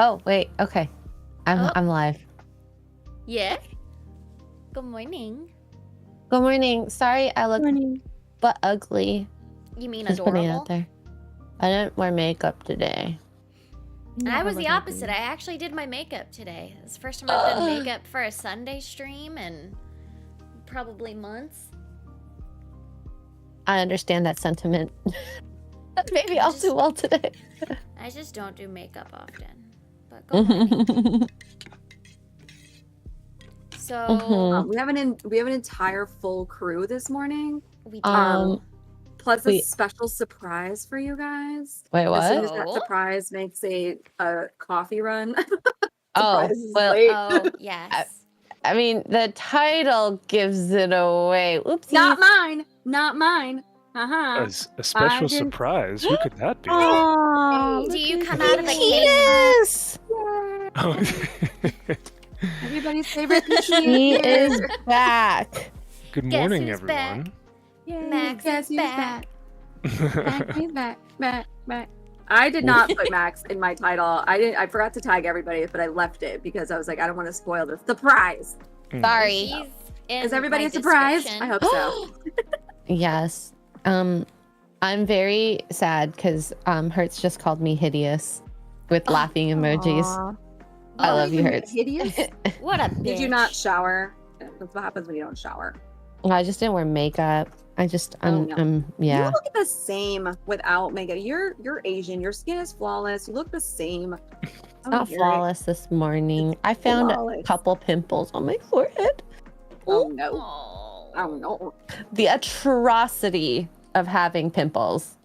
Oh, wait. Okay. I'm live. Yeah. Good morning. Good morning. Sorry I look but ugly. You mean Just putting it adorable? out there. I didn't wear makeup today. I was the opposite. I actually did my makeup today. It's the first time I've done makeup for a Sunday stream in probably months. I understand that sentiment. Maybe I'll do well today. I just don't do makeup often. But good morning. So we have an entire full crew this morning. We do. Plus a special surprise for you guys. Wait, what? As soon as that surprise makes a coffee run. Oh, well, oh, yes. I mean, the title gives it away. Oopsie. Not mine. Not mine. A special surprise? Who could that be? Oh, do you come out of the cake? Yes. Everybody's favorite He is back. Good morning, everyone. Back? Max is back. Back. I did not put Max in my title. I forgot to tag everybody, but I left it because I was like, I don't want to spoil the surprise. Sorry. Is everybody surprised? I hope so. Yes. I'm very sad because Hertz just called me hideous with laughing emojis. Aww. I love you, Hertz. Hideous? What a bitch. Did you not shower? That's what happens when you don't shower. I just didn't wear makeup. I'm yeah. You look the same without makeup. You're Asian. Your skin is flawless. You look the same. It's not flawless this morning. I found a couple pimples on my forehead. Oh no. Oh no. The atrocity of having pimples.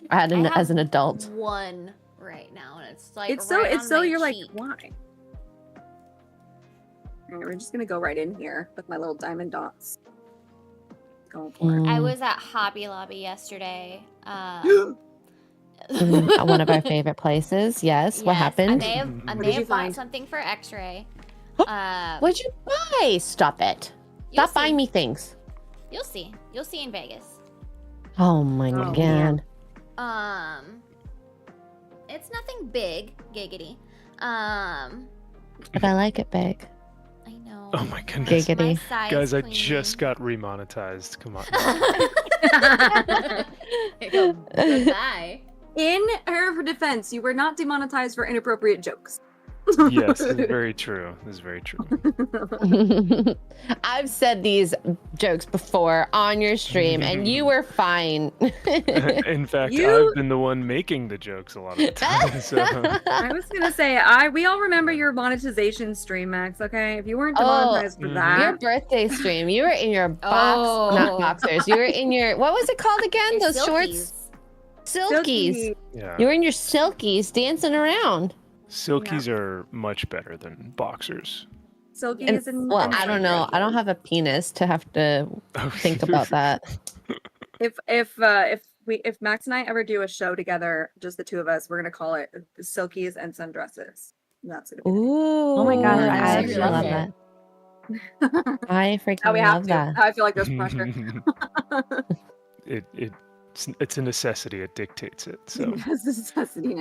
I had as an adult. One right now, and it's like it's so you're cheek. Like, why? We're just gonna go right in here with my little diamond dots. Go for it. I was at Hobby Lobby yesterday. One of our favorite places. Yes. What happened? I may have bought something for X-Ray. What'd you buy? Stop it. Stop buying me things. You'll see. You'll see in Vegas. Oh my god. Man. It's nothing big, giggity. But I like it big. I know. Oh my goodness. Giggity. Guys, I just got remonetized. Come on. Goodbye. In her defense, you were not demonetized for inappropriate jokes. Yes, this is very true. This is very true. I've said these jokes before on your stream, and you were fine. In fact, I've been the one making the jokes a lot of the time. So. I was gonna say, we all remember your monetization stream, Max. Okay, if you weren't demonetized for that, your birthday stream, you were in your box, not boxers. You were in your what was it called again? Those silkies. Shorts, silkies. Yeah. You were in your silkies, dancing around. Silkies are much better than boxers. Silkies well, I don't know. I don't have a penis to have to think about that. If Max and I ever do a show together, just the two of us, we're gonna call it Silkies and Sundresses. That's gonna be. Ooh! Oh my gosh, I actually love that. I freaking love that. I feel like there's pressure. It's a necessity. It dictates it. So. It's a necessity.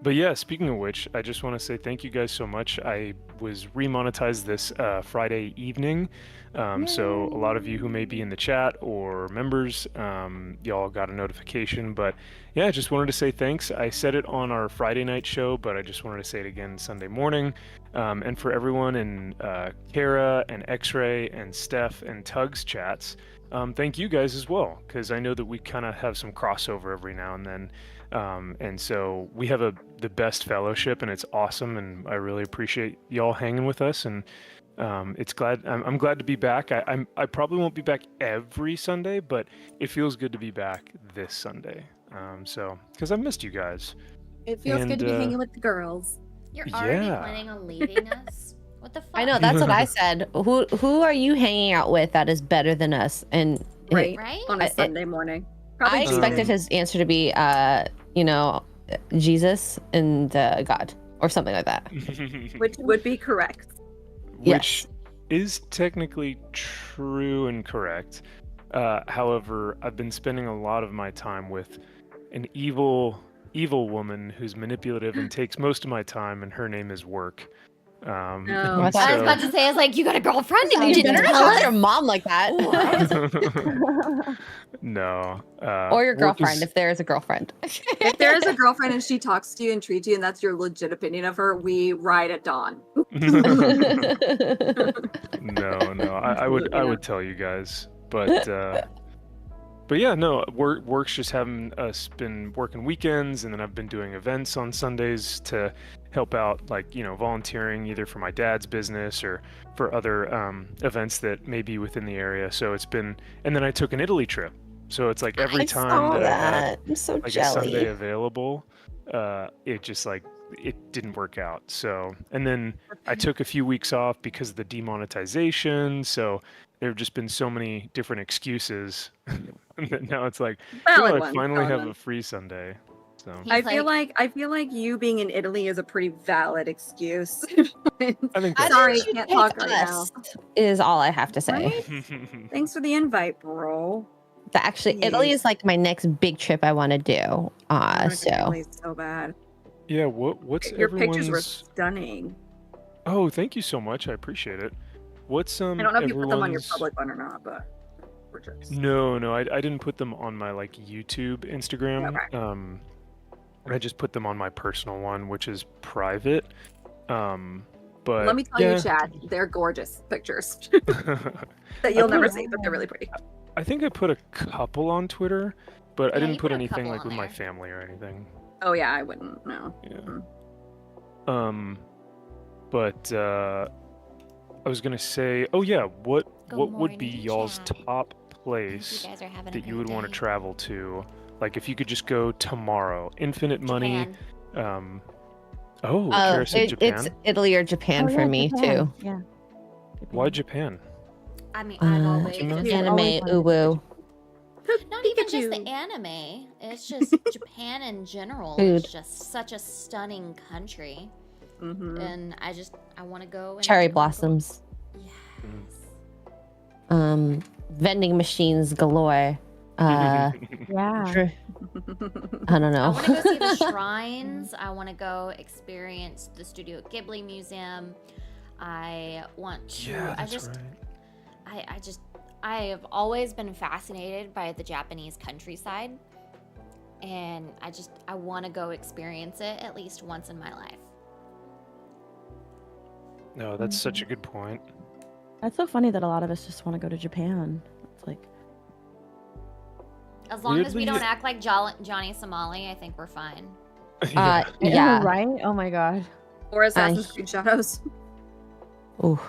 But yeah, speaking of which, I just want to say thank you guys so much. I was remonetized this Friday evening. So a lot of you who may be in the chat or members, y'all got a notification. But yeah, I just wanted to say thanks. I said it on our Friday night show, but I just wanted to say it again Sunday morning. And for everyone in Kara and X-Ray and Steph and Tug's chats, thank you guys as well, because I know that we kind of have some crossover every now and then. And so we have the best fellowship, and it's awesome, and I really appreciate y'all hanging with us. And I'm glad to be back. I probably won't be back every Sunday, but it feels good to be back this Sunday. So because I missed you guys. It feels good to be hanging with the girls. You're already planning on leaving us? What the fuck? I know, that's what I said. Who are you hanging out with that is better than us? And right on a Sunday morning. Probably I expected his answer to be, Jesus and God or something like that. Which would be correct. Which is technically true and correct. However, I've been spending a lot of my time with an evil evil woman who's manipulative and takes most of my time, and her name is work. No. I was about to say, I was like, you got a girlfriend and you You didn't better tell not tell us? your mom like that. No. Or your work girlfriend, is- if there is a girlfriend. If there is a girlfriend and she talks to you and treats you, and that's your legit opinion of her, we ride at dawn. No. I would Absolutely not. tell you guys, but yeah, no. Work's just having us been working weekends, and then I've been doing events on Sundays to help out, like volunteering either for my dad's business or for other events that may be within the area. So it's been, and then I took an Italy trip. So it's like every time that I had I'm so like a Sunday available, it just like it didn't work out. So, and then I took a few weeks off because of the demonetization. So there have just been so many different excuses that now it's like, Valid I ones, finally valid have ones. a free Sunday. So He's I feel like you being in Italy is a pretty valid excuse. I think I that's Sorry, think you can't pick talk right now. us, is all I have to say. Right? Thanks for the invite, bro. Actually, Italy is like my next big trip I want to do. So Italy's so bad. Yeah, what's Your pictures were everyone's? stunning. Oh, thank you so much. I appreciate it. What's I don't know if you put them on your everyone's? public one or not, but gorgeous. No, I didn't put them on my like YouTube, Instagram. Okay. I just put them on my personal one, which is private. But Let me tell you, Chad, they're gorgeous pictures that you'll never see, but they're really pretty. I think I put a couple on Twitter, but I Yeah, didn't you put put a anything couple like on with my there. family or anything. Oh yeah, I wouldn't. No. Yeah. But I was gonna say, oh yeah, what would be morning, y'all's Chad. top You place guys are having a that you good would want to day. travel to? Like if you could just go tomorrow, infinite money. Japan. Kara said Japan. it's Italy or Japan for me too. Yeah. Why Japan? I mean, I've always Pikachu. just Anime, always wanted to uwu. not even just the Pikachu. anime. It's just Japan in general. Food. It's just such a stunning country, Mm-hmm. and I want to go. And Cherry I wanna go- blossoms. Yes. Vending machines galore. Yeah. I don't know. I want to go see the shrines. I want to go experience the Studio Ghibli Museum. I want to. Yeah, I that's just. right. I have always been fascinated by the Japanese countryside, and I want to go experience it at least once in my life. No, that's such a good point. That's so funny that a lot of us just want to go to Japan. It's like, As long as we Weirdly- don't act like Johnny Somali, I think we're fine. Yeah. right? Oh my god. Or Assassin's Creed Shadows. Ooh.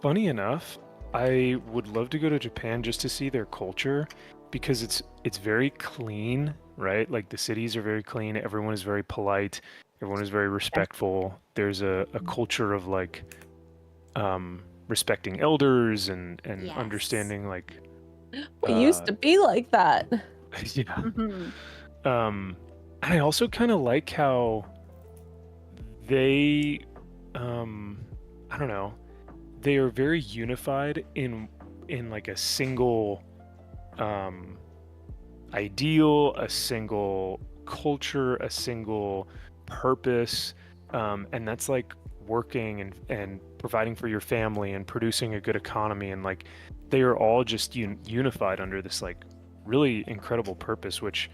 Funny enough, I would love to go to Japan just to see their culture because it's very clean, right? Like the cities are very clean, everyone is very polite, everyone is very respectful. There's a culture of like respecting elders and Yes. understanding like We used to be like that. yeah. Mm-hmm. I also kind of like how they I don't know, they are very unified in like a single ideal, a single culture, a single purpose, and that's like working and providing for your family and producing a good economy, and like they are all just unified under this like really incredible purpose, which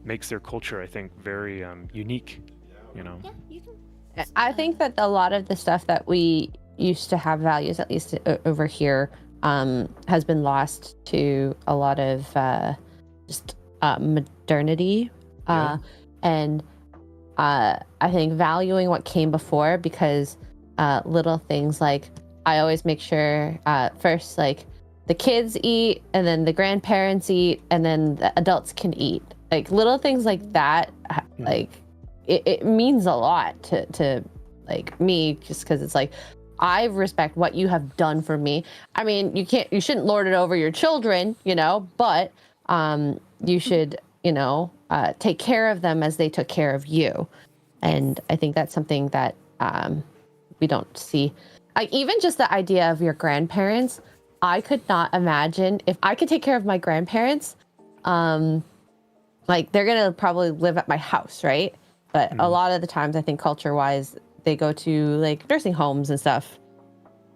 makes their culture, I think, very unique, you know. Yeah, you can. I think that a lot of the stuff that we used to have values, at least over here, has been lost to a lot of just modernity. Yeah. And I think valuing what came before, because little things like I always make sure first, like the kids eat, and then the grandparents eat, and then the adults can eat. Like little things like that, like it means a lot to like me, just because it's like I respect what you have done for me. I mean, you shouldn't lord it over your children, but you should, take care of them as they took care of you. And I think that's something that we don't see. Like even just the idea of your grandparents, I could not imagine if I could take care of my grandparents. like they're gonna probably live at my house, right? But a lot of the times, I think culture-wise, they go to like nursing homes and stuff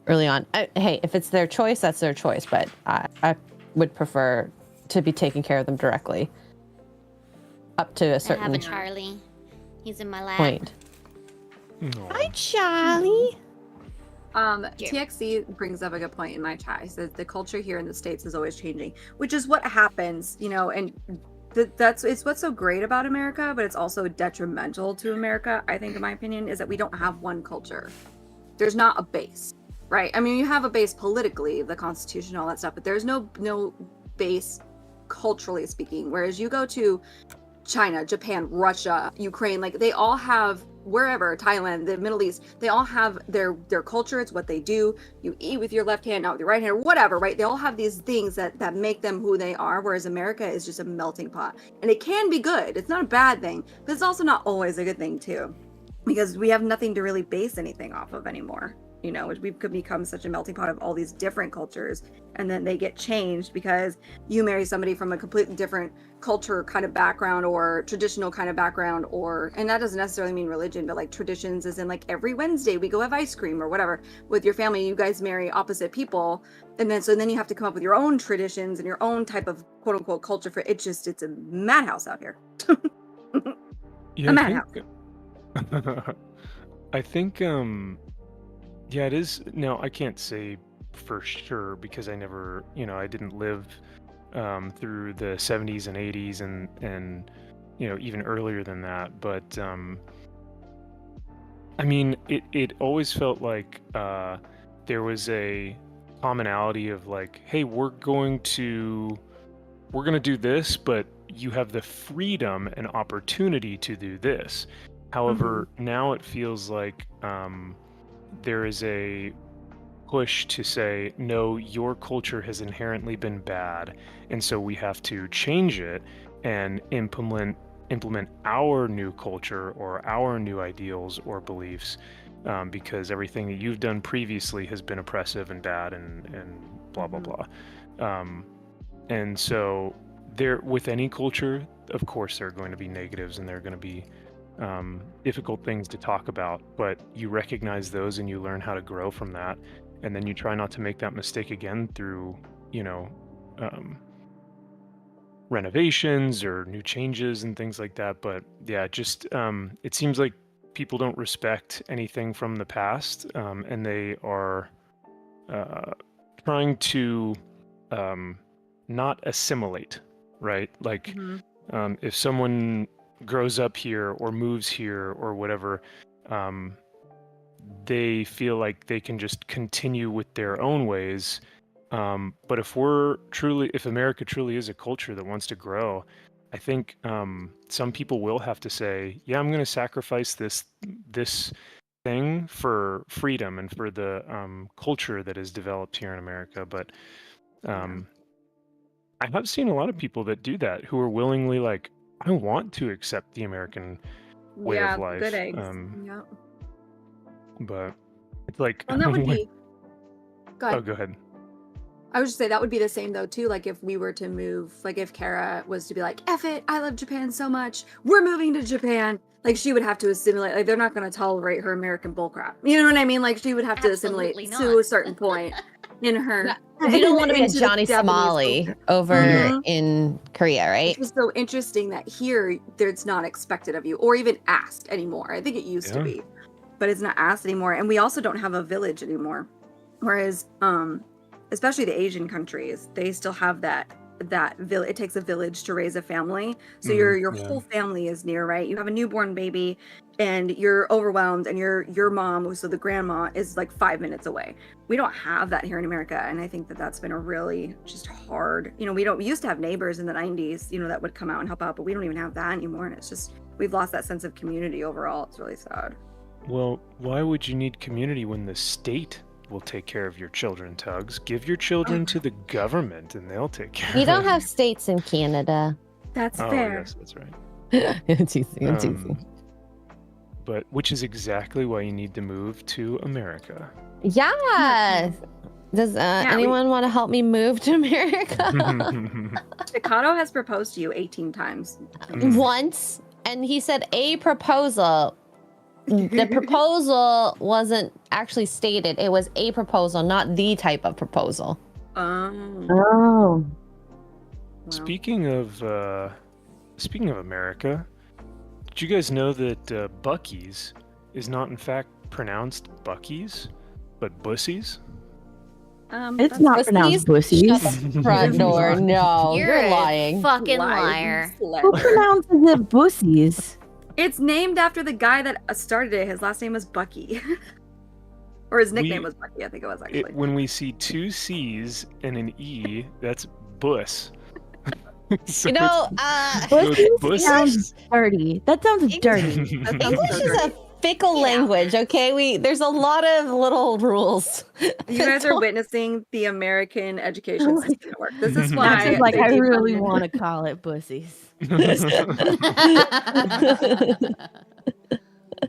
early on. Hey, if it's their choice, that's their choice. But I would prefer to be taking care of them directly up to a I have certain a Charlie. He's in my lap. point. Hi, Charlie. TXC brings up a good point in my chat. He says the culture here in the States is always changing, which is what happens, you know, and it's what's so great about America, but it's also detrimental to America, I think, in my opinion, is that we don't have one culture. There's not a base, right? I mean, you have a base politically, the Constitution, all that stuff, but there's no base culturally speaking. Whereas you go to China, Japan, Russia, Ukraine, like they all have, wherever, Thailand, the Middle East, they all have their culture. It's what they do. You eat with your left hand, not with your right hand, or whatever, right? They all have these things that make them who they are, whereas America is just a melting pot. And it can be good. It's not a bad thing, but it's also not always a good thing too, because we have nothing to really base anything off of anymore. You know, we could become such a melting pot of all these different cultures, and then they get changed because you marry somebody from a completely different culture kind of background or traditional kind of background, or, and that doesn't necessarily mean religion, but like traditions, as in like every Wednesday we go have ice cream or whatever with your family. You guys marry opposite people, and then you have to come up with your own traditions and your own type of quote unquote culture for it. It's a madhouse out here. Yeah, A madhouse. I think yeah, it is. Now, I can't say for sure because I never, I didn't live through the 70s and 80s and even earlier than that. But I mean, it always felt like there was a commonality of like, hey, we're going to do this, but you have the freedom and opportunity to do this. However, now it feels like there is a push to say, no, your culture has inherently been bad, and so we have to change it and implement our new culture or our new ideals or beliefs, because everything that you've done previously has been oppressive and bad and blah blah blah. And so there, with any culture, of course there are going to be negatives and there are going to be difficult things to talk about, but you recognize those and you learn how to grow from that, and then you try not to make that mistake again through renovations or new changes and things like that. But yeah, just it seems like people don't respect anything from the past, and they are trying to not assimilate, right? Like if someone grows up here or moves here or whatever, they feel like they can just continue with their own ways. But if America truly is a culture that wants to grow, I think some people will have to say, yeah, I'm going to sacrifice this thing for freedom and for the culture that is developed here in America. But I have seen a lot of people that do that, who are willingly like, I want to accept the American way of life. Good eggs. But it's like, and that would be. Go ahead. Oh, go ahead. I would just say that would be the same though too. Like if we were to move, like if Kara was to be like, F it, I love Japan so much, we're moving to Japan. Like she would have to assimilate. Like they're not going to tolerate her American bullcrap. You know what I mean? Like she would have to assimilate to a certain point in her. You don't want to be a Johnny Somali over in Korea, right? It's so interesting that here it's not expected of you or even asked anymore. I think it used to be, but it's not asked anymore. And we also don't have a village anymore. Whereas, especially the Asian countries, they still have that village. It takes a village to raise a family. So your whole family is near, right? You have a newborn baby and you're overwhelmed, and your mom, so the grandma, is like 5 minutes away. We don't have that here in America, and I think that's been a really just hard. We used to have neighbors in the 90s, that would come out and help out, but we don't even have that anymore, and it's just we've lost that sense of community overall. It's really sad. Well, why would you need community when the state will take care of your children, Tugs? Give your children to the government and they'll take care of you. We don't have states in Canada. That's fair. Yes, that's right. It's easy. But which is exactly why you need to move to America. Yes. Does anyone want to help me move to America? Pikachu has proposed to you 18 times. Once, and he said a proposal. The proposal wasn't actually stated. It was a proposal, not the type of proposal. Oh. Oh. Well. Speaking of America, did you guys know that Buc-ee's is not in fact pronounced Buc-ee's, but Bussies? It's not pronounced Pussies? Bussies. Shut the front door. No, you're a lying. fucking Liar. liar. Who pronounces it Bussies? It's named after the guy that started it. His last name was Bucky. Or his nickname was Bucky, I think it was actually. When we see two C's and an E, that's Bus. So You know, Bussies sounds dirty. That sounds dirty. English is a fickle language, okay? There's a lot of little rules. You guys are witnessing the American education system at work. This is why Max is like, they I keep really coming. want to call it Bussies.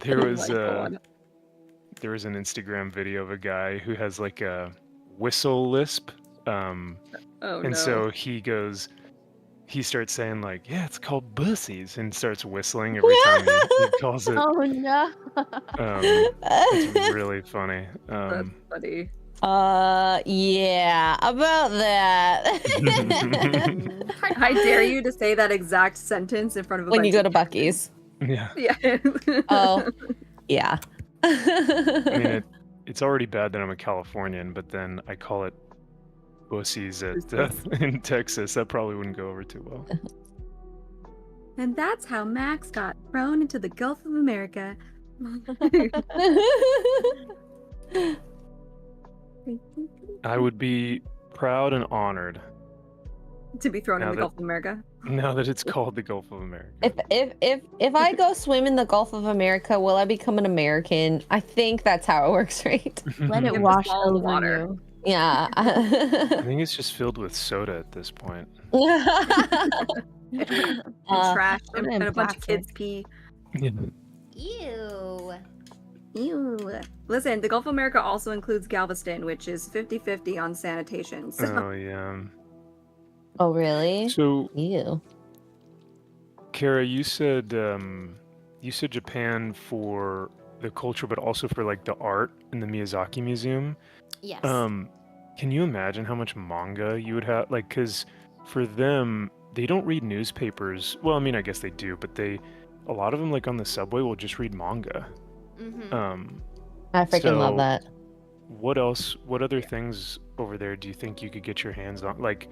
there Oh was my God. there was an Instagram video of a guy who has like a whistle lisp, Oh, and no. so he starts saying like, yeah, it's called Bussies, and starts whistling every time he calls it. Oh no. It's really funny. That's funny. Yeah, about that. I dare you to say that exact sentence in front of a When bunch you go of to Buc-ee's. Yeah. Yeah. Oh, yeah. I mean, it's already bad that I'm a Californian, but then I call it Bussies in Texas. That probably wouldn't go over too well. And that's how Max got thrown into the Gulf of America. I would be proud and honored To be thrown in Now the that- Gulf of America. now that it's called the Gulf of America. If I go swim in the Gulf of America, will I become an American? I think that's how it works, right? Let Give it us wash all the over water. you. Yeah. I think it's just filled with soda at this point. And trash and, and a bunch of plastic. kids pee. Ew. Ew. Listen, the Gulf of America also includes Galveston, which is 50-50 on sanitation. So Oh yeah. Oh, really? So, Ew. Kara, you said Japan for the culture, but also for like the art in the Miyazaki Museum. Yes. Can you imagine how much manga you would have? Like, because for them, they don't read newspapers. Well, I mean, I guess they do, but a lot of them, like on the subway, will just read manga. Mm-hmm. I freaking love So- that. What else? What other things over there do you think you could get your hands on? Like,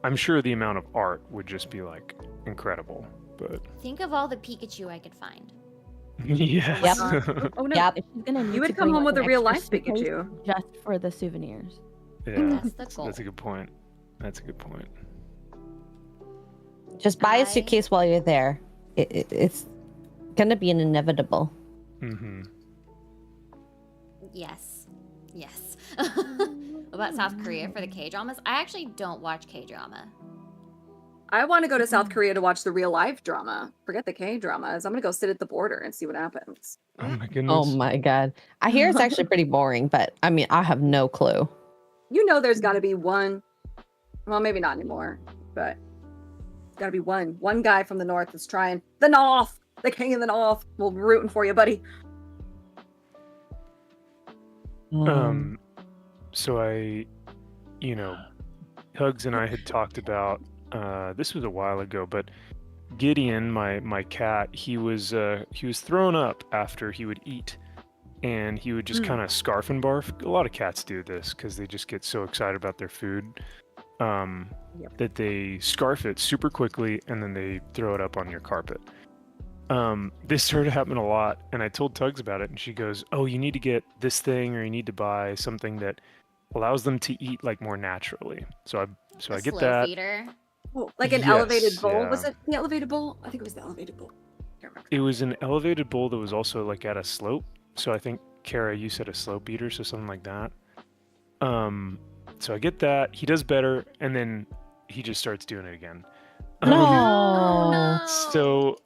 I'm sure the amount of art would just be like incredible. But Think of all the Pikachu I could find. yes. Oh no. Yep. She's gonna need You would to come bring home with an a real extra life suitcase Pikachu. just for the souvenirs. Yeah, That's the goal. that's a good point. That's a good point. Just buy I- a suitcase while you're there. It's gonna be an inevitable. Mm-hmm. Yes. Yes. What about South Korea for the K-dramas? I actually don't watch K-drama. I want to go to South Korea to watch the real life drama. Forget the K dramas. I'm gonna go sit at the border and see what happens. Oh my goodness. Oh my god. I hear it's actually pretty boring, but I mean, I have no clue. You know, there's got to be one. Well, maybe not anymore, but got to be one guy from the north that's trying. The North, the king of the North. We'll be rooting for you, buddy. So Hugs and I had talked about this was a while ago, but Gideon, my cat, he was thrown up after he would eat, and he would just kind of scarf and barf. A lot of cats do this because they just get so excited about their food that they scarf it super quickly and then they throw it up on your carpet. This started happening a lot, and I told Tugs about it, and she goes, "Oh, you need to get this thing, or you need to buy something that allows them to eat like more naturally." So I A get slow that. feeder. Oh, like an Yes, elevated bowl. yeah. Was it the elevated bowl? I think it was the elevated bowl. Can't remember. It was an elevated bowl that was also like at a slope. So I think, Kara, you said a slope eater, so something like that. So I get that. He does better, and then he just starts doing it again. No. Oh, no. So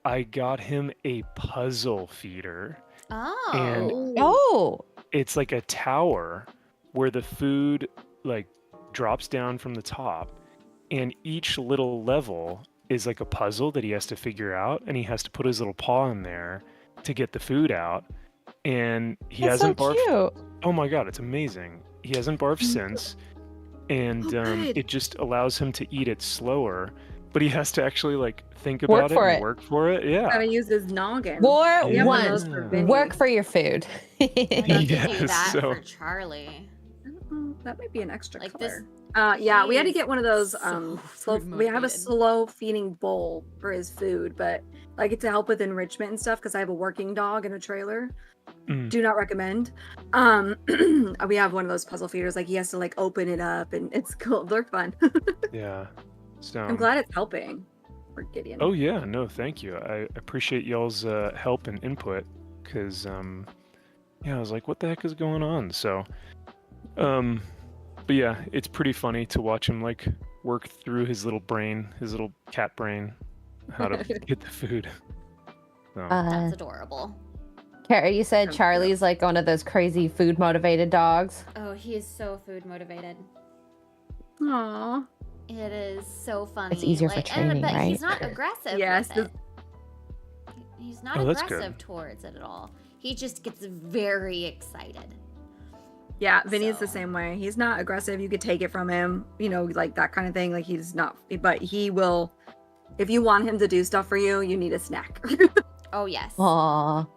I got him a puzzle feeder. Oh. And- Oh. It's like a tower where the food like drops down from the top, and each little level is like a puzzle that he has to figure out, and he has to put his little paw in there to get the food out. And he That's so hasn't barfed. cute. Oh my god, it's amazing. He hasn't barfed since, and good. it just allows him to eat it slower. But he has to actually like think about for it and it. work for it. Yeah. Gotta use his noggin. War We have one of one. those for Vinny. Work for your food. I'd love to do Yes, that so- for Charlie. That might be an extra Like color. this- Yeah, we had to He's get one of those so slow. We have a food-motivated. slow feeding bowl for his food, but like to help with enrichment and stuff because I have a working dog in a trailer. Mm. Do not recommend. We have one of those puzzle feeders. Like he has to like open it up, and it's cool. They're fun. Yeah. So I'm glad it's helping for Gideon. Oh yeah, no, thank you. I appreciate y'all's help and input, because yeah, I was like, what the heck is going on? So but yeah, it's pretty funny to watch him like work through his little brain, his little cat brain, how to get the food. So, That's adorable. Carrie, you said Sounds Charlie's like one of those crazy food motivated dogs. Oh, he is so food motivated. Aww. It is so funny. easier for training, but he's right? not aggressive Yes, with it. He's not Oh, that's good. aggressive towards it at all. He just gets very excited. Yeah, Vinny's the So- same way. He's not aggressive. You could take it from him, you know, like that kind of thing. Like he's not, but he will. If you want him to do stuff for you, you need a snack. Oh yes. Aww.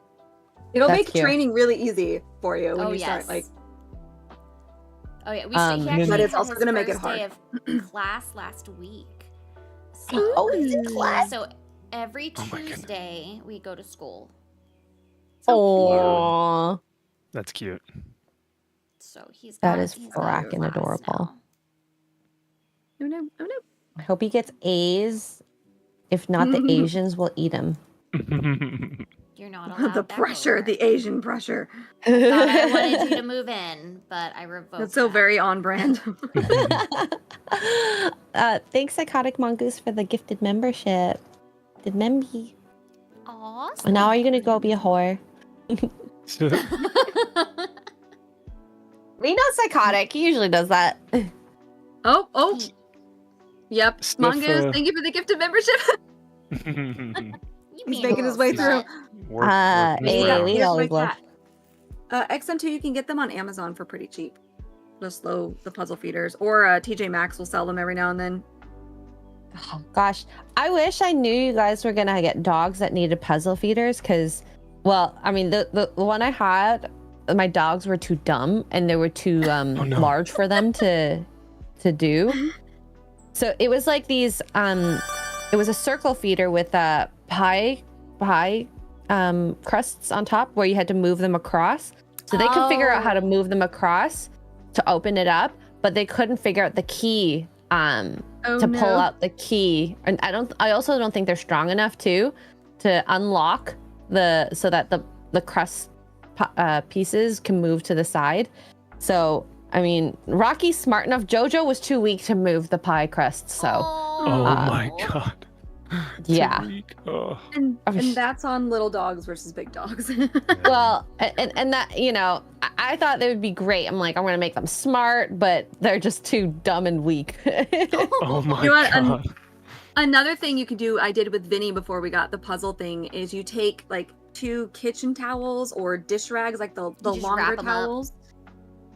It'll That's make cute. training really easy for you when Oh you yes. start like. Oh yeah. He But actually it's had also his gonna make it first day of class last week. So, Oh, he's in class. so every Oh my goodness. Tuesday we go to school. Aww. that's cute. So he's That got, is he's got fracking class adorable. now. Oh no! Oh no! I hope he gets A's. If not, the Asians will eat him. You're not allowed The back pressure, over. the Asian pressure. Thought I wanted you to move in, but I revoked. That's so that. very on brand. Thanks, Psychotic Mongoose, for the gifted membership. Did Memby. Awesome. And now are you gonna go be a whore? We know Psychotic. He usually does that. Oh. Yep. Steph, Mongoose, thank you for the gifted membership. You He's mean making his way little through. slut. Work, Hey, Mr. we Here's always my love. cat. XM2, you can get them on Amazon for pretty cheap. Just the puzzle feeders. Or TJ Maxx will sell them every now and then. Oh, gosh, I wish I knew you guys were gonna get dogs that needed puzzle feeders, because, well, I mean, the one I had, my dogs were too dumb and they were too no. large for them to do. So it was like these it was a circle feeder with pie crusts on top where you had to move them across. So they could figure out how to move them across to open it up, but they couldn't figure out the key to pull out the key. And I also don't think they're strong enough to unlock so that the crust pieces can move to the side. So I mean, Rocky's smart enough. Jojo was too weak to move the pie crust. So Oh my god. yeah. Tariq, oh. And I was- that's on little dogs versus big dogs. Well, and that, you know, I thought they would be great. I'm like, I'm gonna make them smart, but they're just too dumb and weak. Oh my You know what, god. Another thing you could do, I did with Vinny before we got the puzzle thing, is you take like 2 kitchen towels or dish rags, like the just longer wrap 'em up. towels.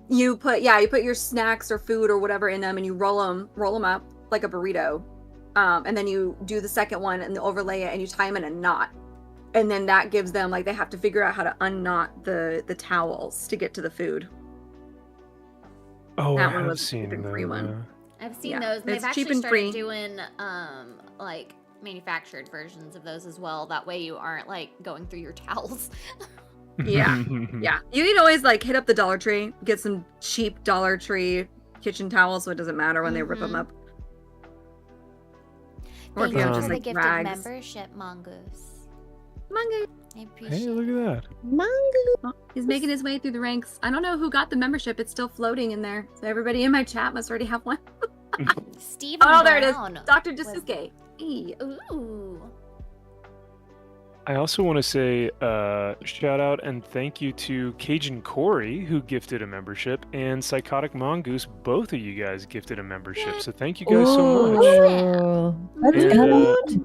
You put your snacks or food or whatever in them, and you roll them up like a burrito, and then you do the second one and overlay it, and you tie them in a knot, and then that gives them, like, they have to figure out how to unknot the towels to get to the food. Oh, that I one have was cheap seen and free one. I've seen Yeah, those. They've it's actually cheap and started free. doing like manufactured versions of those as well. That way you aren't like going through your towels. Yeah. Yeah, you can always like hit up the Dollar Tree, get some cheap Dollar Tree kitchen towels, so it doesn't matter when they rip them Mhm. up. Or if Thank you you have for just the like gifted rags. membership, Mongoose. Mongoose. I appreciate Hey, look it. at that. Mongoose. He's making his way through the ranks. I don't know who got the membership. It's still floating in there. So everybody in my chat must already have one. Steve Oh, there it is. Brown Dr. was- Dasuke. Hey. Ooh. I also want to say shout out and thank you to Cajun Corey, who gifted a membership, and Psychotic Mongoose. Both of you guys gifted a membership, so thank you guys so much. Ooh. That's And good.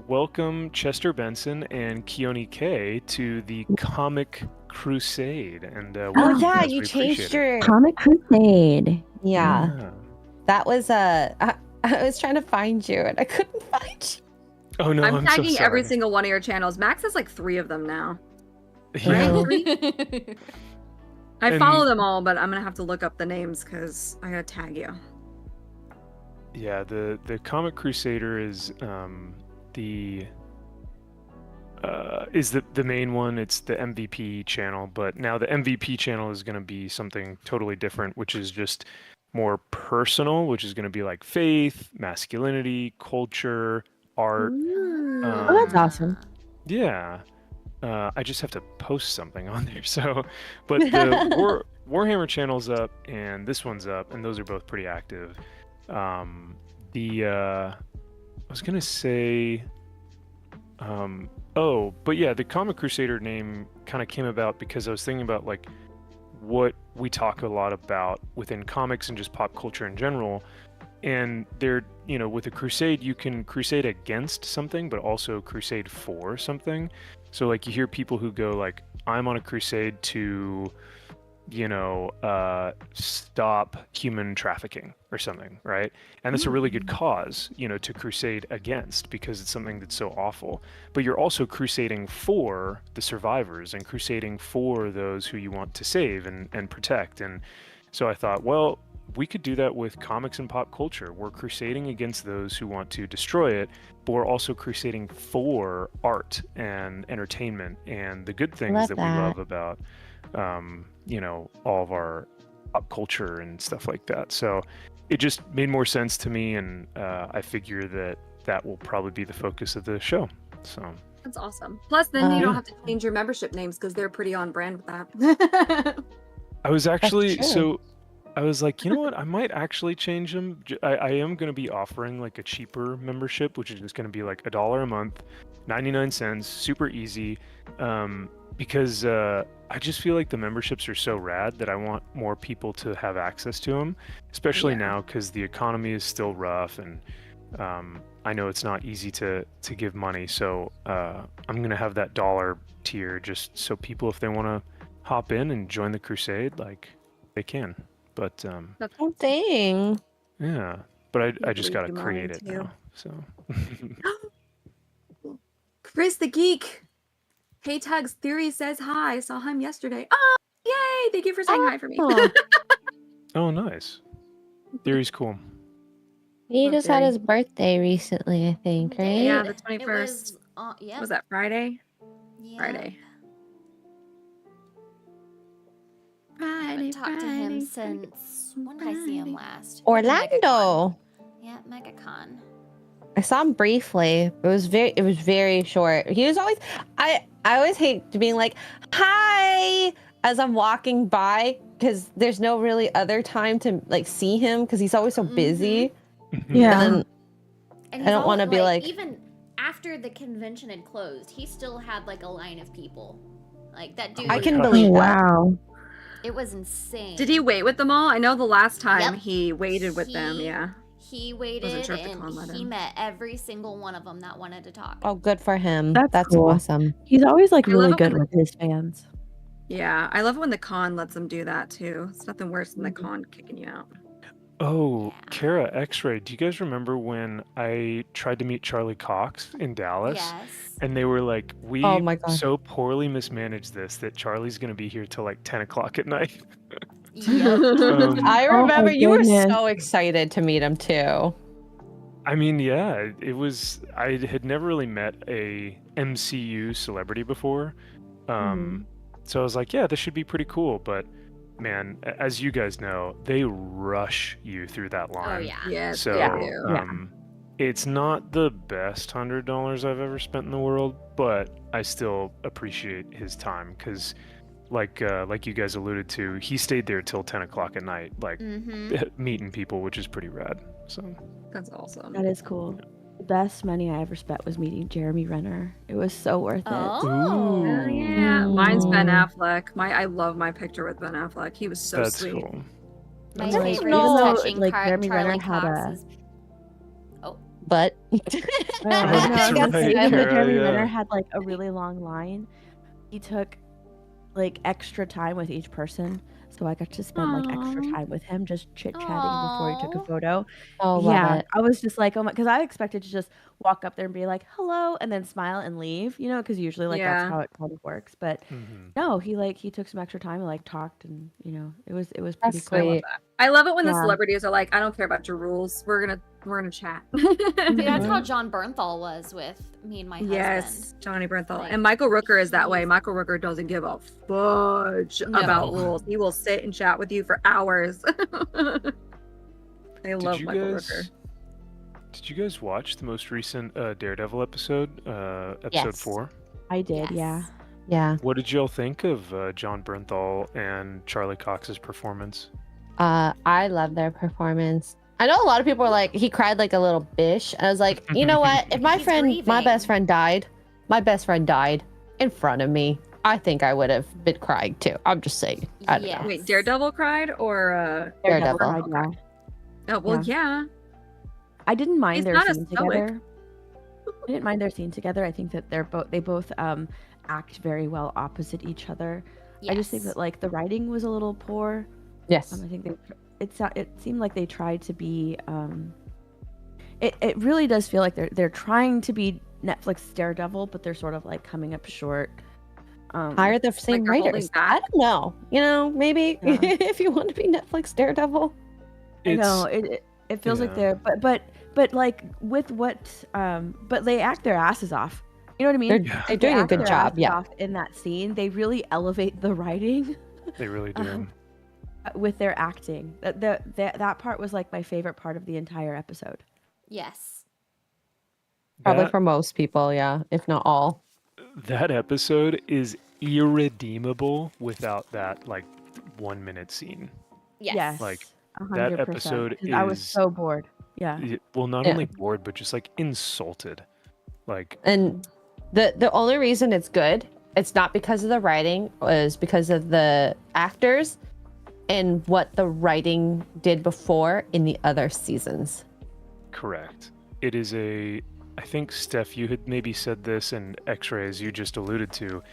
welcome Chester Benson and Keone K to the Comic Crusade. And Oh welcome, yeah, guys. you We changed appreciate it. your. Comic Crusade. Yeah, that was I was trying to find you and I couldn't find you. Oh no, I'm I'm so tagging every sorry. single one of your channels. Max has like 3 of them now. Yeah. Right? I And- follow them all, but I'm gonna have to look up the names because I gotta tag you. Yeah, the Comic Crusader is the main one. It's the MVP channel, but now the MVP channel is going to be something totally different, which is just more personal, which is going to be like faith, masculinity, culture, art. Oh, that's awesome. Yeah. I just have to post something on there. So, but the Warhammer channel's up and this one's up, and those are both pretty active. I was gonna say, but yeah, the Comic Crusader name kind of came about because I was thinking about like what we talk a lot about within comics and just pop culture in general. And they're, with a crusade, you can crusade against something, but also crusade for something. So like you hear people who go like, I'm on a crusade to, stop human trafficking or something, right? And that's a really good cause, to crusade against because it's something that's so awful. But you're also crusading for the survivors and crusading for those who you want to save and protect. And so I thought, well, we could do that with comics and pop culture. We're crusading against those who want to destroy it, but we're also crusading for art and entertainment and the good things Love that we that. love about, all of our pop culture and stuff like that. So it just made more sense to me, and I figure that will probably be the focus of the show. So That's awesome. Plus, then you Yeah. don't have to change your membership names because they're pretty on brand with that. I was actually true. I was like, you know what? I might actually change them. I am going to be offering like a cheaper membership, which is just going to be like $1 a month, 99 cents, super easy. Because I just feel like the memberships are so rad that I want more people to have access to them, especially Yeah. now because the economy is still rough, and I know it's not easy to give money. So I'm going to have that $1 tier just so people, if they want to hop in and join the crusade, like they can. But Oh dang. yeah, but I Can't just believe gotta you create lied it too. now. So Chris the Geek. Hey Tugs Theory says hi. Saw him yesterday. Oh, yay! Thank you for saying hi for me. Oh. oh, nice. Theory's cool. He Love just had Theory. his birthday recently, I think, right? Yeah, the It 21st. was, yep. Was that Friday? Yep. Friday. I haven't talked to him Friday, since, when did I see him last? MegaCon. Orlando. Yeah, MegaCon. I saw him briefly. It was very short. He was always I always hate being like, "Hi," as I'm walking by because there's no really other time to like see him because he's always so busy. Yeah. And then And I don't wanna be like- even after the convention had closed, he still had like a line of people. Like that dude. I can gosh. believe Oh, that. wow. It was insane. Did he wait with them all? I know the last time Yep. he waited with them. He- Yeah. He waited sure if the con let and he him. met every single one of them that wanted to talk. Oh, good for him. That's cool. awesome. He's always like I really love it good when- with his fans. Yeah. I love it when the con lets them do that too. It's nothing worse than the Mhm. con kicking you out. Oh, Yeah. Kara X-Ray. Do you guys remember when I tried to meet Charlie Cox in Dallas? Yes. And they were like, "We Oh my God. so poorly mismanaged this that Charlie's gonna be here till like 10 o'clock at night." Yep. I Oh my remember you were goodness. so excited to meet him too. I mean, yeah, it was. I had never really met a MCU celebrity before, so I was like, yeah, this should be pretty cool. But man, as you guys know, they rush you through that line. Oh yeah. Yes. So Yeah. they do. Yeah. it's not the best $100 I've ever spent in the world, but I still appreciate his time because, like you guys alluded to, he stayed there till 10 o'clock at night, like Mm-hmm. meeting people, which is pretty rad. So That's awesome. That is cool. The best money I ever spent was meeting Jeremy Renner. It was so worth it. Oh. Oh, yeah. Mine's Ben Affleck. I love my picture with Ben Affleck. He was so That's sweet. cool. My And, like, favorite even is though, touching like, Jeremy Charlie Renner had Cox. a- Is... But No, I was gonna Right, say, even though Kara, Jeremy yeah. Renner had like a really long line, he took like extra time with each person, so I got to spend like extra Aw. time with him, just chit chatting before he took a Aw. photo. oh, Yeah, love it. I was just like, oh my, because I expected to just walk up there and be like, hello, and then smile and leave, you know, because usually like that's Yeah. how it kind of works. But Mhm. no, he took some extra time and like talked, and you know, it was pretty That's cool. I love sweet. that. I love it when the Yeah. celebrities are like, I don't care about your rules. We're gonna chat. See, that's Mhm. how John Bernthal was with me and my husband. Yes, Johnny Bernthal. Like, And Michael Rooker is that way. he's- Michael Rooker doesn't give a fudge No. about rules. He will sit and chat with you for hours. I love Did you Michael guys? Rooker. Did you guys watch the most recent Daredevil episode, episode Yes. 4? I did, Yes. yeah. Yeah. What did y'all think of John Bernthal and Charlie Cox's performance? I love their performance. I know a lot of people are like, he cried like a little bish. And I was like, you know what? If my He's my best grieving. friend died in front of me, I think I would have been crying too. I'm just saying. I don't know. Yes. Wait, Daredevil cried or Daredevil. cried, yeah. Oh well, yeah. I didn't mind He's their not a scene stoic. together. I didn't mind their scene together. I think that they both act very well opposite each other. I just think Yes. that like the writing was a little poor. Yes. I think it seemed like they tried to be. It really does feel like they're trying to be Netflix Daredevil, but they're sort of like coming up short. Hire the same they're holding writers. back? I don't know. You know, maybe Yeah. if you want to be Netflix Daredevil. I know it feels like yeah. they're but like with what but they act their asses off. You know what I mean? They're, Yeah. they're They doing a act good their job. asses Yeah. off in that scene. They really elevate the writing They really do. Um, with their acting. That part was like my favorite part of the entire episode. Yes. Probably That- for most people, yeah, if not all. That episode is irredeemable without that like 1 minute scene. Yes. Like, 100%. that episode 'Cause I was is- so bored. Yeah. Well, not Yeah. only bored, but just like insulted. Like, And the only reason it's good, it's not because of the writing, is because of the actors and what the writing did before in the other seasons. correct. It is I think, Steph, you had maybe said this, and X-Ray, as you just alluded to,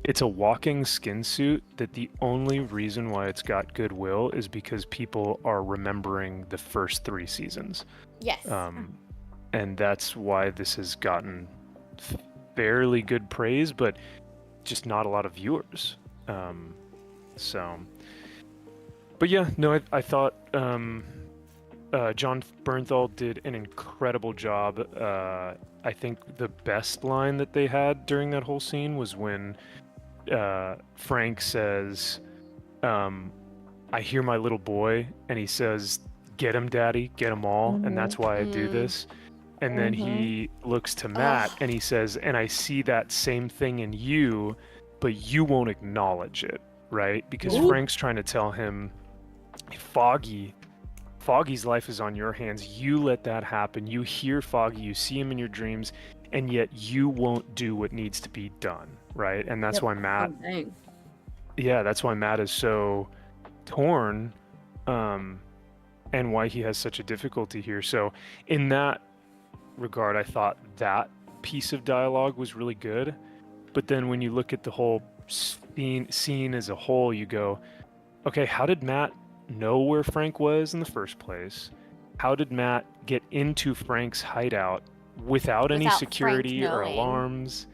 it's a walking skin suit that the only reason why it's got goodwill is because people are remembering the first 3 seasons. Yes. And that's why this has gotten fairly good praise, but just not a lot of viewers. But yeah, no, I thought John Bernthal did an incredible job. I think the best line that they had during that whole scene was when Frank says, I hear my little boy, and he says, get him, daddy, get them all, and that's why I do Mm. this. And then he looks to Matt Ugh. and he says, and I see that same thing in you, but you won't acknowledge it, right? Because Ooh. Frank's trying to tell him, Foggy's life is on your hands. You let that happen. You hear Foggy, you see him in your dreams, and yet you won't do what needs to be done, right? And that's Yep. why Matt, Oh, dang. that's why Matt is so torn, and why he has such a difficulty here. So in that regard, I thought that piece of dialogue was really good. But then when you look at the whole scene as a whole, you go, okay, how did Matt know where Frank was in the first place? How did Matt get into Frank's hideout without any Without security Frank or knowing. alarms?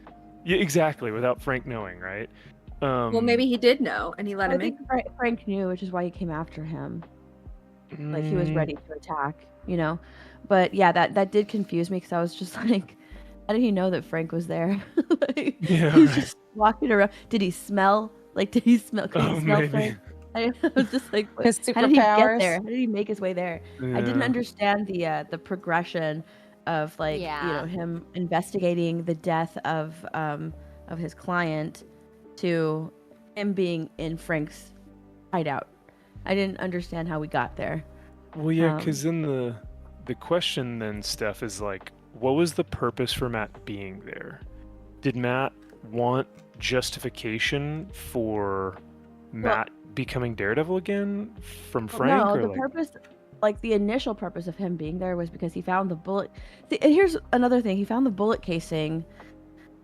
Yeah, exactly, without Frank knowing, right? Well, maybe he did know, and he let I him in. think Frank knew, which is why he came after him. Like he was Mm, ready to attack, you know. But yeah, that did confuse me because I was just like, how did he know that Frank was there? Like, Yeah, he's right. just walking around. Did he smell? Like, did he smell? Could Oh, he smell maybe. Frank? I was just like, what- His how did he get superpowers. there? How did he make his way there? I didn't Yeah. understand the progression of like you Yeah. know him investigating the death of his client to him being in Frank's hideout. I didn't understand how we got there. Well, yeah, Um, because then the question then, Steph, is like, what was the purpose for Matt being there? Did Matt want justification for Matt becoming Daredevil again from Frank? No, or the like... purpose, like the initial purpose of him being there was because he found the bullet. And here's another thing: he found the bullet casing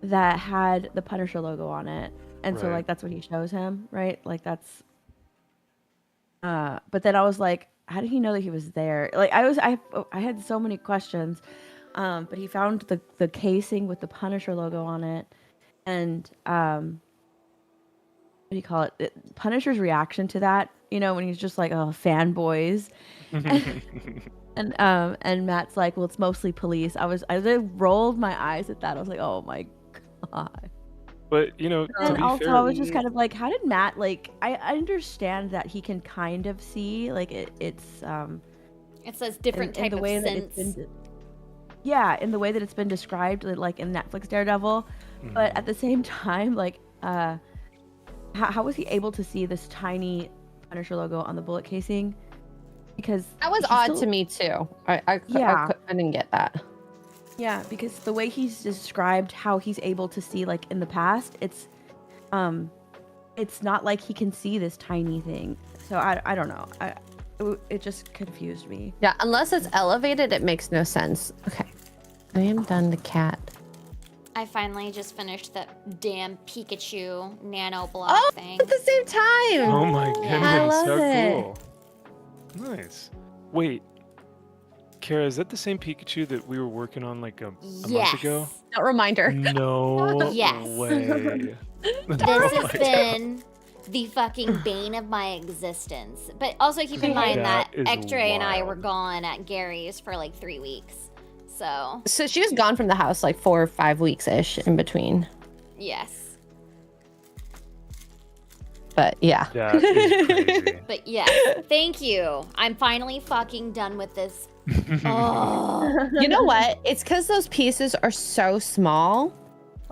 that had the Punisher logo on it, and so Right. like that's what he shows him, right? Like that's. But then I was like, how did he know that he was there? Like I had so many questions. But he found the casing with the Punisher logo on it, and what do you call it? Punisher's reaction to that, you know, when he's just like, oh, fanboys. And Matt's like, well, it's mostly police. I rolled my eyes at that. I was like, oh my god. But you know, to And be also, fair, I was just kind of like, how did Matt like? I understand that he can kind of see like it's It says different in type the of way that sense. it's been. Yeah, in the way that it's been described, like in Netflix Daredevil, but at the same time, like, how was he able to see this tiny Punisher logo on the bullet casing? Because That was he odd still- to me too. I didn't get that. Yeah, because the way he's described how he's able to see, like in the past, it's not like he can see this tiny thing. So I don't know. It just confused me. Yeah, unless it's elevated, it makes no sense. Okay, I am done the cat. I finally just finished that damn Pikachu NanoBlock thing. At the same time. oh my goodness, I love how it. cool! Nice. Wait, Kara, is that the same Pikachu that we were working on like a month ago? No, reminder. No Yes. way. This has been the fucking bane of my existence. But also keep in mind that That is X-Ray and I wild. were gone at Gary's for like 3 weeks. So, So she was gone from the house like 4 or 5 weeks ish in between. yes. But yeah. That is crazy. But yes, thank you. I'm finally fucking done with this. Oh. You know what? It's because those pieces are so small.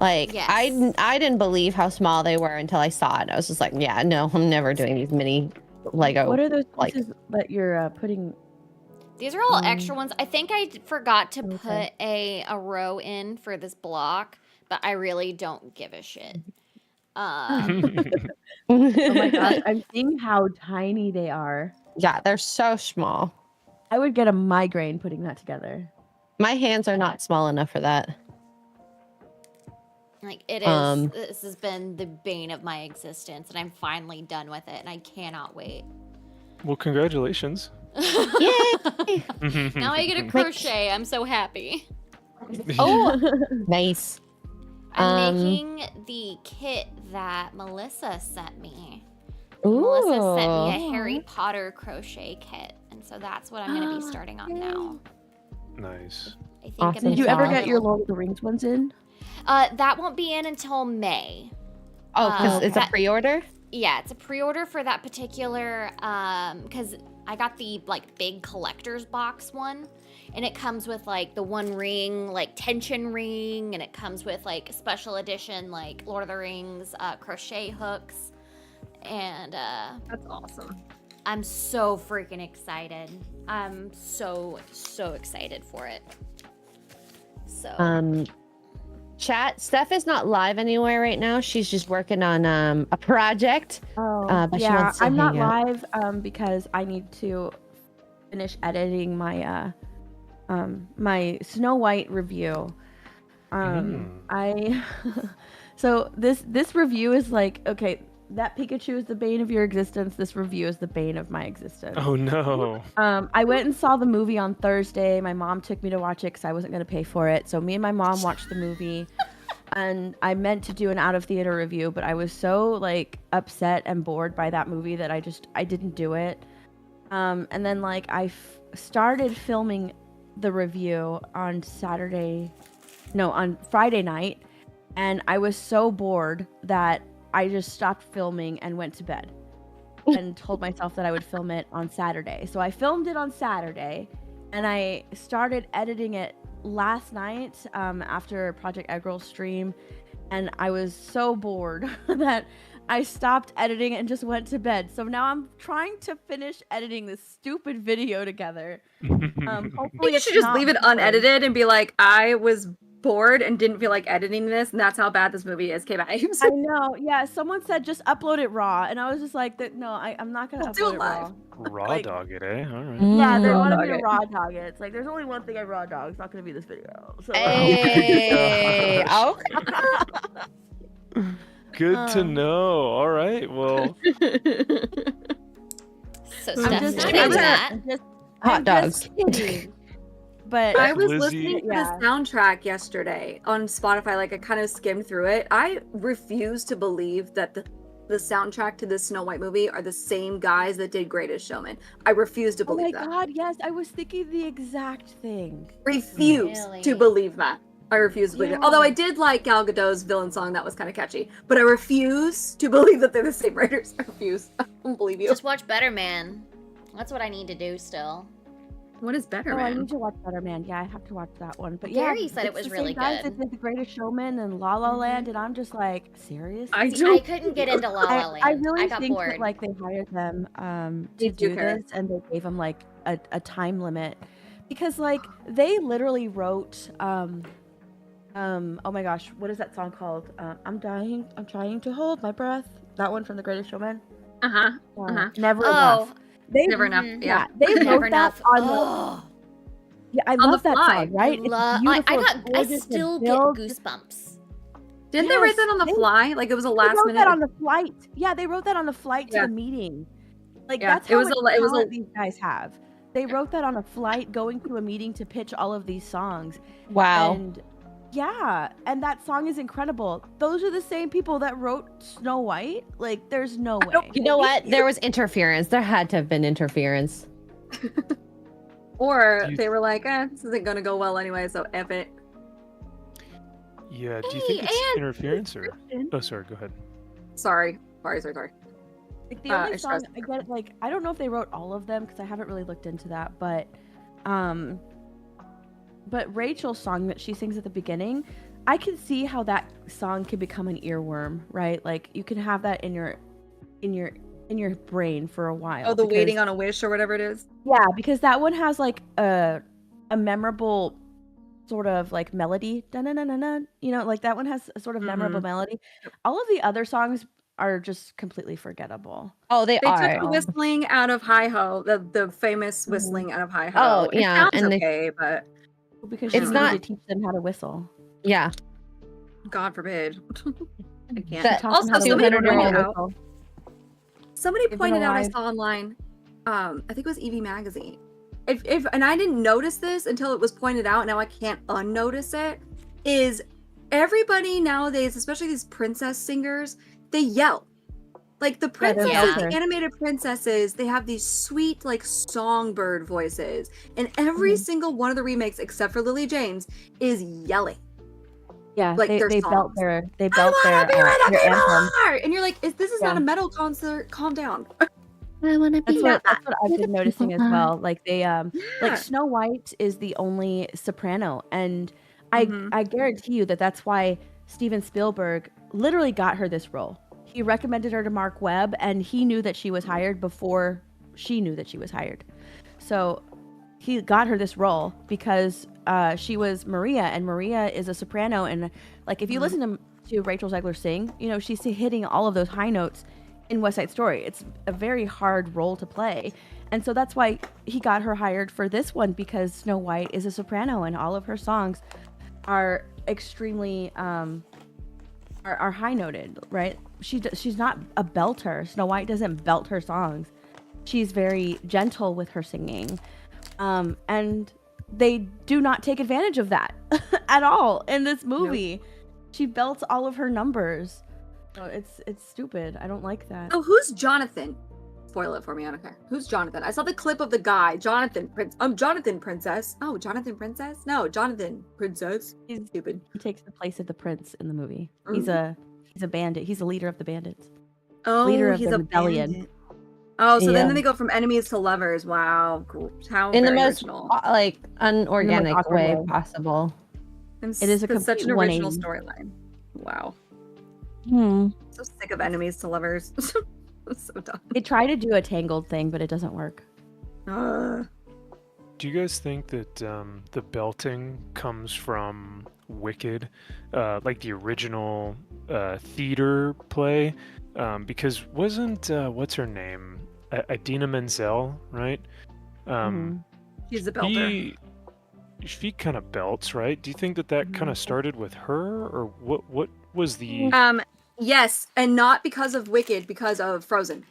Like Yes. I didn't believe how small they were until I saw it. I was just like, yeah, no, I'm never doing these mini Lego. What are those like- pieces that you're putting? These are all extra ones. I think I forgot to Okay. put a row in for this block, but I really don't give a shit. Oh my god, I'm seeing how tiny they are. Yeah, they're so small. I would get a migraine putting that together. My hands are not small enough for that. Like it is. This has been the bane of my existence, and I'm finally done with it, and I cannot wait. Well, congratulations. Yay! Now I get a crochet. I'm so happy. Oh, nice. I'm making the kit that Melissa sent me. Ooh. Melissa sent me a Harry Potter crochet kit, and so that's what I'm going to be starting on now. Nice. I think Awesome. I'm Did you gonna ever do a get your little- Lord of the Rings ones in? That won't be in until May. Oh, because it's a that- pre-order? Yeah, it's a pre-order for that particular because I got the like big collector's box one, and it comes with like the one ring, like tension ring, and it comes with like special edition like Lord of the Rings crochet hooks, and That's awesome. I'm so freaking excited. I'm so excited for it. So Chat, Steph is not live anywhere right now. She's just working on a project. Oh, but she yeah. wants to I'm not hang out. live because I need to finish editing my my Snow White review. I so this review is like, okay, that Pikachu is the bane of your existence. This review is the bane of my existence. Oh no. I went and saw the movie on Thursday. My mom took me to watch it because I wasn't going to pay for it. So me and my mom watched the movie, and I meant to do an out of theater review, but I was so like upset and bored by that movie that I didn't do it. And then like I started filming the review on Friday night, and I was so bored that I just stopped filming and went to bed and told myself that I would film it on Saturday. So I filmed it on Saturday, and I started editing it last night after Project Eggroll stream, and I was so bored that I stopped editing and just went to bed. So now I'm trying to finish editing this stupid video together. I Hopefully think you it's should just not leave it boring. unedited and be like, I was bored and didn't feel like editing this, and that's how bad this movie is. Okay, bye. I know. Yeah, someone said just upload it raw, and I was just like, no, I'm not gonna We'll upload do it it live. raw. Raw dog it, eh? All right. Yeah, they Mm. wanted Raw me to dog it. raw dog it. It's like there's only one thing I raw dog. It's not gonna be this video. So Hey, Oh, okay. Good to know. All right. Well, So I'm Steph's just not kidding. into that. Hot I'm dogs. just kidding. But I was Lizzie- listening to Yeah. the soundtrack yesterday on Spotify. Like I kind of skimmed through it. I refuse to believe that the soundtrack to the Snow White movie are the same guys that did Greatest Showman. I refuse to oh my believe that. god, yes, I was thinking the exact thing. Refuse Really? to believe that. I refuse to believe it. Yeah. Although I did like Gal Gadot's villain song, that was kind of catchy. But I refuse to believe that they're the same writers. I refuse. I don't believe you. Just watch Better Man. That's what I need to do still. What is better, Oh, I man? need to watch Better Man. Yeah, I have to watch that one. But Gary yeah, said it it's was the really same guys good. that did The Greatest Showman and La La Land, and I'm just like, seriously? I See, don't- I couldn't get into La La Land. I really got think bored. that like they hired them They to do do care. this, and they gave them like a time limit because like they literally wrote oh my gosh, what is that song called? I'm trying to hold my breath. That one from The Greatest Showman. Uh-huh. Never Oh, enough. They Never enough. Mhm. Yeah. they wrote never that enough. on the Oh, yeah. I On the love that fly. song, right? It's I beautiful, it's got. I gorgeous, it still get builds. goosebumps. Didn't they write Yes, that on the they- fly? Like it was a They last wrote minute. that on the flight. Yeah, they wrote that on the flight to Yeah. the meeting. Like Yeah, that's it how was much a- it was a- talent these guys have. They wrote that on a flight going to a meeting to pitch all of these songs. Wow. And yeah, and that song is incredible. Those are the same people that wrote Snow White. Like there's no way. You know what? There was interference. There had to have been interference. Or Do you- they were like, this isn't gonna go well anyway, so F it. yeah. Do you Hey, think it's and- interference or? Oh, sorry. Go ahead. Sorry. Sorry. Like the I only song stressed I get, like I don't know if they wrote all of them because I haven't really looked into that, but Rachel's song that she sings at the beginning, I can see how that song can become an earworm, right? Like you can have that in your brain for a while. Oh, the because- waiting on a wish or whatever it is. Yeah, because that one has like a memorable sort of like melody. Da-na-na-na-na, you know, like that one has a sort of memorable melody. All of the other songs are just completely forgettable. Oh, they They are. took the whistling out of Hi Ho, the famous whistling out of Hi Ho. Oh, It yeah, sounds and they- okay, but Because she It's needed not- to teach them how to whistle. Yeah. God forbid. I can't. That- Taught them how to somebody learn how to pointed out- whistle. Somebody They've been pointed out I alive. saw online, I think it was Evie Magazine. If and I didn't notice this until it was pointed out, now I can't unnotice it, is everybody nowadays, especially these princess singers, they yell. Like the Yeah, they're princesses, louder. the animated princesses, they have these sweet like songbird voices. And every single one of the remakes, except for Lily James, is yelling. Yeah, like, their they belt songs. their I wanna be where the their people anthem. are! And you're like, this is not Yeah. a metal concert. Calm down. I want to be That's what I've been noticing as well. Like they Yeah. like Snow White is the only soprano, and Mhm. I guarantee you that that's why Steven Spielberg literally got her this role. He recommended her to Mark Webb, and he knew that she was hired before she knew that she was hired. So he got her this role because she was Maria, and Maria is a soprano. And like if you listen to Rachel Zegler sing, you know she's hitting all of those high notes in West Side Story. It's a very hard role to play, and so that's why he got her hired for this one, because Snow White is a soprano, and all of her songs are extremely are high noted, right? She's not a belter. Snow White doesn't belt her songs. She's very gentle with her singing, and they do not take advantage of that at all in this movie. She belts all of her numbers. So it's stupid. I don't like that. Oh, who's Jonathan? Spoil it for me, I don't care. Who's Jonathan? I saw the clip of the guy, Jonathan Princess. Oh, Jonathan Princess? No, Jonathan Princess. He's stupid. He takes the place of the prince in the movie. He's a bandit. He's a leader of the bandits. Oh, Leader of he's the a rebellion. bandit. Oh, so Yeah. then they go from enemies to lovers. Wow, cool. How in the very most original. like unorganic awkward way way. possible. And it is a that's such an complete original 180. storyline. Wow. So sick of enemies to lovers. So dumb. They try to do a Tangled thing, but it doesn't work. Do you guys think that the belting comes from Wicked, like the original theater play? Because wasn't what's her name, Idina Menzel, right? She's a belter. She kind of belts, right? Do you think that kind of started with her, or what was the? Yes, and not because of Wicked, because of Frozen.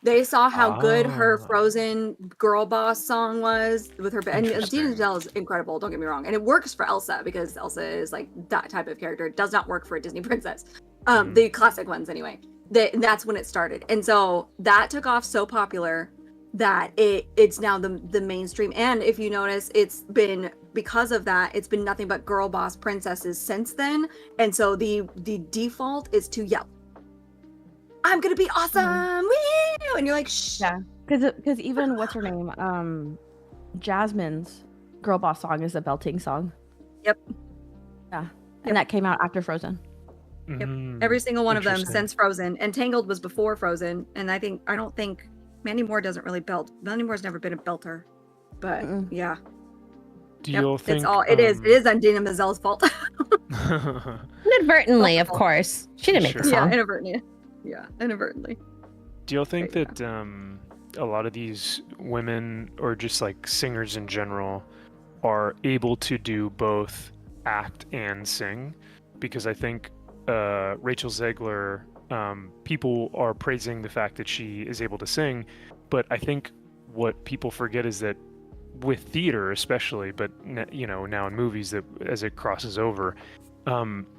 They saw how good her Ah. Frozen girl boss song was with her, and Interesting. Idina Menzel is incredible. Don't get me wrong, and it works for Elsa because Elsa is like that type of character. It does not work for a Disney princess. The classic ones anyway. That's when it started, and so that took off so popular that it's now the mainstream. And if you notice, it's been because of that, it's been nothing but girl boss princesses since then. And so the default is to yell, "I'm gonna be awesome!" Woo! And you're like, shh. Yeah, because even what's her name, Jasmine's girl boss song is a belting song. Yep. Yeah, and that came out after Frozen. Yep. Every single one of them since Frozen, and Tangled was before Frozen. And I don't think Mandy Moore doesn't really belt. Mandy Moore's never been a belter, but yeah. Do you think it is Idina Menzel's fault? Inadvertently, of course. She didn't make the Yeah, song. inadvertently. Do you think that a lot of these women, or just like singers in general, are able to do both act and sing? Because I think Rachel Zegler, people are praising the fact that she is able to sing, but I think what people forget is that with theater especially, but now in movies, that as it crosses over,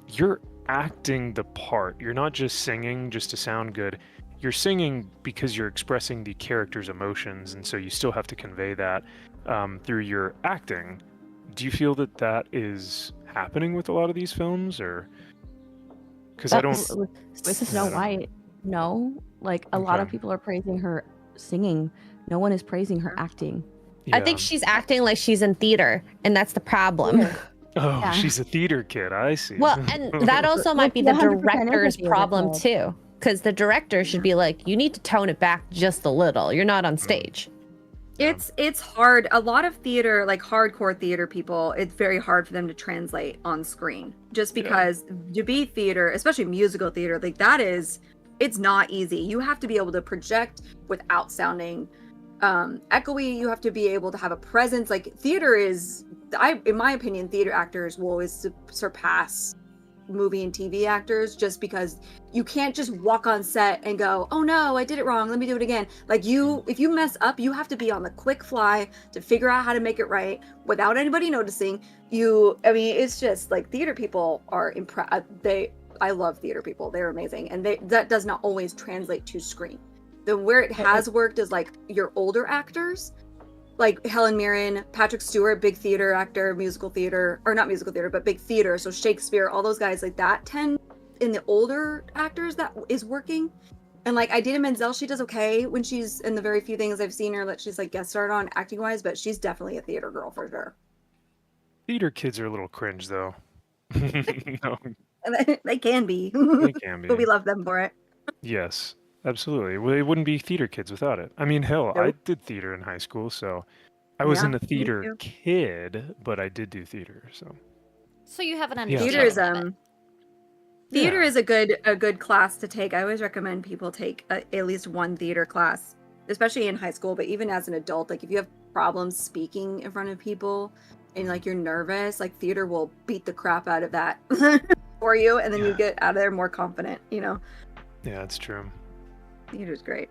you're acting the part. You're not just singing just to sound good. You're singing because you're expressing the character's emotions, and so you still have to convey that through your acting. Do you feel that is happening with a lot of these films, or because I don't? With Snow White, no. Like a lot of people are praising her singing. No one is praising her acting. I think she's acting like she's in theater, and that's the problem. Oh, Yeah. she's a theater kid. I see. Well, and that also might be the 100% is a director's theater problem kid. too, because the director should be like, you need to tone it back just a little. You're not on stage. It's hard. A lot of theater, like hardcore theater people, it's very hard for them to translate on screen. Just because to be theater, especially musical theater, like it's not easy. You have to be able to project without sounding echoey. You have to be able to have a presence. Like theater is, in my opinion, theater actors will always surpass movie and TV actors, just because you can't just walk on set and go, "Oh no, I did it wrong, let me do it again." Like if you mess up, you have to be on the quick fly to figure out how to make it right without anybody noticing. It's just like theater people are I love theater people. They're amazing, and that does not always translate to screen. Where it has worked is like your older actors, like Helen Mirren, Patrick Stewart, big theater actor, musical theater, or not musical theater, but big theater. So Shakespeare, all those guys like that tend in the older actors that is working. And like Idina Menzel, she does okay when she's in the very few things I've seen her that she's like guest starred on acting wise, but she's definitely a theater girl for sure. Theater kids are a little cringe though. No, They can be. they can be. But we love them for it. Yes, absolutely. Well, it wouldn't be theater kids without it. I mean, hell, I Nope. did theater in high school, so I wasn't a me theater too. kid, but I did do theater. So you have an Yeah. understanding Theater is of it. Theater is a good class to take. I always recommend people take at least one theater class, especially in high school, but even as an adult. Like if you have problems speaking in front of people and like you're nervous, like theater will beat the crap out of that for you, and then you get out of there more confident, Yeah, it's true. Theater's great.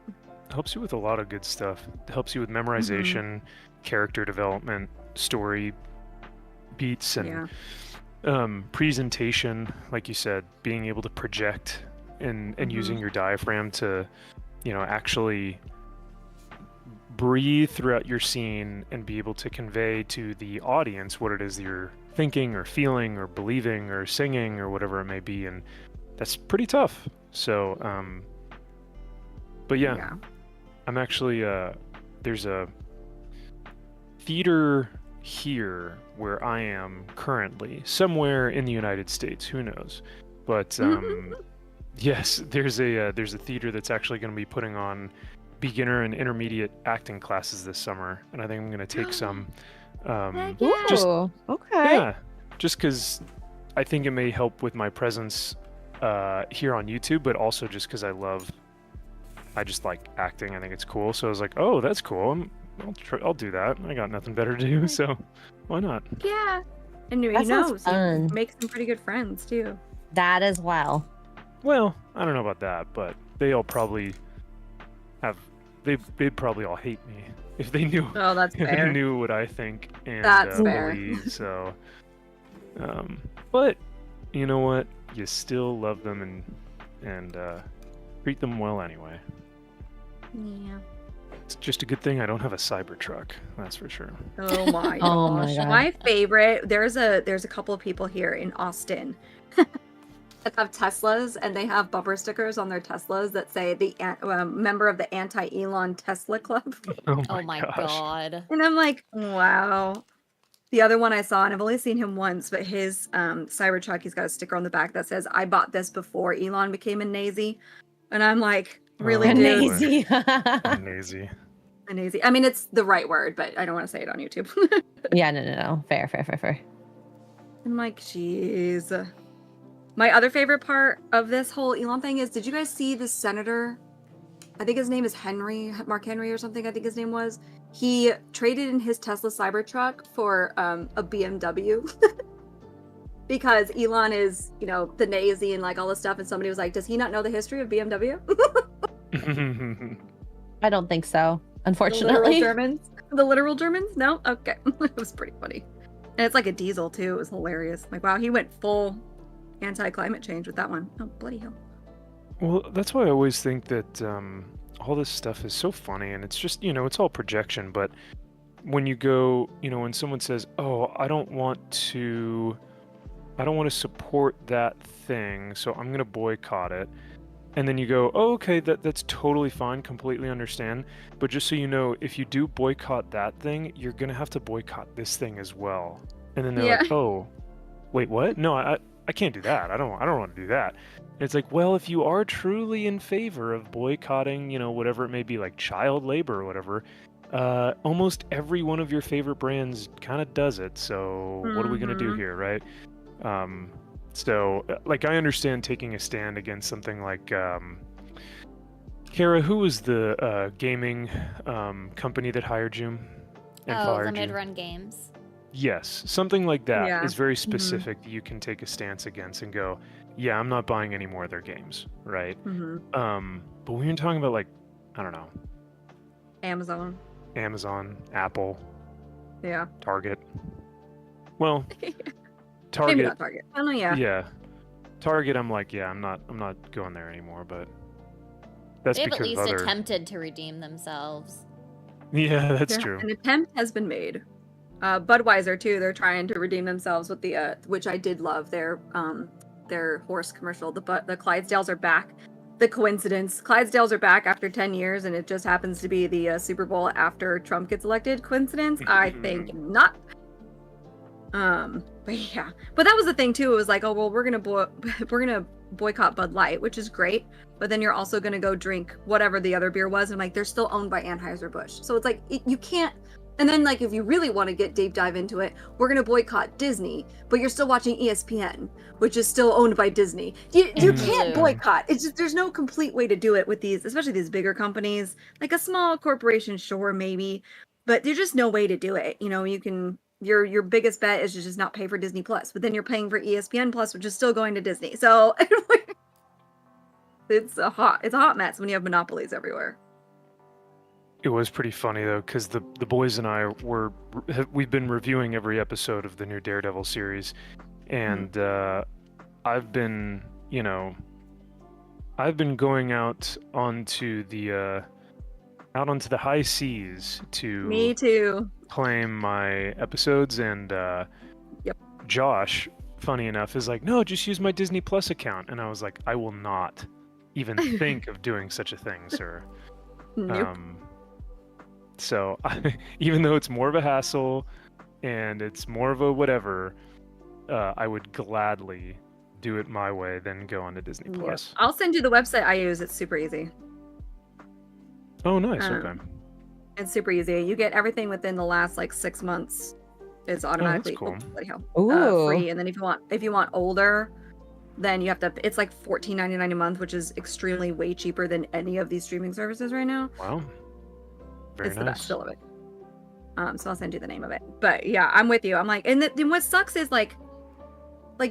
Helps you with a lot of good stuff. Helps you with memorization, character development, story beats, and presentation, like you said, being able to project and using your diaphragm to, actually breathe throughout your scene and be able to convey to the audience what it is you're thinking or feeling or believing or singing or whatever it may be. And that's pretty tough. So, but yeah. I'm actually, there's a theater here where I am currently, somewhere in the United States, who knows? But Yes, there's a theater that's actually going to be putting on beginner and intermediate acting classes this summer, and I think I'm going to take some. Heck yeah. Just Ooh, okay. yeah, just because I think it may help with my presence here on YouTube, but also just because I just like acting. I think it's cool. So I was like, oh, that's cool. I'll do that. I got nothing better to do, so why not? Yeah. And That sounds so you fun. make some pretty good friends too. That as well. Well, I don't know about that, but they all probably have. They'd probably all hate me if they knew. Oh, that's If they fair. knew what I think and That's fair. believe. So, but you know what? You still love them and treat them well anyway. Yeah. It's just a good thing I don't have a Cybertruck. That's for sure. Oh my Oh my gosh. God. My favorite, there's a couple of people here in Austin that have Teslas, and they have bumper stickers on their Teslas that say the member of the anti-Elon Tesla Club. Oh my gosh. god. And I'm like, wow. The other one I saw, and I've only seen him once, but his Cybertruck, he's got a sticker on the back that says, "I bought this before Elon became a nazi." And I'm like, really, Oh, dude? boy. Nazy. Nazy. A nazi. I mean, it's the right word, but I don't want to say it on YouTube. Yeah, no. Fair. I'm like, jeez. My other favorite part of this whole Elon thing is, did you guys see the senator? I think his name is Mark Henry or something, I think his name was. He traded in his Tesla Cybertruck for a BMW. Because Elon is, the Nazi and like all this stuff. And somebody was like, does he not know the history of BMW? I don't think so, The unfortunately. literal Germans? No? Okay. It was pretty funny. And it's like a diesel too. It was hilarious. Like, wow, he went full anti-climate change with that one. Oh, bloody hell. Well, that's why I always think that all this stuff is so funny, and it's just, it's all projection. But when you go, when someone says, "Oh, I don't want to support that thing, so I'm going to boycott it," and then you go, "Oh, okay, that's totally fine, completely understand. But just so you know, if you do boycott that thing, you're going to have to boycott this thing as well." And then they're Yeah. like, "Oh, wait, what? No, I can't do that. I don't want to do that." And it's like, well, if you are truly in favor of boycotting, whatever it may be, like child labor or whatever, almost every one of your favorite brands kind of does it. So what are we going to do Mhm. here, right? So like, I understand taking a stand against something like, Kara, who was the gaming company that hired you and Oh, the fired you? mid-run games. Yes, something like that Yeah. is very specific that you can take a stance against and go, yeah, I'm not buying any more of their games, right? Mm-hmm. But when you're talking about, like, I don't know, Amazon. Amazon, Apple, Yeah. Target. Well, Maybe Target, not Target. Oh, no, yeah. yeah. Target, I'm like, yeah, I'm not going there anymore, but that's They've at because least of other. attempted to redeem themselves. Yeah, that's Yeah, true. An attempt has been made. Budweiser too. They're trying to redeem themselves with the which I did love their horse commercial. The Clydesdales are back. The coincidence: Clydesdales are back after 10 years, and it just happens to be the Super Bowl after Trump gets elected. Coincidence? I think not. But yeah, but that was the thing too. It was like, oh well, we're gonna boycott Bud Light, which is great. But then you're also gonna go drink whatever the other beer was, and like they're still owned by Anheuser-Busch. So it's like you can't. And then, like, if you really want to get deep dive into it, we're going to boycott Disney, but you're still watching ESPN, which is still owned by Disney. You can't boycott. It's just, there's no complete way to do it with these, especially these bigger companies. Like a small corporation, sure, maybe, but there's just no way to do it. You can, your biggest bet is to just not pay for Disney Plus, but then you're paying for ESPN Plus, which is still going to Disney. So it's a hot mess when you have monopolies everywhere. It was pretty funny though, because the boys and I we've been reviewing every episode of the new Daredevil series, and I've been going out onto the high seas to Me too. claim my episodes, and Yep. Josh, funny enough, is like, no, just use my Disney Plus account, and I was like, I will not even think of doing such a thing, sir. Nope. So even though it's more of a hassle and it's more of a whatever, I would gladly do it my way, then go on to Disney Plus. I'll send you the website I use. It's super easy. Oh, nice. Okay. It's super easy. You get everything within the last like 6 months. It's automatically cool. free. And then if you want older, then you have to. It's like $14.99 a month, which is extremely way cheaper than any of these streaming services right now. Wow. Very It's nice. the best still of it. So I'll send you the name of it. But yeah, I'm with you. I'm like, and what sucks is like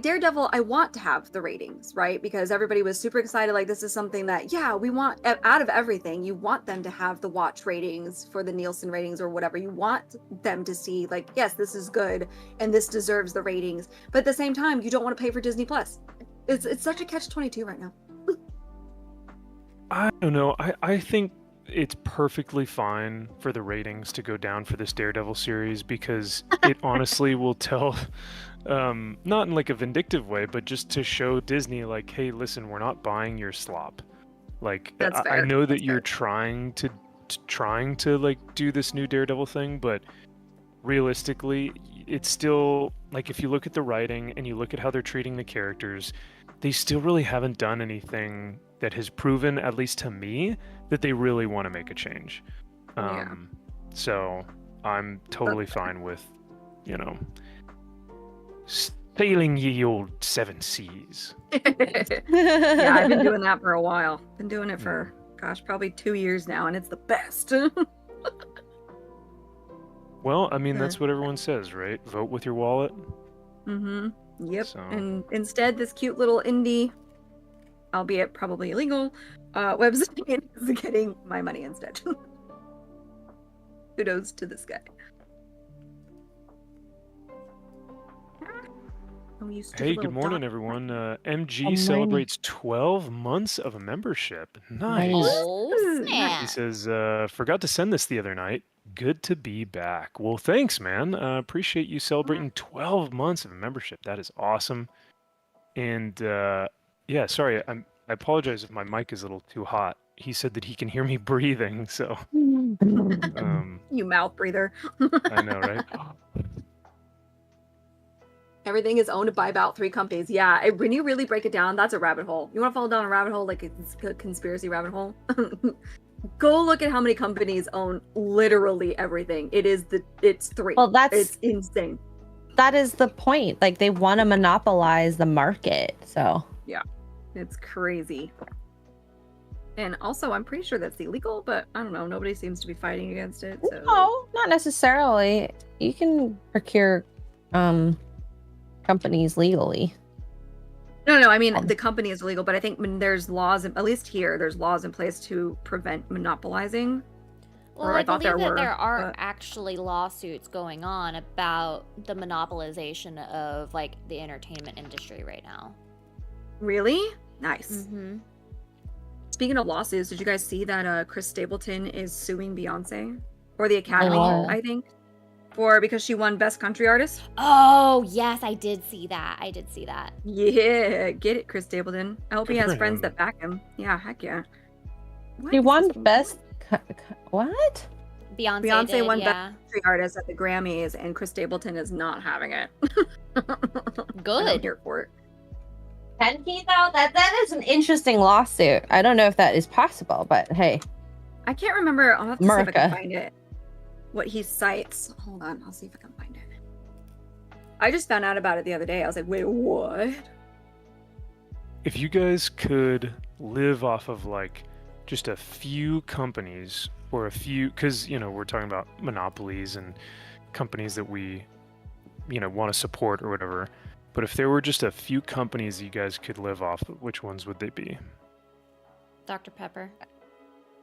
Daredevil, I want to have the ratings, right? Because everybody was super excited. Like, this is something that, yeah, we want out of everything. You want them to have the watch ratings for the Nielsen ratings or whatever. You want them to see, like, yes, this is good and this deserves the ratings. But at the same time, you don't want to pay for Disney Plus. It's such a catch-22 right now. I don't know. I think it's perfectly fine for the ratings to go down for this Daredevil series because it honestly will tell, not in like a vindictive way, but just to show Disney like, hey, listen, we're not buying your slop. Like, That's fair. I know that That's you're fair. trying to like do this new Daredevil thing, but realistically, it's still like if you look at the writing and you look at how they're treating the characters, they still really haven't done anything that has proven, at least to me, that they really want to make a change. Yeah. So I'm totally fine with, sailing ye old seven seas. Yeah, I've been doing that for a while. Been doing it for, gosh, probably 2 years now, and it's the best. Well, I mean, that's what everyone says, right? Vote with your wallet. Mm-hmm. Yep. So- And instead, this cute little indie, albeit probably illegal, website is getting my money instead. Kudos to this guy. Oh, you stupid Hey, good little morning, dot. everyone. MG morning. celebrates 12 months of a membership. Nice. Oh, Ooh, He snap. says, forgot to send this the other night. Good to be back. Well, thanks, man. Appreciate you celebrating 12 months of a membership. That is awesome. And yeah, sorry, I apologize if my mic is a little too hot. He said that he can hear me breathing, so You mouth breather. I know, right? Everything is owned by about 3 companies. Yeah, when you really break it down, that's a rabbit hole. You want to fall down a rabbit hole, like it's a conspiracy rabbit hole? Go look at how many companies own literally everything. It's 3. Well, It's insane. that is the point. Like, they want to monopolize the market. So It's crazy. And also, I'm pretty sure that's illegal, but I don't know. Nobody seems to be fighting against it. So. no, not necessarily. You can procure companies legally. No, I mean, the company is illegal, but I think when there's laws, at least here, there's laws in place to prevent monopolizing. Well, Or I I thought believe there that were, there are but- actually lawsuits going on about the monopolization of like the entertainment industry right now. Really? Nice. Mm-hmm. Speaking of lawsuits, did you guys see that Chris Stapleton is suing Beyonce? Or the Academy, Oh. I think. Because she won Best Country Artist? Oh, yes, I did see that. Yeah, get it, Chris Stapleton. I hope he Good has for friends him. that back him. Yeah, heck yeah. What He is won this? best. What? Beyonce Beyonce won yeah. Best Country Artist at the Grammys, and Chris Stapleton is not having it. I'm Good. here for it. Can he though? That is an interesting lawsuit. I don't know if that is possible, but hey, I can't remember. I'll have to see if I can America. find it. What he cites. Hold on, I'll see if I can find it. I just found out about it the other day. I was like, wait, what? If you guys could live off of like just a few companies or a few, because we're talking about monopolies and companies that we want to support or whatever, but if there were just a few companies you guys could live off of, which ones would they be? Dr. Pepper.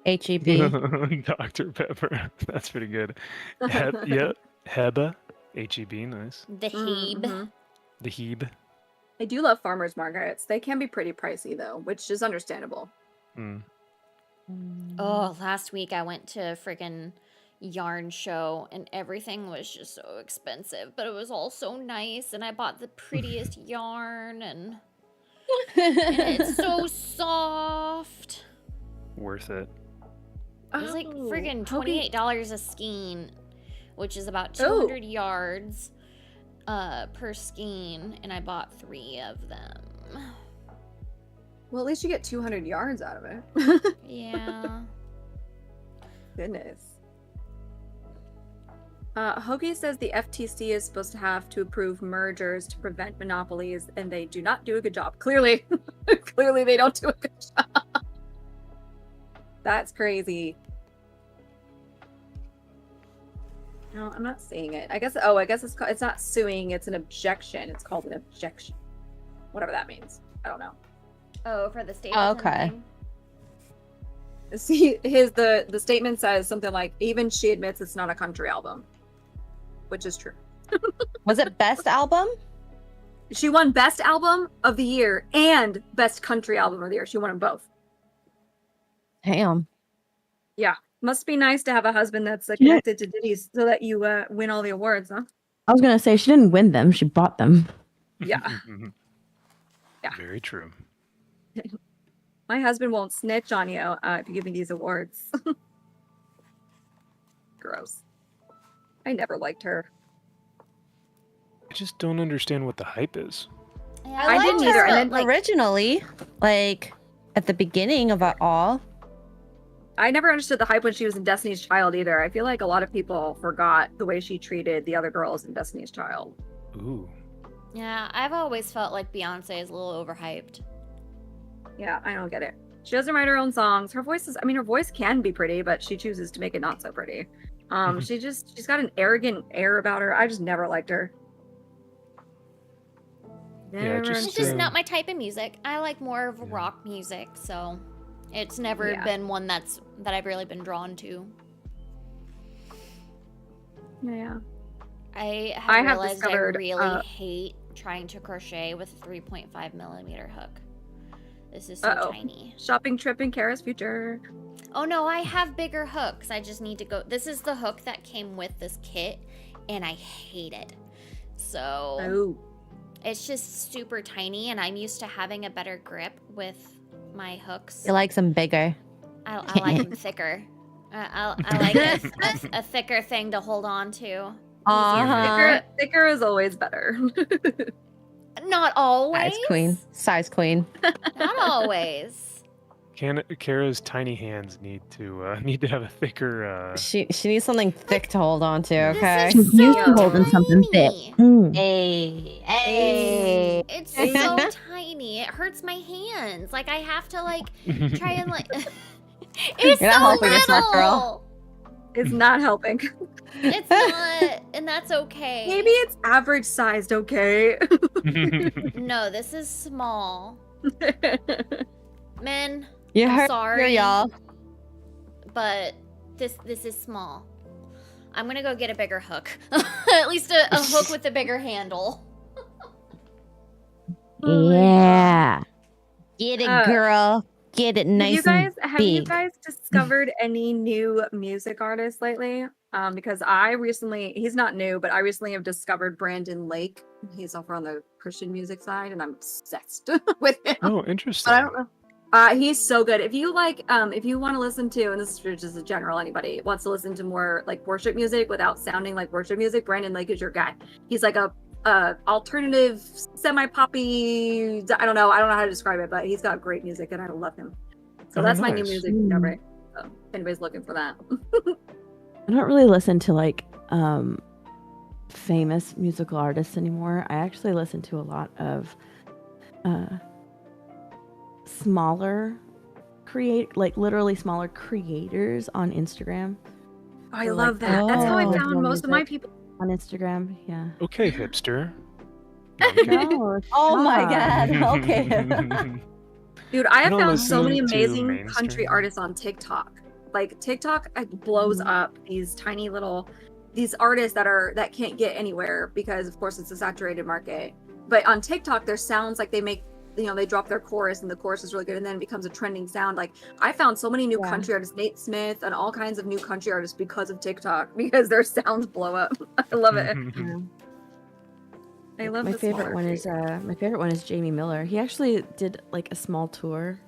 HEB. Dr. Pepper. That's pretty good. Yeah, Heba. HEB, nice. The Hebe. Mhm. The Hebe. I do love farmers markets. They can be pretty pricey though, which is understandable. Mm. Oh, last week I went to a freaking yarn show and everything was just so expensive, but it was all so nice and I bought the prettiest yarn and it's so soft. Worth it. It was like Oh, friggin' how can- $28 a skein, which is about Oh. 200 yards per skein, and I bought 3 of them. Well, at least you get 200 yards out of it. Yeah. Goodness. Hoagie says the FTC is supposed to have to approve mergers to prevent monopolies, and they do not do a good job. Clearly, clearly they don't do a good job. That's crazy. No, I'm not seeing it. I guess it's not suing, it's an objection. It's called an objection. Whatever that means. I don't know. Oh, for the state. Oh, okay. See, the statement says something like, even she admits it's not a country album, which is true. Was it best album? She won best album of the year and best country album of the year. She won them both. Damn. Yeah, must be nice to have a husband that's connected to Diddy's so that you win all the awards, huh? I was gonna say she didn't win them; she bought them. Yeah. Yeah. Very true. My husband won't snitch on you if you give me these awards. Gross. I never liked her. I just don't understand what the hype is. Yeah, I didn't either. And then, Originally, like at the beginning of it all. I never understood the hype when she was in Destiny's Child either. I feel like a lot of people forgot the way she treated the other girls in Destiny's Child. Ooh. Yeah, I've always felt like Beyonce is a little overhyped. Yeah, I don't get it. She doesn't write her own songs. Her voice can be pretty, but she chooses to make it not so pretty. She's got an arrogant air about her. I just never liked her. It's just not my type of music. I like more of rock music, so it's never been one that I've really been drawn to. Yeah. I have realized discovered, I really hate trying to crochet with a 3.5 millimeter hook. This is so tiny. Shopping trip in Kara's future. Oh no, I have bigger hooks. I just need to go. This is the hook that came with this kit, and I hate it. So it's just super tiny, and I'm used to having a better grip with my hooks. You like them bigger. I like them thicker. I like a thicker thing to hold on to. Thicker is always better. Not always. Size queen. Not always. Kara's tiny hands need to have a thicker. She needs something thick to hold on to. Okay. This is She's used to holding something thick. Hey. It's so tiny. It hurts my hands. Like I have to try and It's You're not helping, it's not, girl. It's not helping. It's not, and that's okay. Maybe it's average sized, okay? No, this is small. Men, I'm sorry, y'all. but this is small. I'm gonna go get a bigger hook. At least a hook with a bigger handle. Yeah. Get it, girl. Get it nice and big. Have you guys discovered any new music artists lately? Because he's not new, but I recently have discovered Brandon Lake. He's over on the Christian music side, and I'm obsessed with him. Oh, interesting. But I don't know. He's so good. If you if you want to listen to, and this is just a general, anybody wants to listen to more worship music without sounding like worship music, Brandon Lake is your guy. He's like a alternative, semi-poppy. I don't know how to describe it, but he's got great music, and I love him. So that's my new music discovery. So if anybody's looking for that. I don't really listen to famous musical artists anymore. I actually listen to a lot of smaller literally smaller creators on Instagram. I love that. That's how I found most of my people on Instagram. Yeah. Okay, hipster. No, oh my god. Okay. Dude, I have found so many listen to amazing mainstream. country artists on TikTok. TikTok blows up these tiny little artists that can't get anywhere because of course it's a saturated market. But on TikTok their sounds they make they drop their chorus and the chorus is really good and then it becomes a trending sound. I found so many new country artists, Nate Smith and all kinds of new country artists because of TikTok because their sounds blow up. I love it. I love my favorite one is Jamie Miller. He actually did a small tour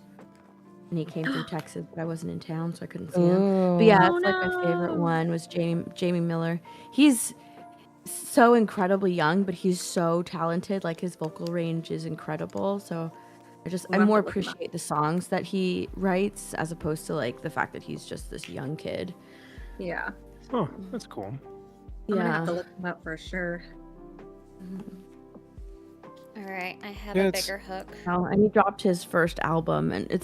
and he came through Texas, but I wasn't in town so I couldn't see him. But yeah, my favorite one was Jamie Miller. He's so incredibly young, but he's so talented. Like his vocal range is incredible. So I We'll have more to look him up. appreciate the songs that he writes as opposed to like the fact that he's just this young kid. Yeah. Oh, that's cool. I'm gonna have Yeah. to look him up for sure. All right, I have Yeah, a it's- bigger hook. Oh, and he dropped his first album, and I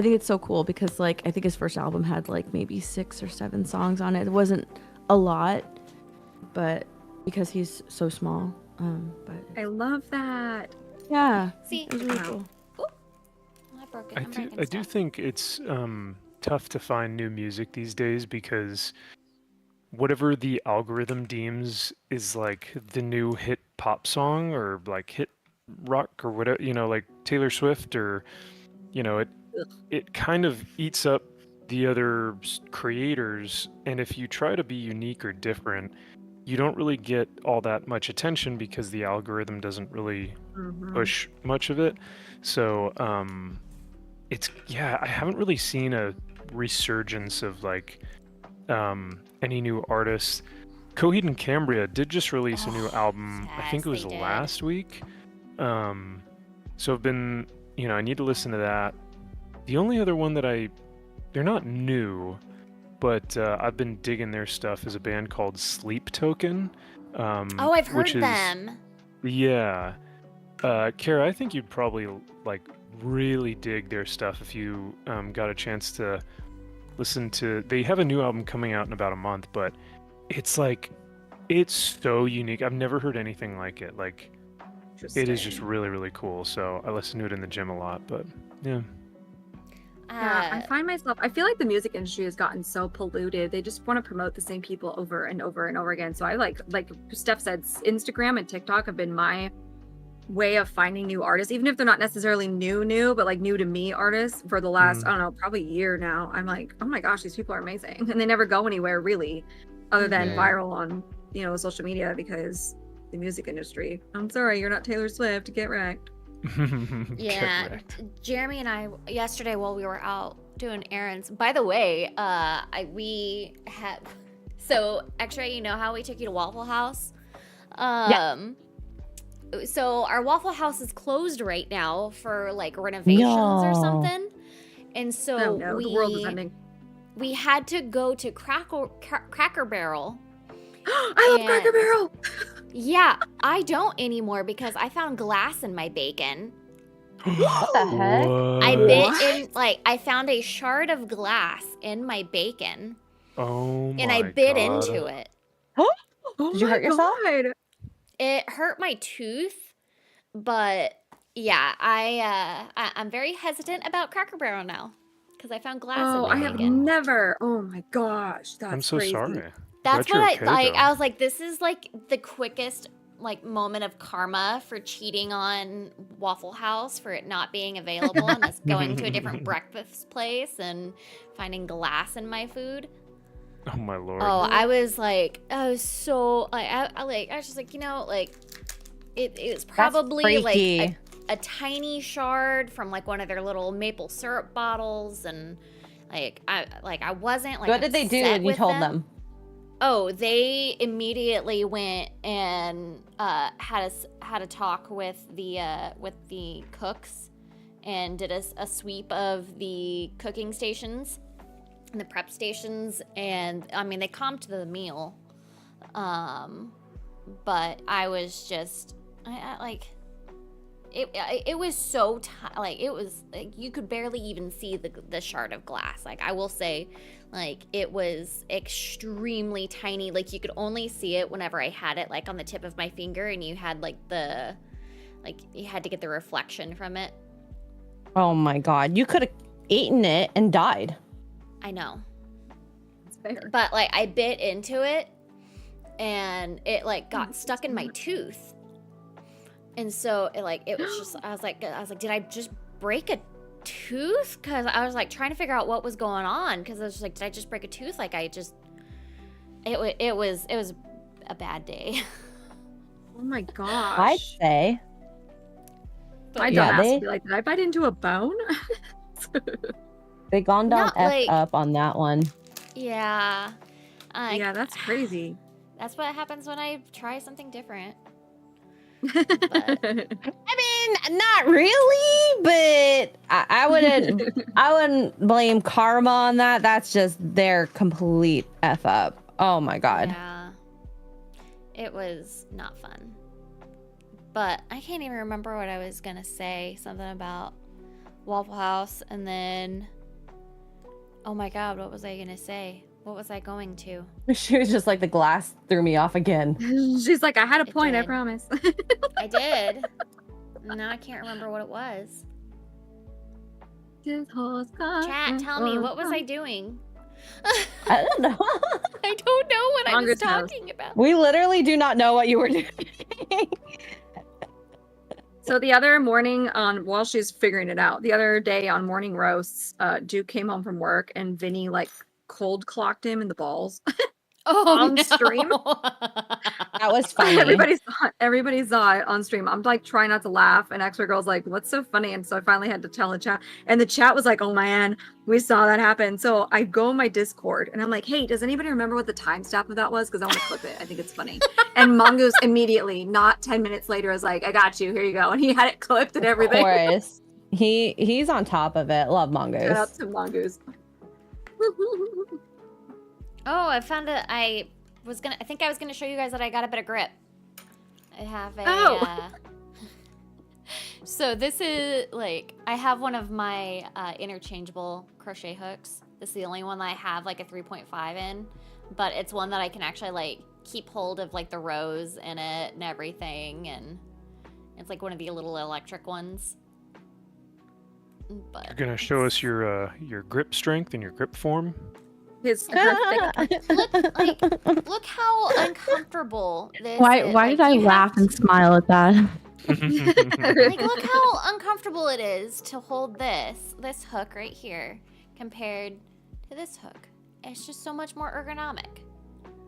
think it's so cool because like I think his first album had like maybe 6 or 7 songs on it. It wasn't a lot, but because he's so small. But I love that. yeah, See, it was really Wow. cool. I broke it. I I'm do, breaking I do stuff. think it's tough to find new music these days because whatever the algorithm deems is like the new hit pop song or like hit rock or whatever, like Taylor Swift or, it kind of eats up the other creators. And if you try to be unique or different, you don't really get all that much attention because the algorithm doesn't really Mhm. push much of it. So, I haven't really seen a resurgence of like any new artists. Coheed and Cambria did just release a new Oh, album. I think it yes, was they did. last week. So I've been, I need to listen to that. The only other one that they're not new, but I've been digging their stuff is a band called Sleep Token. Oh, I've which heard is, them. Yeah. Kara, I think you'd probably like really dig their stuff if you got a chance to listen to. They have a new album coming out in about a month, but it's so unique. I've never heard anything like it. Like it is just Interesting. really, really cool. So I listen to it in the gym a lot, but yeah. Yeah, I Uh, find myself. I feel like the music industry has gotten so polluted. They just want to promote the same people over and over and over again. So I like Steph said, Instagram and TikTok have been my way of finding new artists, even if they're not necessarily new, but like new to me artists for the last, I don't know, probably year now. I'm like, oh my gosh, these people are amazing. And they never go anywhere really, other than Mhm. viral on, social media because the music industry. I'm sorry, you're not Taylor Swift. Get wrecked. yeah, Correct. Jeremy and I yesterday while we were out doing errands. By the way, we had so X-Ray. You know how we took you to Waffle House? So our Waffle House is closed right now for like renovations or No. something, and so Oh no, the world is ending. we had to go to Cracker Barrel. I love Cracker And- Barrel. Yeah, I don't anymore because I found glass in my bacon. What the heck? I What? bit in, I found a shard of glass in my bacon, Oh my and I bit God. into it. Oh Did you my hurt yourself? God. It hurt my tooth, but yeah, I'm very hesitant about Cracker Barrel now because I found glass Oh, in I my have bacon. never. Oh my gosh, that's I'm so crazy. sorry. That's Glad what you're okay, like. though. I was like, this is like the quickest moment of karma for cheating on Waffle House for it not being available and us going to a different breakfast place and finding glass in my food. Oh my lord. Oh, I was so I was just like, it was probably like freaky. a tiny shard from like one of their little maple syrup bottles, and I wasn't like. What did they do upset when you with told them? Oh, they immediately went and had a talk with the cooks and did a sweep of the cooking stations and the prep stations, and I mean they comped the meal, but I was just it was so it was like you could barely even see the shard of glass. Like I will say, like it was extremely tiny. Like you could only see it whenever I had it like on the tip of my finger, and you had you had to get the reflection from it. Oh my God. You could have eaten it and died. I know, It's fair. but like I bit into it, and it like got stuck in my tooth. And so it was just I was like did I just break a tooth? Because I was like trying to figure out what was going on, because I was just like, did I just break a tooth? Like it was a bad day. Oh my I'd gosh. say. My Yeah, dumb ass they- would be like, did I bite into a bone? They gone down Not F like- up on that one. Yeah. Yeah, that's crazy. That's what happens when I try something different. I mean, not really, but I wouldn't blame karma on that. That's just their complete F up. Oh my god. Yeah. It was not fun. But I can't even remember what I was gonna say. Something about Waffle House, and then oh my god, what was I gonna say? What was I going to? She was just like, the glass threw me off again. She's like, I had a It point, I did. promise. I did. Now I can't remember what it was. Chat, tell me, what was I doing? I don't know. I don't know what I was Mongoose knows. talking about. We literally do not know what you were doing. So the other morning while she's figuring it out, the other day on morning roasts, Duke came home from work and Vinny like cold clocked him in the balls. Oh, On no. stream? That was funny. Everybody saw it on stream. I'm like trying not to laugh, and Extra Girl's like, "What's so funny?" And so I finally had to tell the chat, and the chat was like, "Oh man, we saw that happen." So I go in my Discord, and I'm like, "Hey, does anybody remember what the timestamp of that was? Because I want to clip it. I think it's funny." And Mongoose immediately, not 10 minutes later, was like, "I got you. Here you go," and he had it clipped and everything. Of course. He's on top of it. Love Mongoose. Shout out to Mongoose. Oh, I found it. I think I was gonna show you guys that I got a bit of grip. I have a. So this is like, I have one of my interchangeable crochet hooks. This is the only one that I have like a 3.5 in, but it's one that I can actually like keep hold of like the rows in it and everything, and it's like one of the little electric ones. But You're gonna show us your grip strength and your grip form. His thick. look how uncomfortable this Why is. did I you have laugh and smile at that? Like, look how uncomfortable it is to hold this hook right here compared to this hook. It's just so much more ergonomic.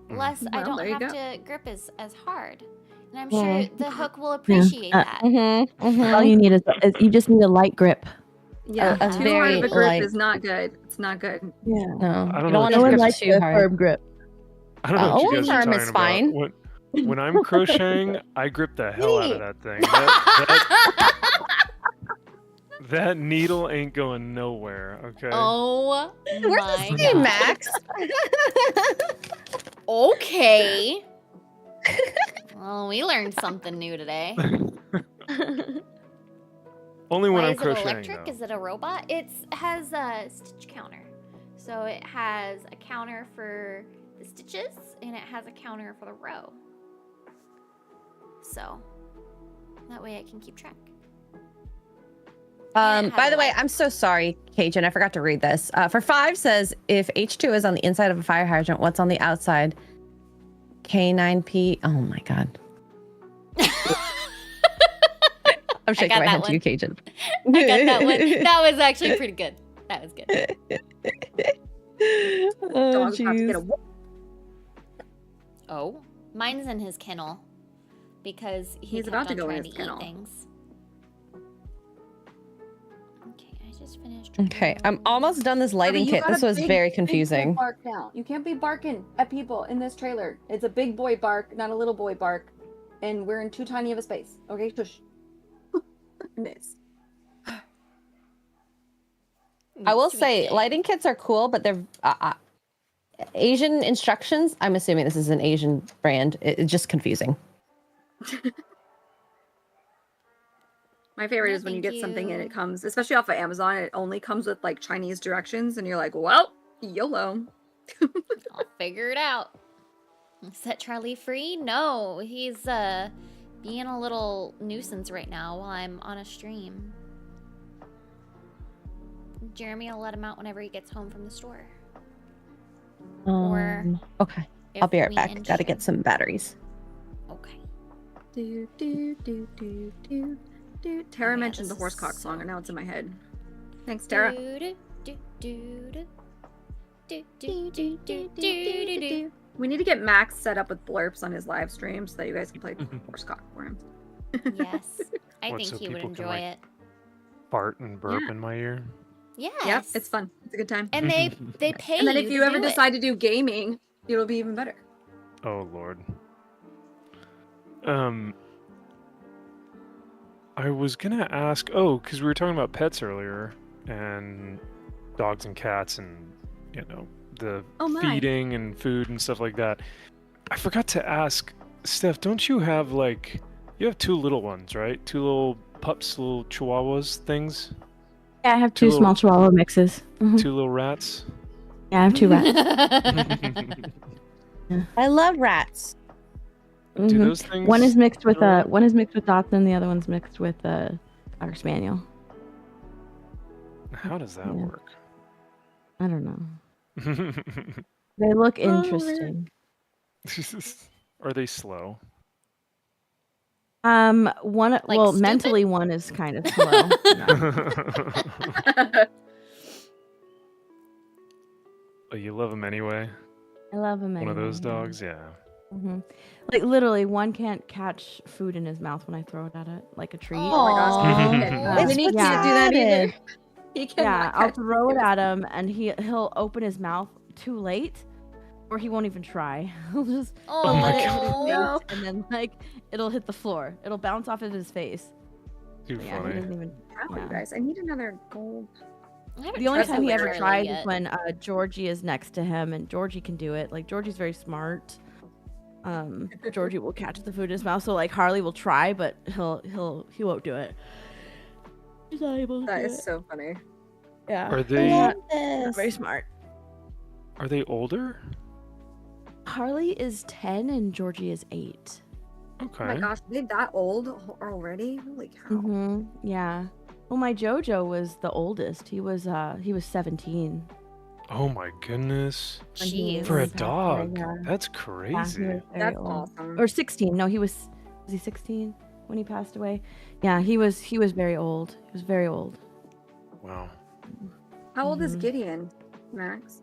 Less, I Well, don't there you have go. to grip as hard. And I'm Yeah. sure the hook will appreciate that. All you need is you just need a light grip. Yeah, A too hard very of a grip light- is not good. It's not good. Yeah. No, I you don't don't know want if to you grip guys- too hard. Firm grip. I don't know what Oh, you guys are firm talking is about. fine. When I'm crocheting, I grip the hell out of that thing. That needle ain't going nowhere, okay? Oh Where's my the game, God. Max? Okay. Well, we learned something new today. Only when Why I'm is it crocheting, electric? though. Is it a robot? It has a stitch counter. So it has a counter for the stitches, and it has a counter for the row. So that way I can keep track. And it has By a the way, light. I'm so sorry, Cajun. I forgot to read this. For 5 says, if H2 is on the inside of a fire hydrant, what's on the outside? K9P. Oh my god. I'm shaking got my that head to one. you, Cajun. I got that one. That was actually pretty good. That was good. Oh, Dog's about to get a jeez. whoop. Oh, mine's in his kennel because He's kept about to on go in trying his to kennel. eat things. Okay, I just finished. Okay, I'm almost done this lighting Abby, you kit. got This a was big- very big boy confusing. bark now. You can't be barking at people in this trailer. It's a big boy bark, not a little boy bark. And we're in too tiny of a space. Okay, shush. Miss. I will Sweet say, thing. lighting kits are cool, but they're Asian instructions. I'm assuming this is an Asian brand. It's just confusing. My favorite No, is when you thank get something and you. it comes, especially off of Amazon, it only comes with like Chinese directions, and you're like, well, YOLO. I'll figure it out. Set Charlie free? No, he's being a little nuisance right now while I'm on a stream. Jeremy will let him out whenever he gets home from the store. Or Okay, if I'll be right we back. end Gotta stream. get some batteries. Okay. Do, do, do, do, do, do. Tara Oh, yeah, mentioned the this horse is cock so song, and now it's in my head. Thanks, Tara. We need to get Max set up with blurps on his live stream so that you guys can play horse cock for him. Yes, I What, think so he would people can, enjoy like, it. Fart and burp Yeah. in my ear. Yes. Yep, it's fun. It's a good time. And they pay And then you if you to ever do it. decide to do gaming, it'll be even better. Oh Lord. I was gonna ask. Oh, because we were talking about pets earlier, and dogs and cats, and the Oh my. feeding and food and stuff like that. I forgot to ask, Steph. Don't you have you have two little ones, right? Two little pups, little chihuahuas things. Yeah, I have Two two little- small Chihuahua mixes. Mhm. Two little rats. Yeah, I have two rats. I love rats. Do Mhm. those things? One is mixed with grow up? one is mixed with Dotson, the other one's mixed with Cocker Spaniel. How does that Yeah. work? I don't know. They look interesting. Are they slow? One well, stupid? mentally one is kind of slow. But you love them anyway. I love him. One of those anyway, dogs, yeah. hmm Like literally, one can't catch food in his mouth when I throw it at it, like a treat. Oh my gosh. Aw. Yeah. It's Vinny yeah. can't do that either. He Yeah, cannot I'll catch throw it food. at him, and he'll open his mouth too late, or he won't even try. He'll just Oh my let it hit his God. face, and then it'll hit the floor. It'll bounce off of his face. Too Yeah, he funny. doesn't even. Wow, Yeah. you guys. I need another gold. I haven't The only tried time he that ever with tries Charlie is yet. when Georgie is next to him, and Georgie can do it. Like Georgie's very smart. Georgie will catch the food in his mouth. So like Harley will try, but he won't do it. He's not able to That do is it. so funny. Yeah. Are I they love Not very this. smart. are they older? Harley is 10 and Georgie is 8. Okay. Oh my gosh, they that old already? Holy cow. Mm-hmm. Yeah. Well, my JoJo was the oldest. He was 17. Oh my goodness. when he Jeez. For a passed away, dog. yeah. That's Yeah, he crazy. was very That's old. awesome. Or 16. No, was he 16 when he passed away? Yeah, he was very old. He was very old. Wow. How old is Mhm. Gideon, Max?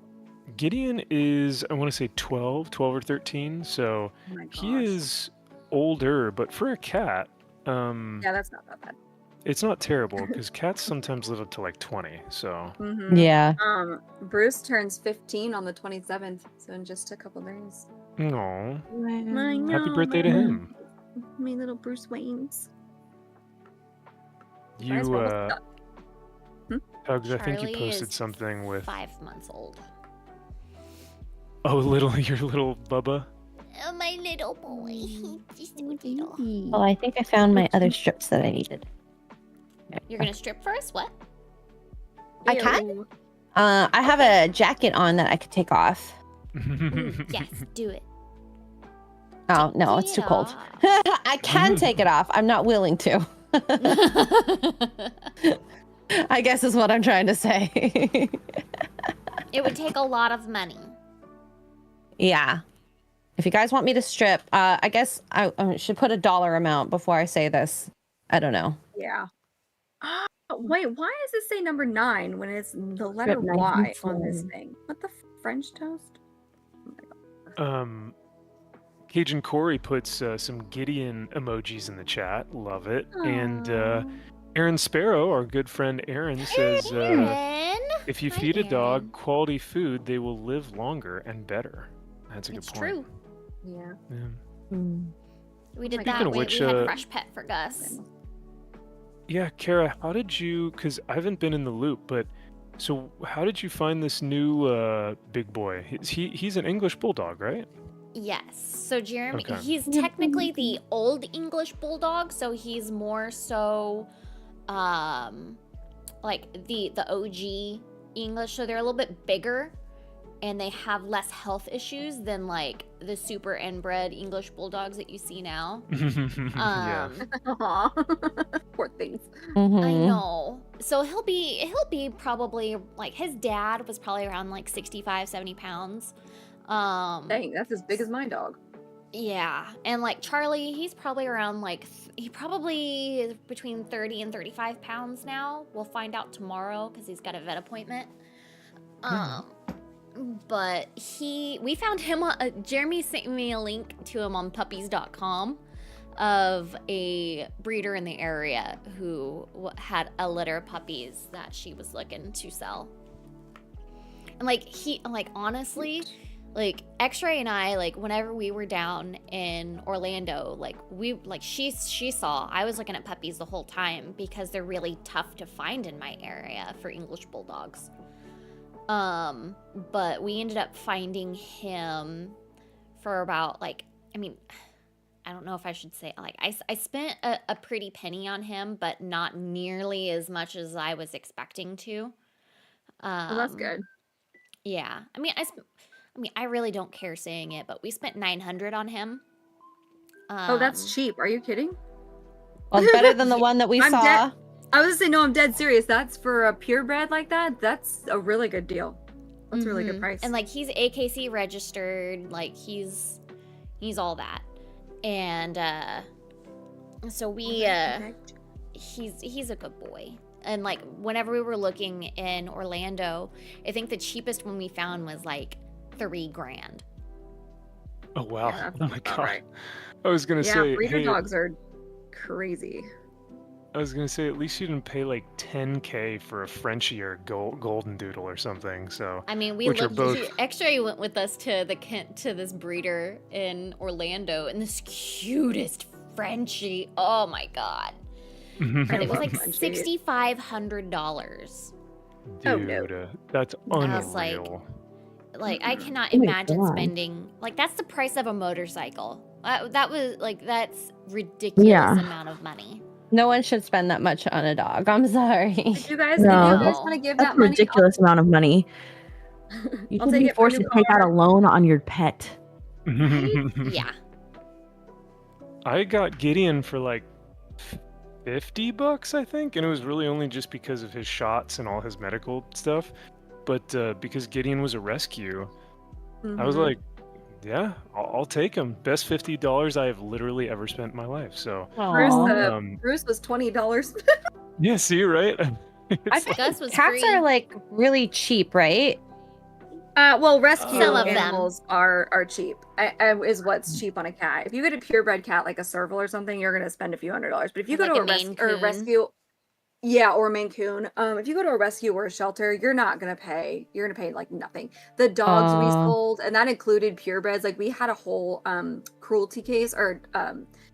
Gideon is, I want to say 12 or 13. So Oh my gosh. he is older, but for a cat, Yeah, that's not that bad. it's not terrible because cats sometimes live up to like 20. So Mm-hmm. Yeah. Bruce turns 15 on the 27th, so in just a couple days. no. I Happy know, birthday to my- him. My little Bruce Waynes. Guys, You we're almost done. Hugs, I think you Charlie posted is something with 5 months old. your little Bubba. Oh, my little boy. He's so little. Well, I think I found my other strips that I needed. You're gonna strip first? What? I can? Ew. I have a jacket on that I could take off. Ooh, yes, do it. Oh, no, it's too cold. I can take it off. I'm not willing to. I guess is what I'm trying to say. It would take a lot of money. Yeah. If you guys want me to strip, I guess I should put a dollar amount before I say this. I don't know. Yeah. Wait, why does it say number 9 when it's the letter Strip Y on 97. this thing? What the French toast? Oh my God. Cajun Corey puts some Gideon emojis in the chat. Love it. And Aw. Aaron Sparrow, our good friend Aaron, says Aaron! if you Hi, feed a dog Aaron. quality food, they will live longer and better. That's a good It's point. true. Yeah. Yeah. Mm. We did my that. Speaking of We which, had Fresh Pet for Gus. Yeah, Kara, how did you? Because I haven't been in the loop, but so how did you find this new big boy? He's an English bulldog, right? Yes. So Jeremy, Okay. he's technically the old English bulldog, so he's more so like the OG English, so they're a little bit bigger and they have less health issues than like the super inbred English bulldogs that you see now. Yeah. Aw. Poor things. I Mhm. know. So he'll be probably like his dad was probably around like 65, 70 pounds. Dang, that's as big as my dog. Yeah, and like Charlie, he's probably around like he probably is between 30 and 35 pounds now. We'll find out tomorrow because he's got a vet appointment. But we found him on Jeremy sent me a link to him on puppies.com of a breeder in the area who had a litter of puppies that she was looking to sell. And like honestly, like X-Ray and I, like whenever we were down in Orlando, like she saw I was looking at puppies the whole time because they're really tough to find in my area for English bulldogs. But we ended up finding him for about like, I mean, I don't know if I should say, like, I spent a pretty penny on him, but not nearly as much as I was expecting to. Well, that's good. Yeah. I mean, I really don't care saying it, but we spent $900 on him. Oh, that's cheap. Are you kidding? Well, it's better than the one that we I'm saw. dead. I was gonna say, no, I'm dead serious. That's for a purebred like that. That's a really good deal. That's a really good price. And like, he's AKC registered. Like, he's all that. And so we he's a good boy. And like, whenever we were looking in Orlando, I think the cheapest one we found was like $3,000. Oh wow! Yeah, Oh my god! right. I was gonna say, breeder hey, dogs are crazy. I was gonna say, at least you didn't pay like $10K for a Frenchie or golden doodle or something. So I mean, we which are looked. both... X-Ray went with us to this breeder in Orlando, and this cutest Frenchie. Oh my god! And it was like $6,500. Dude, that's unreal. I was like, I cannot Oh my imagine God. spending like that's the price of a motorcycle. That was like that's ridiculous amount of money. No one should spend that much on a dog. I'm sorry. If you guys, No. want to give That's that a money, ridiculous amount of money. You I'll should take be it for a forced to new take out car. a loan on your pet. Yeah. I got Gideon for like $50, I think, and it was really only just because of his shots and all his medical stuff. But because Gideon was a rescue, I was like, yeah, I'll take him. Best $50 I have literally ever spent in my life. So Aw. Bruce was $20. yeah, see, right? I think Gus was cats free. are like really cheap, right? Well, rescue Some of them. animals are cheap. Is what's cheap on a cat. If you get a purebred cat like a serval or something, you're gonna spend a few $100s. But if you go Like to a Maine Coon. rescue, yeah, or a Maine Coon. If you go to a rescue or a shelter, you're gonna pay like nothing. The dogs we Aw. sold, and that included purebreds. Like we had a whole cruelty case or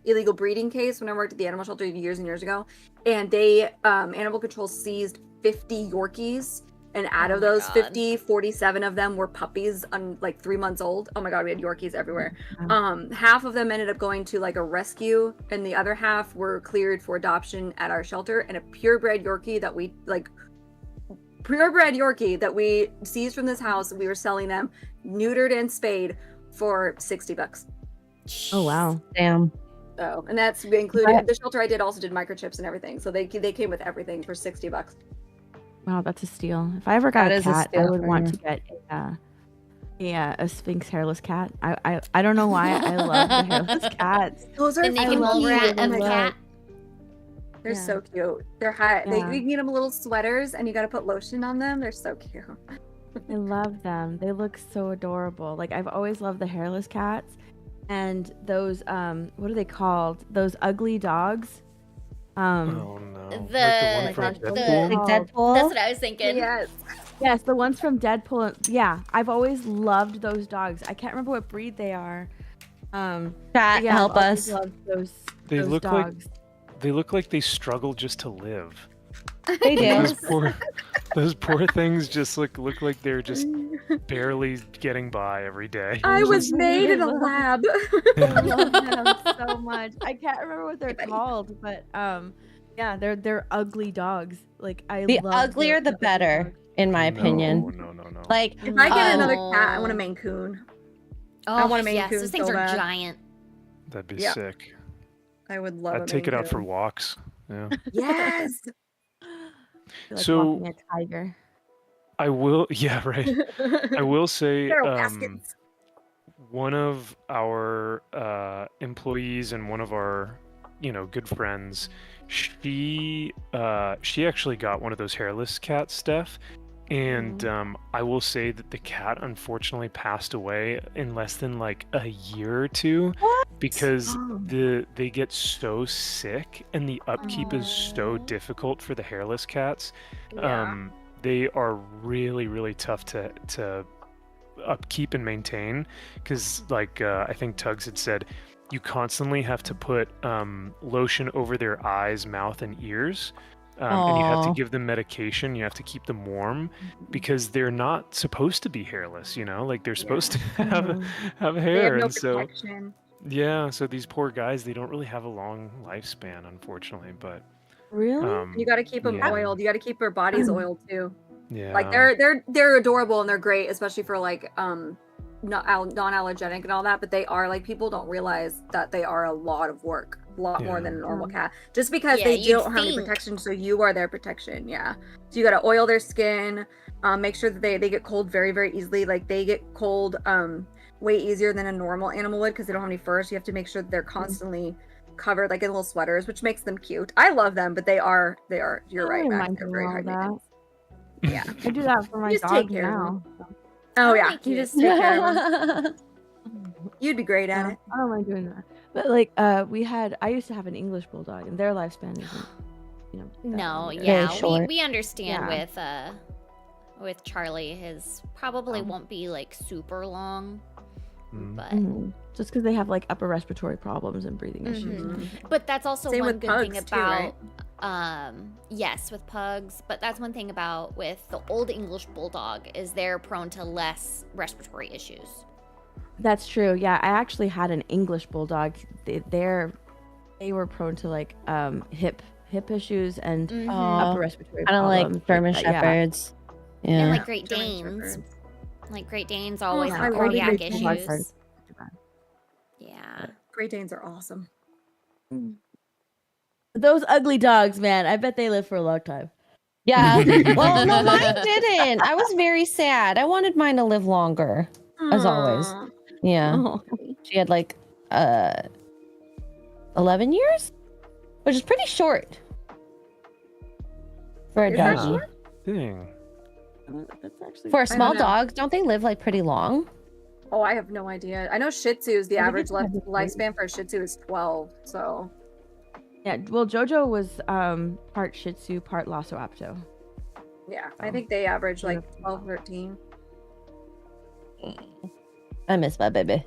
illegal breeding case when I worked at the animal shelter years and years ago, and they animal control seized 50 Yorkies. And out of those 50, 47 of them were puppies like 3 months old. Oh my god, we had Yorkies everywhere. Half of them ended up going to like a rescue, and the other half were cleared for adoption at our shelter. And a purebred Yorkie that we seized from this house, we were selling them neutered and spayed for $60. Oh wow. Damn. So, and that's included the shelter I did also did microchips and everything. So they came with everything for $60. Wow, that's a steal. If I ever got That a is a cat, I steal would for want her. to get a Sphinx hairless cat. I don't know why I love the hairless cats. Those are The naked mole cute. rat Oh of my a God. cat. They're Yeah. so cute. They're hot. Yeah. You can get them little sweaters, and you got to put lotion on them. They're so cute. I love them. They look so adorable. Like I've always loved the hairless cats, and those what are they called? Those ugly dogs. Oh no! Like the one from the- Deadpool? Like Oh. Deadpool. That's what I was thinking. Yes. Yes, the ones from Deadpool. Yeah, I've always loved those dogs. I can't remember what breed they are. Chat, But yeah, help I've always us. loved those They those look dogs. they look like they struggle just to live. They do. Those poor things just look like they're just barely getting by every day. I was Just- made in a lab. I love them so much. I can't remember what they're called, but yeah, they're ugly dogs. Like The love uglier the ugly better, dogs. in my No, opinion. No. Like, If I get another Oh. cat, I want a Maine Coon. Oh, I want a Maine yes, Coon those things so are bad. giant. That'd be Yeah. sick. I would love. I'd take it out for walks. Yeah. Yes. I feel like So- walking a tiger. I will. Yeah, right. I will say, Feral baskets. one of our employees and one of our, good friends, she actually got one of those hairless cat stuff, and I will say that the cat unfortunately passed away in less than like a year or two because Oh. they get so sick and the upkeep is so difficult for the hairless cats. Yeah. They are really, really tough to upkeep and maintain, because like I think Tugs had said, you constantly have to put lotion over their eyes, mouth, and ears. And you have to Aw. give them medication. You have to keep them warm because they're not supposed to be hairless, like they're supposed to have Mhm. have They have hair. no And so protection. yeah, so these poor guys, they don't really have a long lifespan, unfortunately. But Really? You got to keep them yeah, oiled. You got to keep their bodies oiled too. Like yeah, they're adorable and they're great, especially for like non-allergenic and all that. But they are like, people don't realize that they are a lot of work, a lot more than a normal cat. Just because Yeah, they you'd don't have any think. protection, so you are their protection. Yeah. So you got to oil their skin. Make sure that they get cold very, very easily. Like they get cold way easier than a normal animal would because they don't have any fur. So you have to make sure that they're constantly covered like in little sweaters, which makes them cute. I love them, but they are you're right, wouldn't Max, mind they're doing very all hard that. maintenance. Yeah. I do that for my Just take dogs care of now. Oh I'll yeah, make you you a just take care of them. You'd be great at Yeah, it. I don't mind doing that. But like, I used to have an English bulldog, and their lifespan isn't, that No, many years. yeah, short. we understand Yeah. with Charlie. His probably Um, won't be like super long, Mm. but Just because they have like upper respiratory problems and breathing issues. Mhm. But that's also Same one with good thing pugs too, about right? yes, with pugs, but that's one thing about with the old English bulldog is they're prone to less respiratory issues. That's true. Yeah, I actually had an English bulldog. They were prone to like hip issues and Mhm. upper respiratory Kind of problems. like German yeah. Shepherds. And Yeah. like Great German Danes. Shepherds. Like Great Danes always I have love cardiac Great Danes. issues. Yeah. Great Danes are awesome. Those ugly dogs, man. I bet they live for a long time. Yeah. Well, no, mine didn't. I was very sad. I wanted mine to live longer, as always. Aw. Yeah. Oh. She had like 11 years, which is pretty short for a Is that doggy. short? Dang. That's actually For a don't small know. dog, don't they live like pretty long? Oh, I have no idea. I know Shih Tzus, the I think average it's kind of lifespan for a Shih Tzu is 12. So Yeah, well, JoJo was part Shih Tzu, part Lhasa Apso. yeah, Oh. I think they average Yeah. like 12, 13. I miss my baby.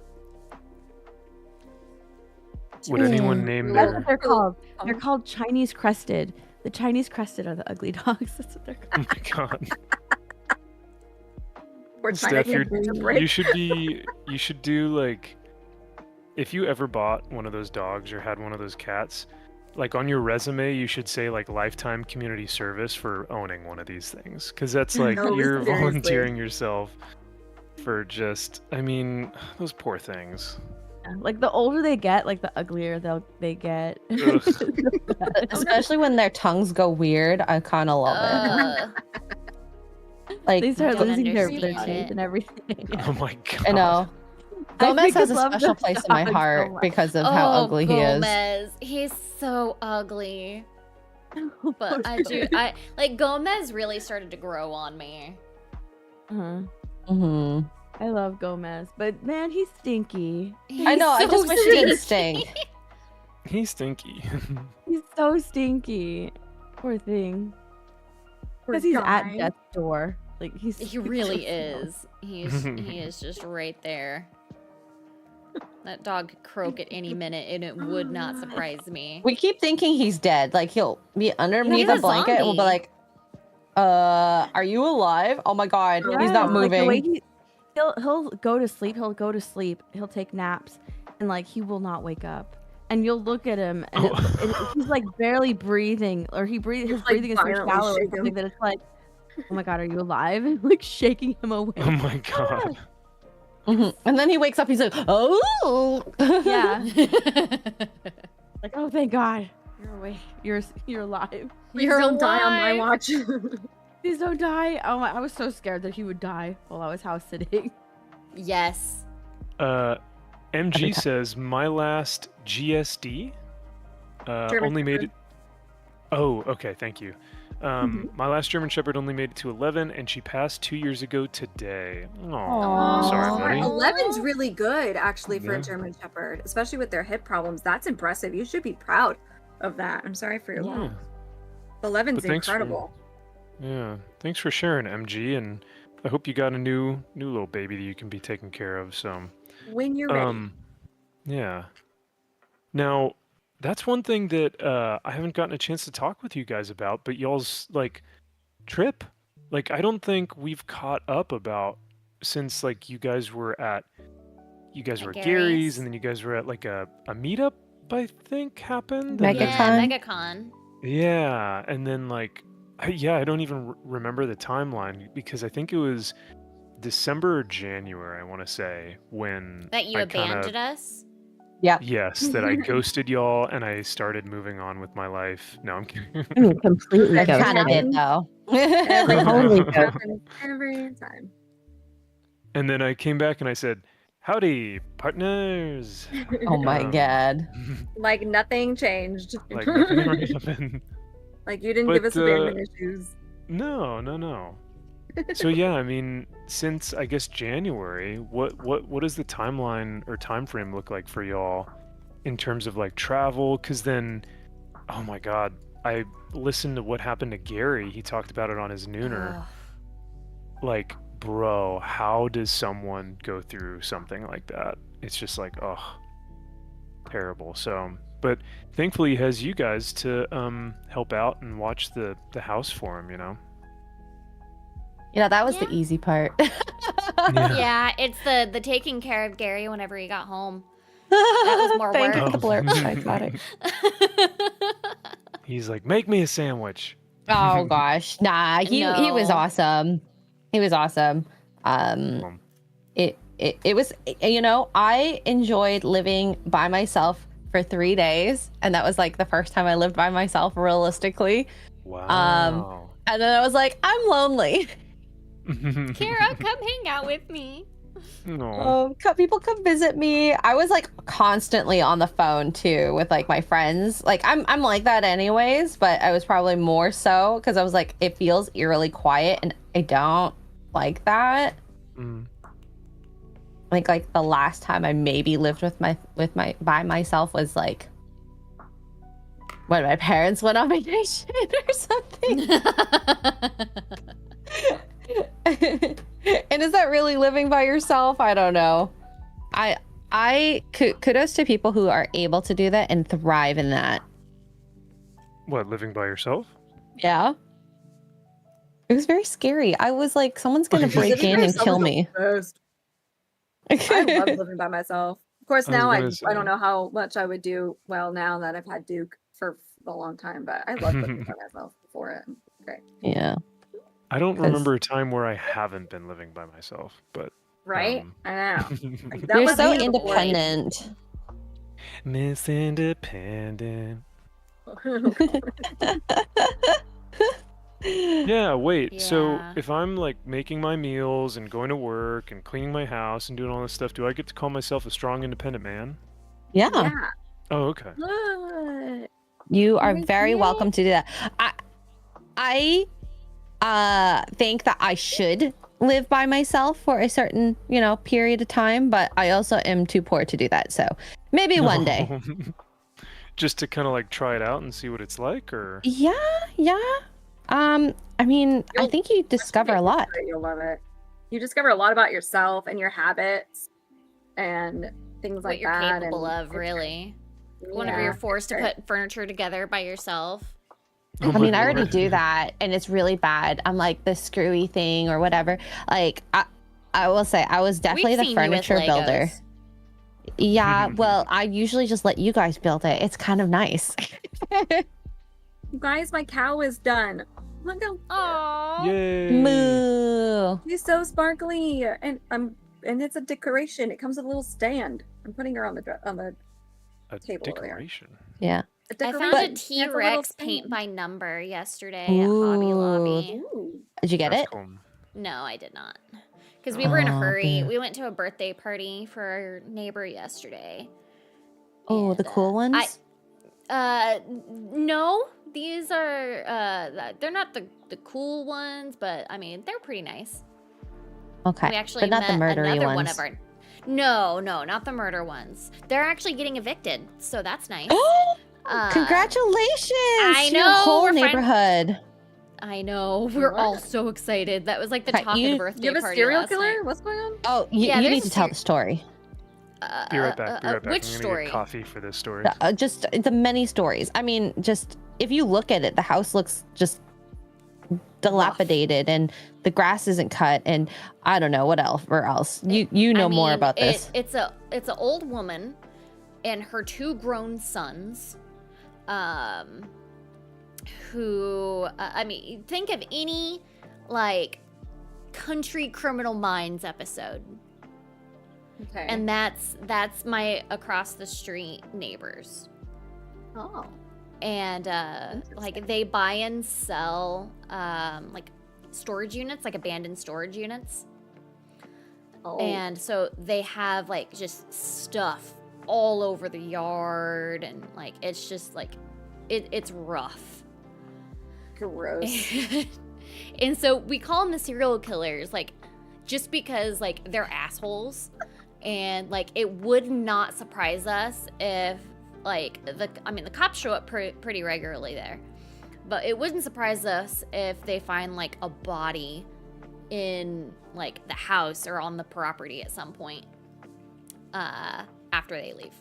Would anyone Mm. name That's their what they're called. They're Oh. called Chinese crested. The Chinese crested are the ugly dogs. That's what they're called. Oh my god. We're trying Steph, to you're, catch a break. you should do like, if you ever bought one of those dogs or had one of those cats, like on your resume, you should say like lifetime community service for owning one of these things. Cause that's like, No, you're seriously. volunteering yourself for just, I mean, those poor things. Yeah, like the older they get, like the uglier they get. Ugh. Especially when their tongues go weird. I kind of love it. Like, They start Don't losing their understand teeth it. and everything. Oh my god. I know. I Gomez has freaking a love special those place in my dogs so heart much. because of how ugly he is. Gomez. He's so ugly. But I Okay. do I like Gomez really started to grow on me. Uh-huh. Hmm. I love Gomez, but man, he's stinky. I know. I He's just so wish he didn't stink. He's stinky. He's so stinky. Poor thing. Poor Because he's at guy. death's door. Like he's He really just- is. He is just right there. That dog could croak at any minute and it would not surprise me. We keep thinking he's dead. Like he'll be underneath He's a a blanket and we'll be zombie. like, are you alive? Oh my god, he's not Yeah, like, the way moving. he'll go to sleep. He'll go to sleep. He'll take naps, and like he will not wake up. And you'll look at him, and he's like barely breathing, or his like, breathing is so violently shallow or shaking. something that it's like, oh my god, are you alive? And like shaking him awake. Oh my god. Mhm. And then he wakes up. He's like, oh, Yeah, like oh thank God, you're awake. You're alive. Please You're don't die on my alive. watch. Please don't die. Oh my, I was so scared that he would die while I was house sitting. Yes. MG Every time. says my last GSD German only made Shepherd. it. Oh, okay, thank you. My last German Shepherd only made it to 11, and she passed 2 years ago today. Oh, Aw. sorry, Aw. buddy. 11's really good, actually, for Yeah. a German Shepherd, especially with their hip problems. That's impressive. You should be proud of that. I'm sorry for your Yeah. loss. 11's But thanks for- incredible. Yeah, thanks for sharing, MG. And I hope you got a new little baby that you can be taken care of. So, When you're ready. yeah. Now, that's one thing that I haven't gotten a chance to talk with you guys about, but y'all's like trip. Like, I don't think we've caught up about since like you guys were at Gary's, and then you guys were at like a meetup, I think happened. And Mega then, Yeah, Con? MegaCon. yeah, and then like, I don't even remember the timeline because I think it was December or January, I want to say, when That you I kind abandoned of, us. Yep. yes, that I ghosted y'all and I started moving on with my life. No, I'm kidding. I mean, completely I I Ghost kind of happened. did though. Every Totally time. It does. happens every time. And then I came back and I said, "Howdy, partners." Oh my god. Like nothing changed. Like nothing ever happened. Like you didn't give But us abandonment issues. no. So yeah, I mean, since I guess January, what does the timeline or time frame look like for y'all in terms of like travel? Because then, oh my God, I listened to what happened to Gary. He talked about it on his Nooner. Ugh. Like, bro, how does someone go through something like that? It's just like, oh, terrible. So, but thankfully he has you guys to help out and watch the house for him, you know? Yeah, that was Yeah. the easy part. Yeah, it's the taking care of Gary whenever he got home. That was more Thank you work. for the blurb. I got it. He's like, make me a sandwich. Oh gosh, nah. He was No. awesome. He was awesome. Um, It was, you know, I enjoyed living by myself for 3 days, and that was like the first time I lived by myself realistically. wow. And then I was like, I'm lonely. Kara, come hang out with me. No. People come visit me. I was like constantly on the phone too with like my friends. Like I'm like that anyways, but I was probably more so because I was like, it feels eerily quiet, and I don't like that. Mm. Like the last time I maybe lived with my by myself was like when my parents went on vacation or something. And is that really living by yourself? I don't know. Kudos to people who are able to do that and thrive in that. What, living by yourself? Yeah. It was very scary. I was like, someone's gonna break Living in by and yourself kill is the me. worst. I love living by myself. Of course, I was now gonna I say. don't know how much I would do well now that I've had Duke for a long time, but I love living by myself before it. Great. Yeah. I don't 'Cause- remember a time where I haven't been living by myself, but Right? Um, I know. Like, that You're was so me before. independent. Miss Independent. Yeah, wait. So Yeah. if I'm like making my meals and going to work and cleaning my house and doing all this stuff, do I get to call myself a strong, independent man? Yeah. Yeah. Oh, okay. What? You are Very very cute. welcome to do that. I think that I should live by myself for a certain, you know, period of time, but I also am too poor to do that. So maybe one day. Just to kind of like try it out and see what it's like, or Yeah. I mean, I You'll- think you discover a lot. You'll love it. You discover a lot about yourself and your habits and things What like you're that. capable and of, really. Whenever yeah, you're forced to sure. put furniture together by yourself. Oh I my mean, I already lord. do that, and it's really bad. I'm like the screwy thing or whatever. Like, I will say, I was definitely We've the seen you with furniture builder. Legos. Yeah, well, I usually just let you guys build it. It's kind of nice. You guys, my cow is done. Look how Aww. Yay! Moo. she's so sparkly, and it's a decoration. It comes with a little stand. I'm putting her on the A table over there. decoration. Yeah. A I decoration. found a It has little T-Rex paint stand. by number yesterday at Hobby Lobby. Ooh. Did you get That's it? cool. No, I did not. Because we were in a Oh, hurry. boo. We went to a birthday party for our neighbor yesterday. Oh, the And, cool ones? No, these are they're not the cool ones, but I mean they're pretty nice. Okay. We actually But not the met murdery another ones. one of our. No, not the murder ones. They're actually getting evicted, so that's nice. Oh, Uh, congratulations! I to your know, whole we're fin- neighborhood. I know. We're all What? so excited. That was like the Okay, talk of the birthday You have a party serial last killer? night. What's going on? Oh, Yeah, you there's need to a tell the story. Be right back. Be right back. Which I'm gonna story? get coffee for this story. Just the many stories. I mean, just if you look at it, the house looks just dilapidated, and the grass isn't cut, and I don't know what else. Or else you know more about this. It's an old woman and her 2 grown sons, who I mean, think of any like Country Criminal Minds episode, Okay. and that's my across the street neighbors. oh. And like they buy and sell like storage units, like abandoned storage units. Oh. And so they have like just stuff all over the yard, and like it's just like it's rough. Gross. And so we call them the serial killers, like just because like they're assholes, and like it would not surprise us if like the cops show up pretty regularly there, but it wouldn't surprise us if they find like a body in like the house or on the property at some point after they leave.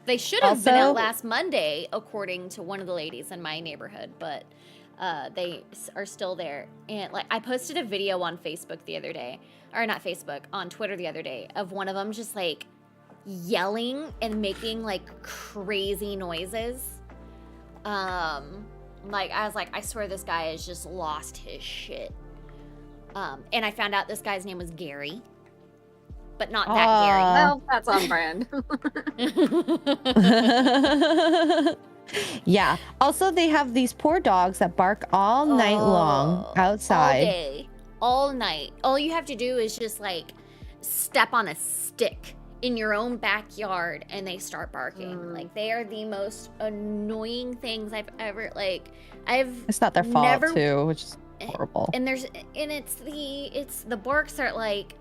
They should have been out last Monday, according to one of the ladies in my neighborhood, but they are still there. And like I posted a video on Facebook the other day, or not Facebook, on Twitter the other day, of one of them just like yelling and making like crazy noises. Like I was like, I swear this guy has just lost his shit. And I found out this guy's name was Gary, but not that Well, that's on brand. Yeah. Also, they have these poor dogs that bark all night long outside. All day, all night. All you have to do is just like step on a stick in your own backyard and they start barking. Like they are the most annoying things I've ever It's not their fault too, which is horrible. And it's the barks are like,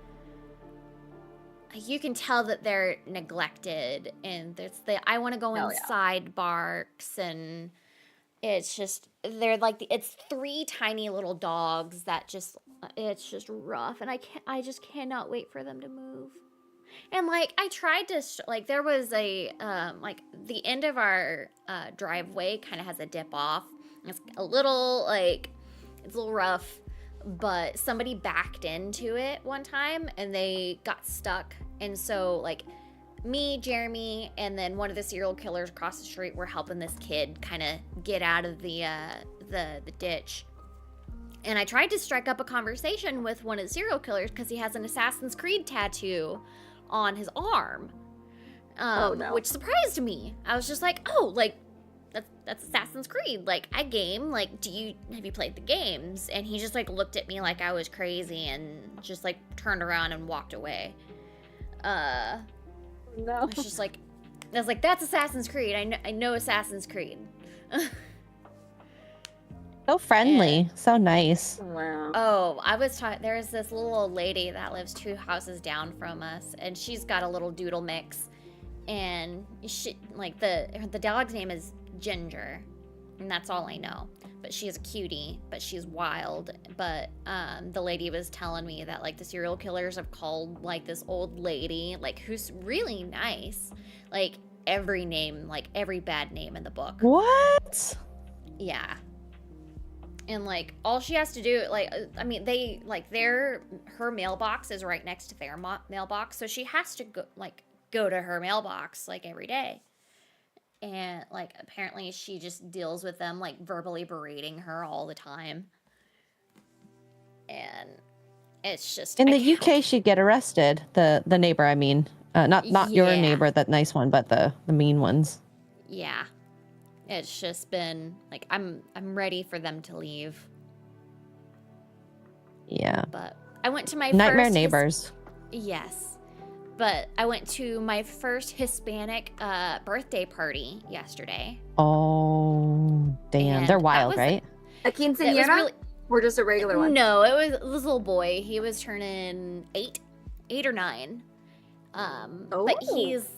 you can tell that they're neglected, and there's the I want to go inside barks, and it's just they're like it's 3 tiny little dogs that just it's just rough, and I just cannot wait for them to move. And like I tried to like there was a like the end of our driveway kind of has a dip off. It's a little like it's a little rough, but somebody backed into it one time and they got stuck. And so like me, Jeremy, and then one of the serial killers across the street were helping this kid kind of get out of the ditch. And I tried to strike up a conversation with one of the serial killers because he has an Assassin's Creed tattoo on his arm, which surprised me. I was just like, oh, like that's Assassin's Creed. Like I game. Like, have you played the games? And he just like looked at me like I was crazy and just like turned around and walked away. No. I was like, that's Assassin's Creed. I know Assassin's Creed. So friendly, so nice. Wow. Oh, I was talking. There's this little old lady that lives 2 houses down from us, and she's got a little doodle mix, and she like the dog's name is Ginger, and that's all I know. But she's a cutie, but she's wild. But the lady was telling me that like the serial killers have called like this old lady, like who's really nice, like every name, like every bad name in the book. What? Yeah. And like all she has to do, like I mean, they like her mailbox is right next to their mailbox, so she has to go to her mailbox like every day. And like apparently she just deals with them like verbally berating her all the time. And it's just in the UK she'd get arrested. The neighbor, I mean, not your neighbor, that nice one, but the mean ones. Yeah. It's just been like I'm ready for them to leave. Yeah. But I went to my nightmare first neighbors. Yes. But I went to my first Hispanic birthday party yesterday. Oh, damn. And they're wild, right? A quinceañera? Or just a regular one? No, it was this little boy. He was turning 8 or 9. But he's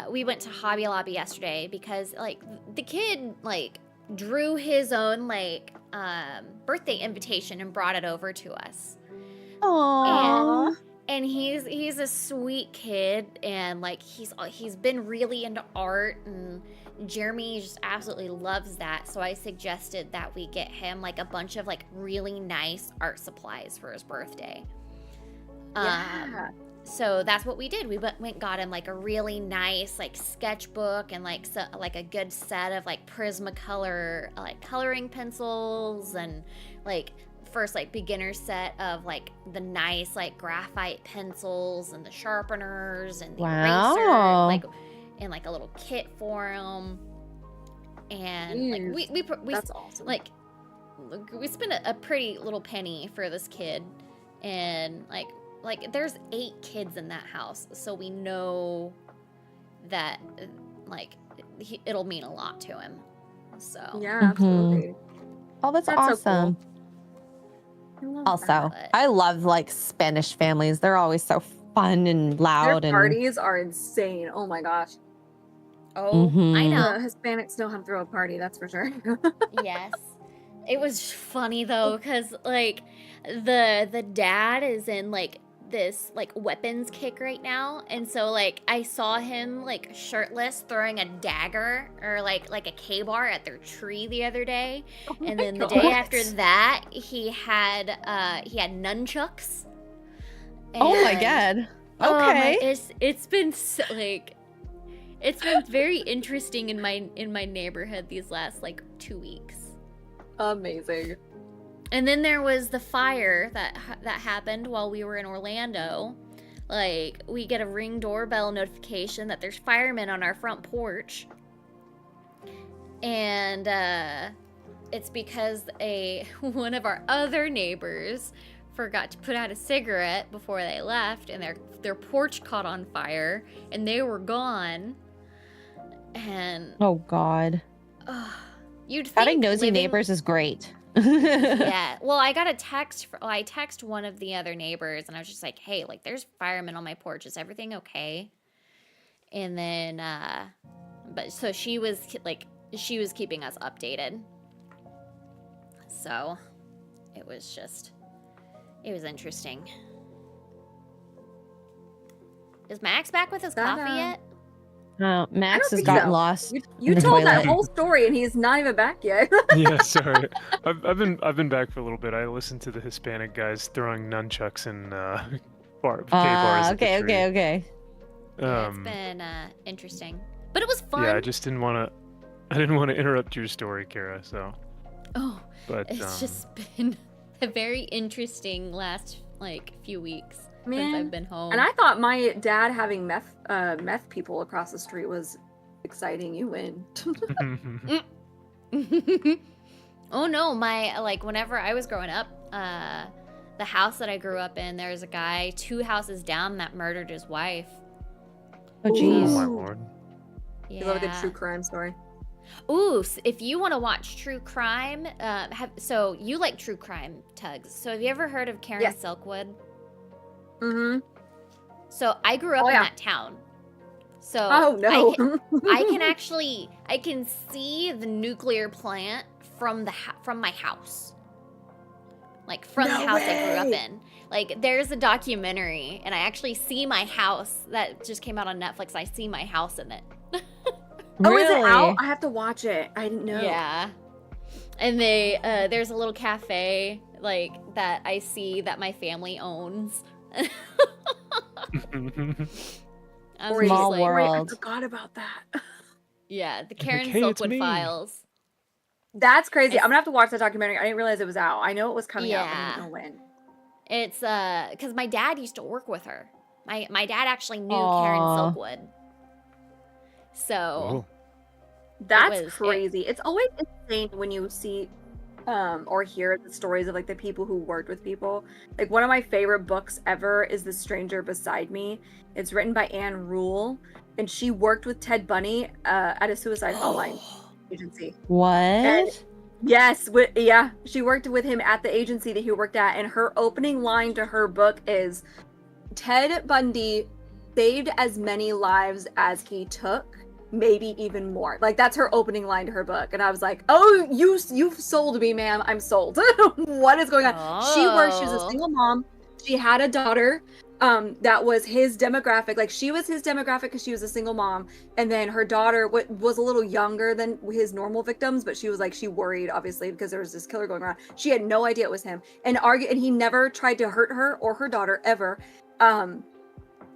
we went to Hobby Lobby yesterday because like the kid like drew his own like birthday invitation and brought it over to us. Aww. And he's a sweet kid, and like he's been really into art, and Jeremy just absolutely loves that. So I suggested that we get him like a bunch of like really nice art supplies for his birthday. Yeah. So that's what we did. We went and got him like a really nice like sketchbook and like like a good set of like Prismacolor like coloring pencils, and like first like beginner set of like the nice like graphite pencils and the sharpeners and the eraser, like in like a little kit for him. And like we that's awesome. Like we spent a pretty little penny for this kid, and like there's 8 kids in that house, so we know that like it'll mean a lot to him. So yeah, absolutely. Oh, that's so awesome. cool. I love Also, that. I love like Spanish families. They're always so fun and loud. Their parties are insane. Oh my gosh. Oh, I know. Hispanics know how to throw a party, that's for sure. Yes. It was funny though, because like the dad is in like this like weapons kick right now, and so like I saw him like shirtless throwing a dagger or like a K-bar at their tree the other day, and then the day after that he had nunchucks. Oh my god. Okay. It's been so, like it's been very interesting in my neighborhood these last like 2 weeks. Amazing. And then there was the fire that happened while we were in Orlando. Like, we get a Ring doorbell notification that there's firemen on our front porch. And it's because one of our other neighbors forgot to put out a cigarette before they left, and their porch caught on fire, and they were gone. And oh god. You'd think having nosy neighbors is great. Yeah. Well, I got a text. I text one of the other neighbors, and I was just like, "Hey, like, there's firemen on my porch. Is everything okay?" And then, but so she was keeping us updated. So it was interesting. Is Max back with his coffee yet? Max has gotten lost. You told that whole story, and he's not even back yet. Yeah, sorry. I've been back for a little bit. I listened to the Hispanic guys throwing nunchucks and K-bars. Okay. Yeah, it's been interesting, but it was fun. Yeah, I didn't want to interrupt your story, Kara. So. Oh. But it's just been a very interesting last like few weeks. Man. Since I've been home. And I thought my dad having meth people across the street was exciting. You win. Oh no, whenever I was growing up, the house that I grew up in, there's a guy 2 houses down that murdered his wife. Oh jeez. Oh my lord. Yeah. You love a good true crime story. Ooh, if you want to watch true crime, so you like true crime, Tugs. So have you ever heard of Karen Silkwood? Mm-hmm. So I grew up in that town. So I can see the nuclear plant from my house. Like from the house I grew up in. Like there's a documentary, and I actually see my house that just came out on Netflix. I see my house in it. Oh, is it out? I have to watch it. I didn't know. Yeah. And there's a little cafe like that I see that my family owns. Small world. I forgot about that. Yeah, the Karen Silkwood Files. That's crazy. I'm gonna have to watch that documentary. I didn't realize it was out. I know it was coming out, but I didn't know when. It's because my dad used to work with her. My dad actually knew Karen Silkwood. So that's crazy. It's always insane when you see or hear the stories of like the people who worked with people. Like one of my favorite books ever is The Stranger Beside Me. It's written by Anne Rule, and she worked with Ted Bundy at a suicide hotline agency. What? And yes, she worked with him at the agency that he worked at, and her opening line to her book is, Ted Bundy saved as many lives as he took, maybe even more. Like that's her opening line to her book, and I was like, "Oh, you've sold me, ma'am. I'm sold." What is going on? She was a single mom. She had a daughter. That was his demographic. Like she was his demographic because she was a single mom, and then her daughter was a little younger than his normal victims, but she was like she worried obviously because there was this killer going around. She had no idea it was him, and he never tried to hurt her or her daughter ever.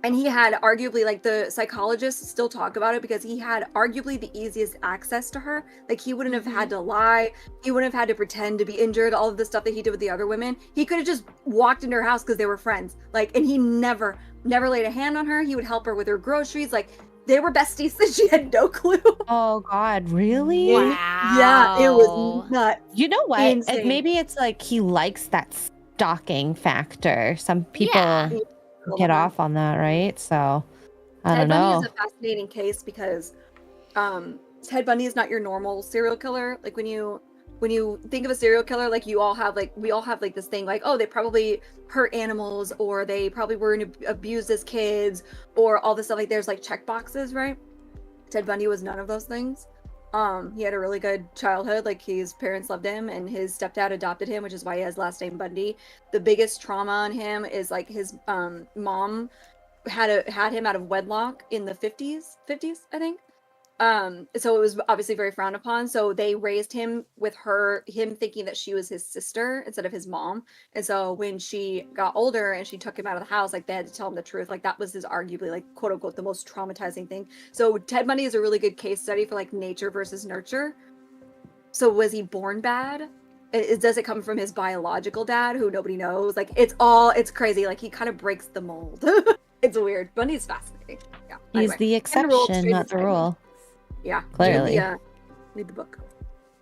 And he had arguably, like the psychologists still talk about it because he had arguably the easiest access to her. Like he wouldn't have had to lie. He wouldn't have had to pretend to be injured. All of the stuff that he did with the other women. He could have just walked into her house because they were friends. Like, and he never laid a hand on her. He would help her with her groceries. Like they were besties and she had no clue. Oh God, really? Wow. Yeah, it was nuts. You know what? Insane. Maybe it's like he likes that stalking factor. Some people Yeah. get off on that, right? So I don't Ted Bundy know. is a fascinating case because Ted Bundy is not your normal serial killer. Like when you think of a serial killer, like we all have like this thing like, oh, they probably hurt animals or they probably were abused as kids or all this stuff. Like there's like check boxes, right? Ted Bundy was none of those things. He had a really good childhood. Like his parents loved him and his stepdad adopted him, which is why he has last name Bundy. The biggest trauma on him is like his mom had him out of wedlock in the 50s, I think. So it was obviously very frowned upon. So they raised him with him thinking that she was his sister instead of his mom. And so when she got older and she took him out of the house, like they had to tell him the truth. Like that was his arguably like quote unquote the most traumatizing thing. So Ted Bundy is a really good case study for like nature versus nurture. So was he born bad? Does it come from his biological dad who nobody knows? Like it's crazy. Like he kind of breaks the mold. It's weird. Bundy's fascinating. Yeah. He's Anyway. the exception, not the rule. Yeah. Clearly. Read the book.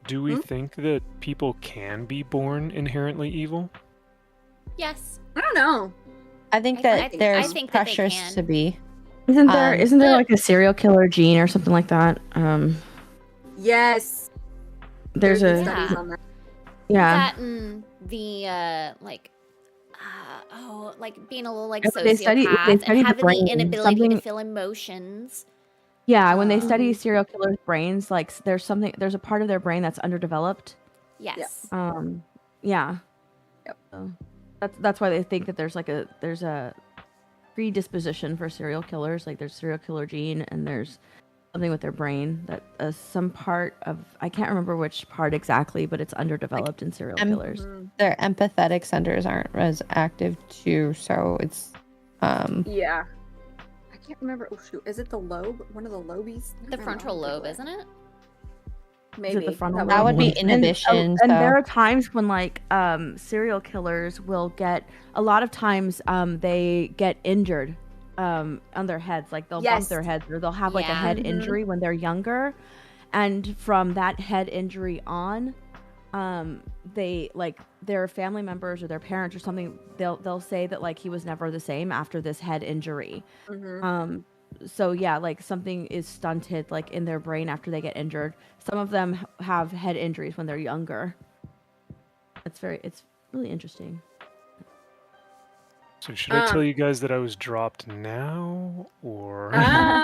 Do we think that people can be born inherently evil? Yes. I don't know. I think I that think- there's I think that they pressures can. to be. Isn't there Um, like a serial killer gene or something like that? Yes. There's been a studies on that. yeah. That and the like being a little like Yeah, they study sociopath the and having brain, the inability to something- feel emotions. Yeah, when they study Um, serial killers' brains, like there's a part of their brain that's underdeveloped. Yes. Yeah. Yep. So that's why they think that there's a predisposition for serial killers. Like there's serial killer gene, and there's something with their brain that some part of I can't remember which part exactly, but it's underdeveloped in serial killers. Their empathetic centers aren't as active too, so it's Yeah. I can't remember. Oh shoot, is it the lobe? One of the lobies? The frontal lobe, isn't it? Maybe. the frontal that would be lobe? inhibition. And so there are times when like serial killers will get a lot of times they get injured on their heads, like they'll bump Yes. their heads or they'll have like a Yeah. head Mhm. injury when they're younger, and from that head injury on they like their family members or their parents or something, they'll say that like he was never the same after this head injury. Mhm. So yeah, like something is stunted like in their brain after they get injured. Some of them have head injuries when they're younger. It's really interesting. So should I tell you guys that I was dropped now, or? So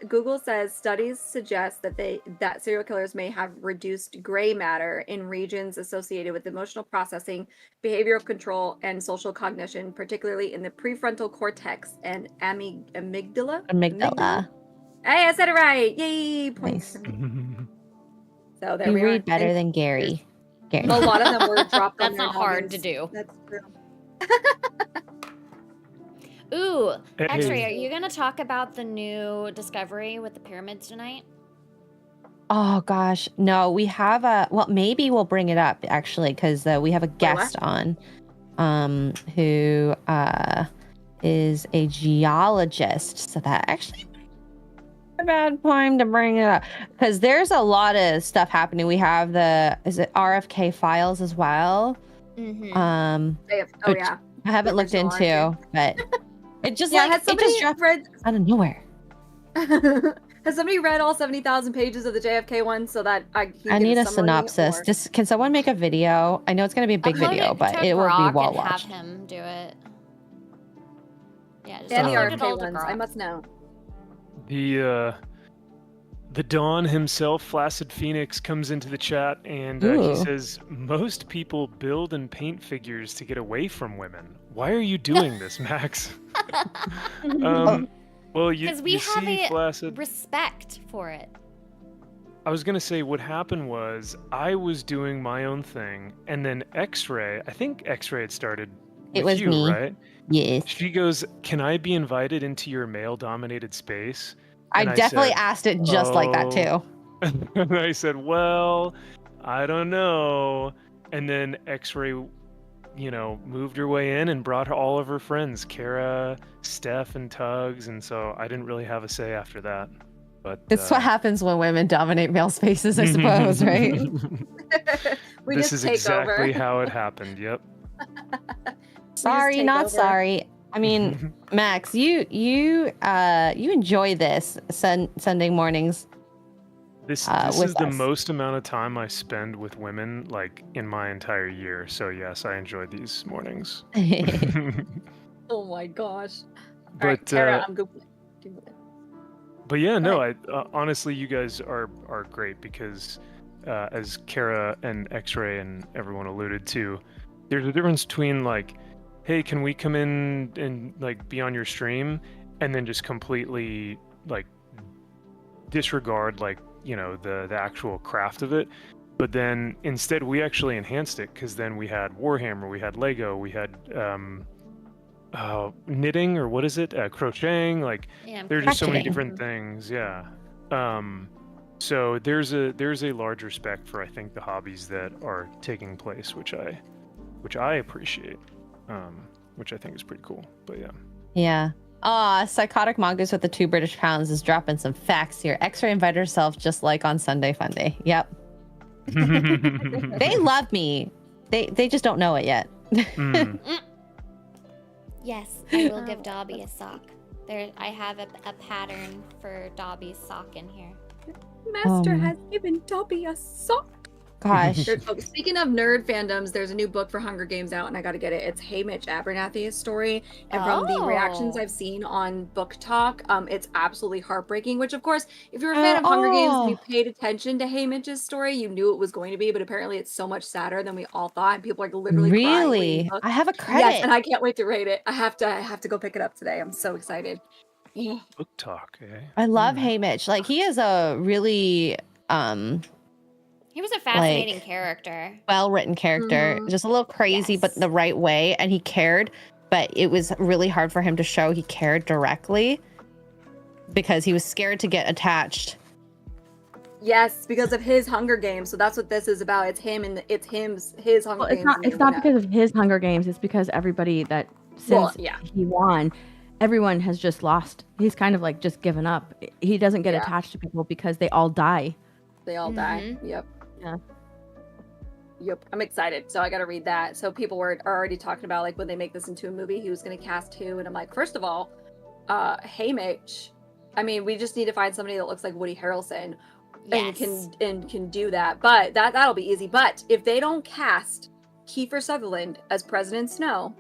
Google says studies suggest that serial killers may have reduced gray matter in regions associated with emotional processing, behavioral control, and social cognition, particularly in the prefrontal cortex and amygdala. amygdala. Hey, I said it right! Yay! Points. Nice. So there You we are. read better than Gary. Gary. A lot of them were dropped. on That's their not hard to noggins. do. That's true. Ooh, Hey. X-Ray, are you gonna talk about the new discovery with the pyramids tonight? Oh gosh, no. We have maybe we'll bring it up actually because we have a guest on, who is a geologist. So that actually a bad time to bring it up because there's a lot of stuff happening. We have is it RFK files as well? Mm-hmm. Which Yeah. I haven't looked Original into, RFK. but it just Yeah, like has it somebody just dropped read? out of nowhere. Has somebody read all 70,000 pages of the JFK one so that I can I give need a summary, synopsis. or- Can someone make a video? I know it's going to be a big video, but it will be well and have watched. him do it. Yeah, just And the upload it all RFK to ones, I Grok. must know. The Dawn himself, Flaccid Phoenix, comes into the chat and he Ooh. says, most people build and paint figures to get away from women. Why are you doing this, Max? Well, Because we you have see, a Flaccid, respect for it. I was going to say what happened was I was doing my own thing, and then X-Ray, I think X-Ray had started with It was you, me. right? Yes. She goes, can I be invited into your male-dominated space? I And I definitely said, asked it just like that "Oh." too. And I said, well, I don't know. And then X-Ray, moved her way in and brought all of her friends, Kara, Steph, and Tugs. And so I didn't really have a say after that. But It's what happens when women dominate male spaces, I suppose, right? We this just is take exactly over. how it happened. Yep. Sorry, take not over. sorry. I mean, Max, you enjoy this Sunday mornings. This with is the us. most amount of time I spend with women, like, in my entire year. So yes, I enjoy these mornings. Oh my gosh. All But right, Tara, I'm good. But yeah, no, ahead. honestly, you guys are great because, as Kara and X-Ray and everyone alluded to, there's a difference between like, hey, can we come in and like be on your stream, and then just completely like disregard like the actual craft of it. But then instead we actually enhanced it because then we had Warhammer, we had Lego, we had knitting, or what is it, crocheting, like Yeah, there are just so many Crocheting. different things. Yeah. So there's a large respect for, I think, the hobbies that are taking place, which I appreciate, which I think is pretty cool. But yeah. Yeah. Psychotic Mongoose with the 2 British pounds is dropping some facts here. X-Ray invited herself just like on Sunday Funday. Yep. They love me. They just don't know it yet. Mm. yes, I will give Dobby a sock. I have a pattern for Dobby's sock in here. Master has given Dobby a sock. Gosh. Speaking of nerd fandoms, there's a new book for Hunger Games out, and I gotta get it. It's Haymitch Abernathy's story, and from the reactions Oh. I've seen on Book Talk, it's absolutely heartbreaking. Which, of course, if you're a fan of Hunger Games and you paid attention to Haymitch's story, you knew it was going to be. But apparently, it's so much sadder than we all thought, and people are literally crying reading the Really? book. I have a credit. Yes, and I can't wait to read it. I have to go pick it up today. I'm so excited. Yeah. Book talk, eh? I love Alright. Haymitch. Like, he is a really He was a fascinating like, character. well-written character. Mhm. Just a little crazy, but Yes. the right way. And he cared, but it was really hard for him to show he cared directly because he was scared to get attached. Yes, because of his Hunger Games. So that's what this is about. It's him and his Hunger Well, Games. it's not because of his Hunger Games. It's because everybody that since yeah. he won, everyone has just lost. He's kind of like just given up. He doesn't get Yeah. attached to people because they all die. They all die. Yep. Yeah. Yep. I'm excited. So I got to read that. So people are already talking about like when they make this into a movie, he was going to cast who, and I'm like, first of all, Haymitch. I mean, we just need to find somebody that looks like Woody Harrelson Yes. and can do that. But that'll be easy. But if they don't cast Kiefer Sutherland as President Snow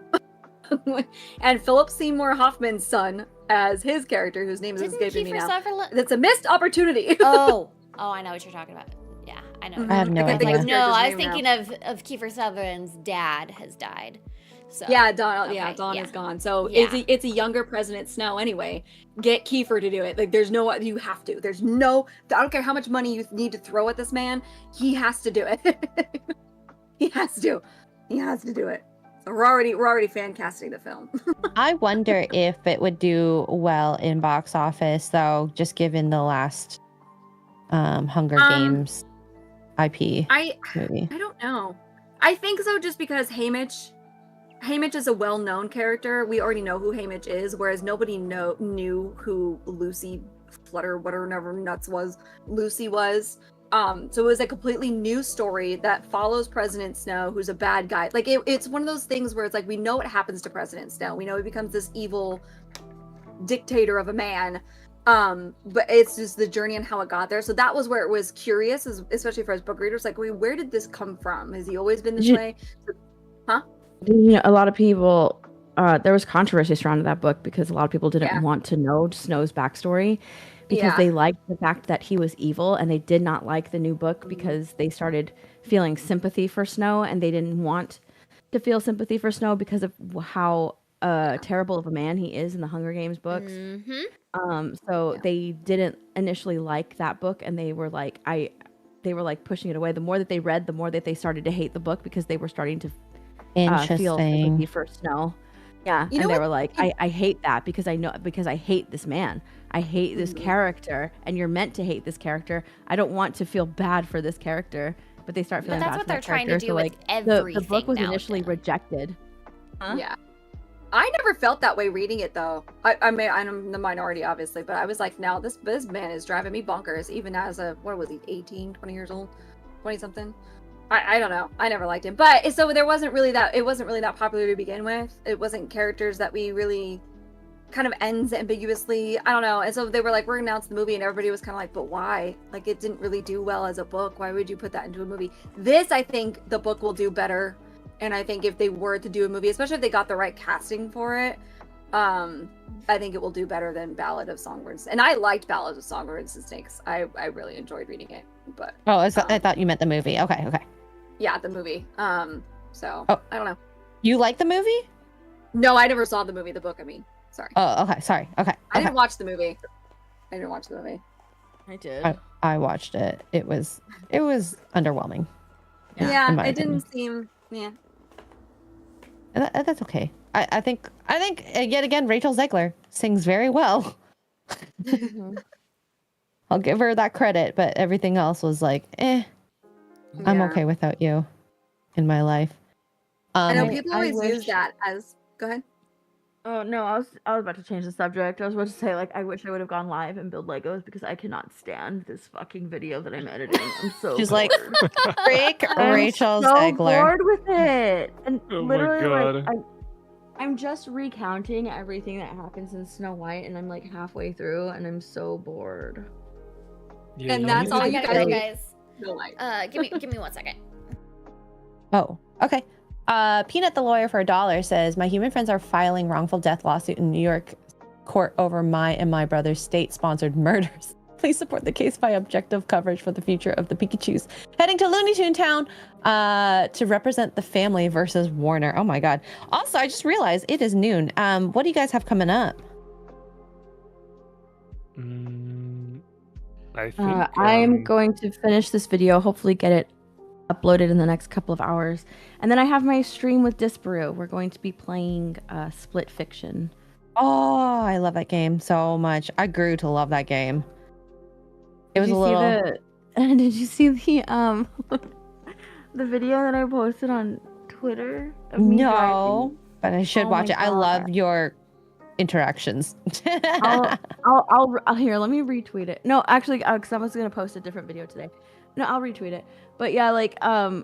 and Philip Seymour Hoffman's son as his character, whose name is Didn't escaping me Kiefer now, Sutherland? that's a missed opportunity. Oh, I know what you're talking about. Yeah, I know. Mhm. I have no I can't think idea. of his No, I was character's name now. thinking of Kiefer Sutherland's dad has died. So Yeah, Don. Yeah, okay, Don yeah. is gone. So Yeah. it's a younger President Snow anyway. Get Kiefer to do it. Like, there's no, you have to. There's no. I don't care how much money you need to throw at this man. He has to do it. He has to. He has to do it. So we're already fan casting the film. I wonder if it would do well in box office, though, just given the last Hunger Games IP movie. I don't know. I think so, just because Haymitch is a well-known character. We already know who Haymitch is, whereas nobody knew who Lucy Flutter, whatever nuts was, Lucy was. So it was a completely new story that follows President Snow, who's a bad guy. Like, it's one of those things where it's like, we know what happens to President Snow. We know he becomes this evil dictator of a man. But it's just the journey and how it got there. So that was where it was curious, especially for us book readers. Like, wait, where did this come from? Has he always been this way? You know, a lot of people there was controversy surrounding that book because a lot of people didn't want to know Snow's backstory because they liked the fact that he was evil, and they did not like the new book because they started feeling sympathy for Snow, and they didn't want to feel sympathy for Snow because of how terrible of a man he is in the Hunger Games books. So they didn't initially like that book, and they were like pushing it away. The more that they read, the more that they started to hate the book because they were starting to feel sympathy for Snow. Yeah, and they were like, I hate that because I hate this man. I hate this character, and you're meant to hate this character. I don't want to feel bad for this character, but they start feeling bad for that character. That's what they're trying to do with everything. The book was initially rejected. Huh? Yeah. I never felt that way reading it, though. I'm the minority, obviously, but I was like, now this man is driving me bonkers, even as what was he, 18, 20 years old? 20-something? I don't know. I never liked him. But, so it wasn't really that popular to begin with. It wasn't characters that we really kind of ends ambiguously. I don't know. And so they were like, we're going to announce the movie, and everybody was kind of like, but why? Like, it didn't really do well as a book. Why would you put that into a movie? This, I think, the book will do better. And I think if they were to do a movie, especially if they got the right casting for it, I think it will do better than Ballad of Songbirds. And I liked Ballad of Songbirds and Snakes. I really enjoyed reading it. But I thought you meant the movie. Okay. Yeah, the movie. So I don't know. You like the movie? No, I never saw the movie. The book, I mean. Sorry. Oh, okay. Sorry. Okay. I didn't watch the movie. I did. I watched it. It was underwhelming. Yeah, it didn't seem. Yeah. That's okay. I think yet again Rachel Zegler sings very well. I'll give her that credit, but everything else was like, I'm okay without you in my life. I know people always use that as. Go ahead. Oh no, I was about to change the subject. I was about to say, like, I wish I would have gone live and build Legos because I cannot stand this fucking video that I'm editing. I'm so She's bored. like, freak Rachel Zegler. I'm so bored with it. And Oh literally, my God. like, I'm just recounting everything that happens in Snow White, and I'm like halfway through, and I'm so bored. Yeah, And you that's need all to- you guys. Give me 1 second. Oh, okay. Peanut the lawyer for $1 says, my human friends are filing wrongful death lawsuit in New York court over my and my brother's state-sponsored murders. Please support the case by objective coverage for the future of the Pikachus. Heading to Looney Tune Town to represent the family versus Warner. Oh my God. Also, I just realized it is noon. What do you guys have coming up? I think I'm going to finish this video, hopefully get it uploaded in the next couple of hours. And then I have my stream with Disparu. We're going to be playing Split Fiction. Oh, I love that game so much. I grew to love that game. It was a little... Did you see the the video that I posted on Twitter? Of me driving? But I should watch it. I love your interactions. I'll here. Let me retweet it. No, actually, because I was gonna post a different video today. No, I'll retweet it. But yeah, like oh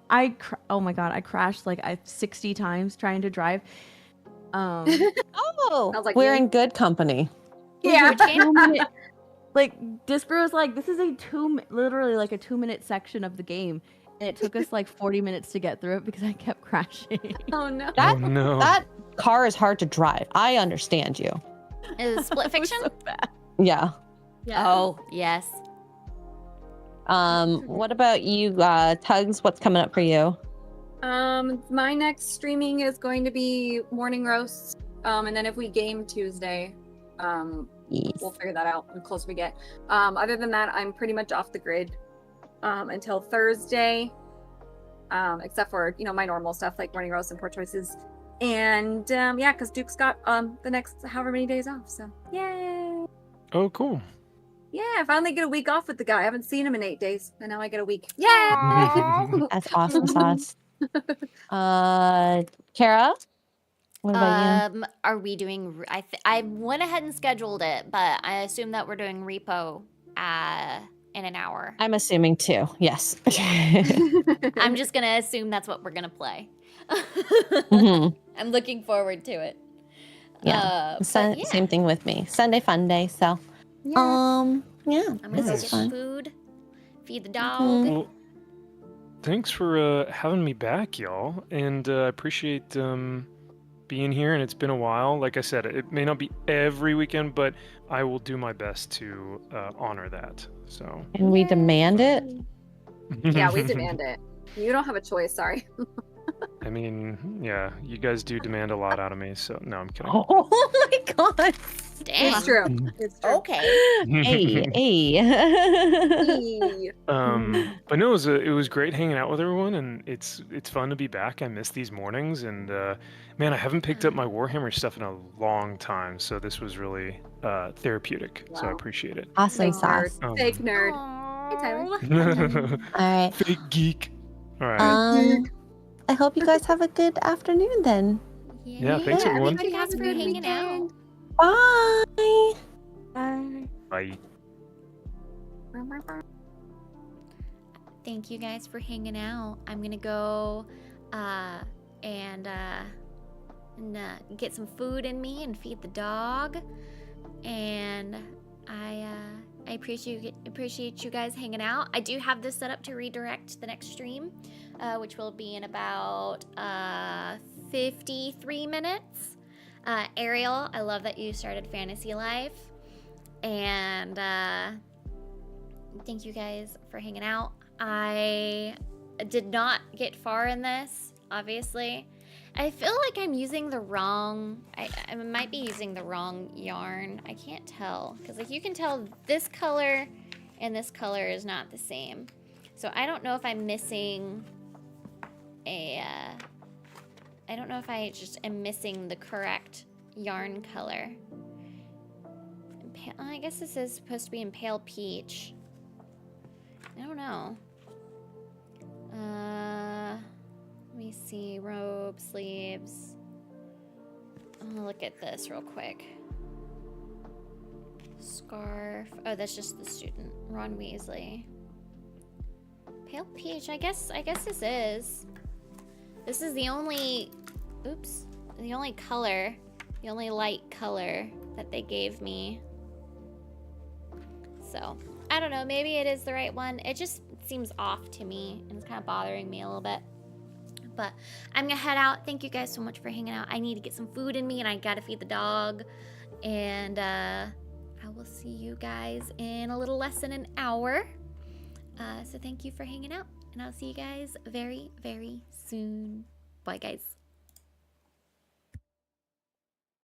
my God, I crashed like 60 times trying to drive. Like we're in good company. Yeah. Like Disparu was like, this is literally like a 2-minute section of the game, and it took us like 40 minutes to get through it because I kept crashing. Oh no. That car is hard to drive. I understand you. Is Split Fiction? So bad. Yeah. Oh, yes. What about you, Tugs? What's coming up for you? My next streaming is going to be morning roasts. And then if we game Tuesday, we'll figure that out the closer we get. Other than that, I'm pretty much off the grid until Thursday, except for my normal stuff like morning roasts and poor choices. And yeah, because Duke's got the next however many days off. So yay! Oh, cool. Yeah, I finally get a week off with the guy. I haven't seen him in 8 days, and now I get a week. Yeah. That's awesome sauce. Kara, what about you? Are we doing? I went ahead and scheduled it, but I assume that we're doing repo in an hour. I'm assuming too. Yes. I'm just gonna assume that's what we're gonna play. I'm looking forward to it. Yeah. Same thing with me. Sunday fun day. So. Yeah. I'm gonna go get food, feed the dog. Well, thanks for having me back, y'all, and I appreciate being here, and it's been a while. Like I said, it may not be every weekend, but I will do my best to honor that. So. And we demand it. Yeah, we demand it. You don't have a choice. Sorry. I mean, yeah, you guys do demand a lot out of me, so no, I'm kidding. Oh my god. Dang. It's true. It's true. Okay. Hey, hey. But no, it was great hanging out with everyone, and it's fun to be back. I miss these mornings, and man, I haven't picked up my Warhammer stuff in a long time, so this was really therapeutic. So I Wow. appreciate it. Awesome Fake nerd. sauce. Fake nerd. Aw. Hey, Tyler. All right. Fake geek. All right. I hope you guys have a good afternoon then. Yeah, thanks, Yeah, everyone. Thank you guys for hanging out. Bye. Bye. Thank you guys for hanging out. I'm gonna go and get some food in me and feed the dog. And I appreciate you guys hanging out. I do have this set up to redirect the next stream, which will be in about 53 minutes. Ariel, I love that you started Fantasy Life. And thank you guys for hanging out. I did not get far in this, obviously. I feel like I'm using the wrong, I might be using the wrong yarn. I can't tell, because like you can tell this color and this color is not the same. So I don't know if I'm missing I don't know if I just am missing the correct yarn color. I guess this is supposed to be in pale peach. I don't know. Let me see. Robe, sleeves. I'm gonna look at this real quick. Scarf. Oh, that's just the student. Ron Weasley. Pale peach. I guess this is. This is the only. Oops. The only color. The only light color that they gave me. So, I don't know. Maybe it is the right one. It just seems off to me, and it's kind of bothering me a little bit. But I'm gonna head out. Thank you guys so much for hanging out. I need to get some food in me, and I gotta feed the dog. And I will see you guys in a little less than an hour. So thank you for hanging out, and I'll see you guys very, very soon. Bye, guys.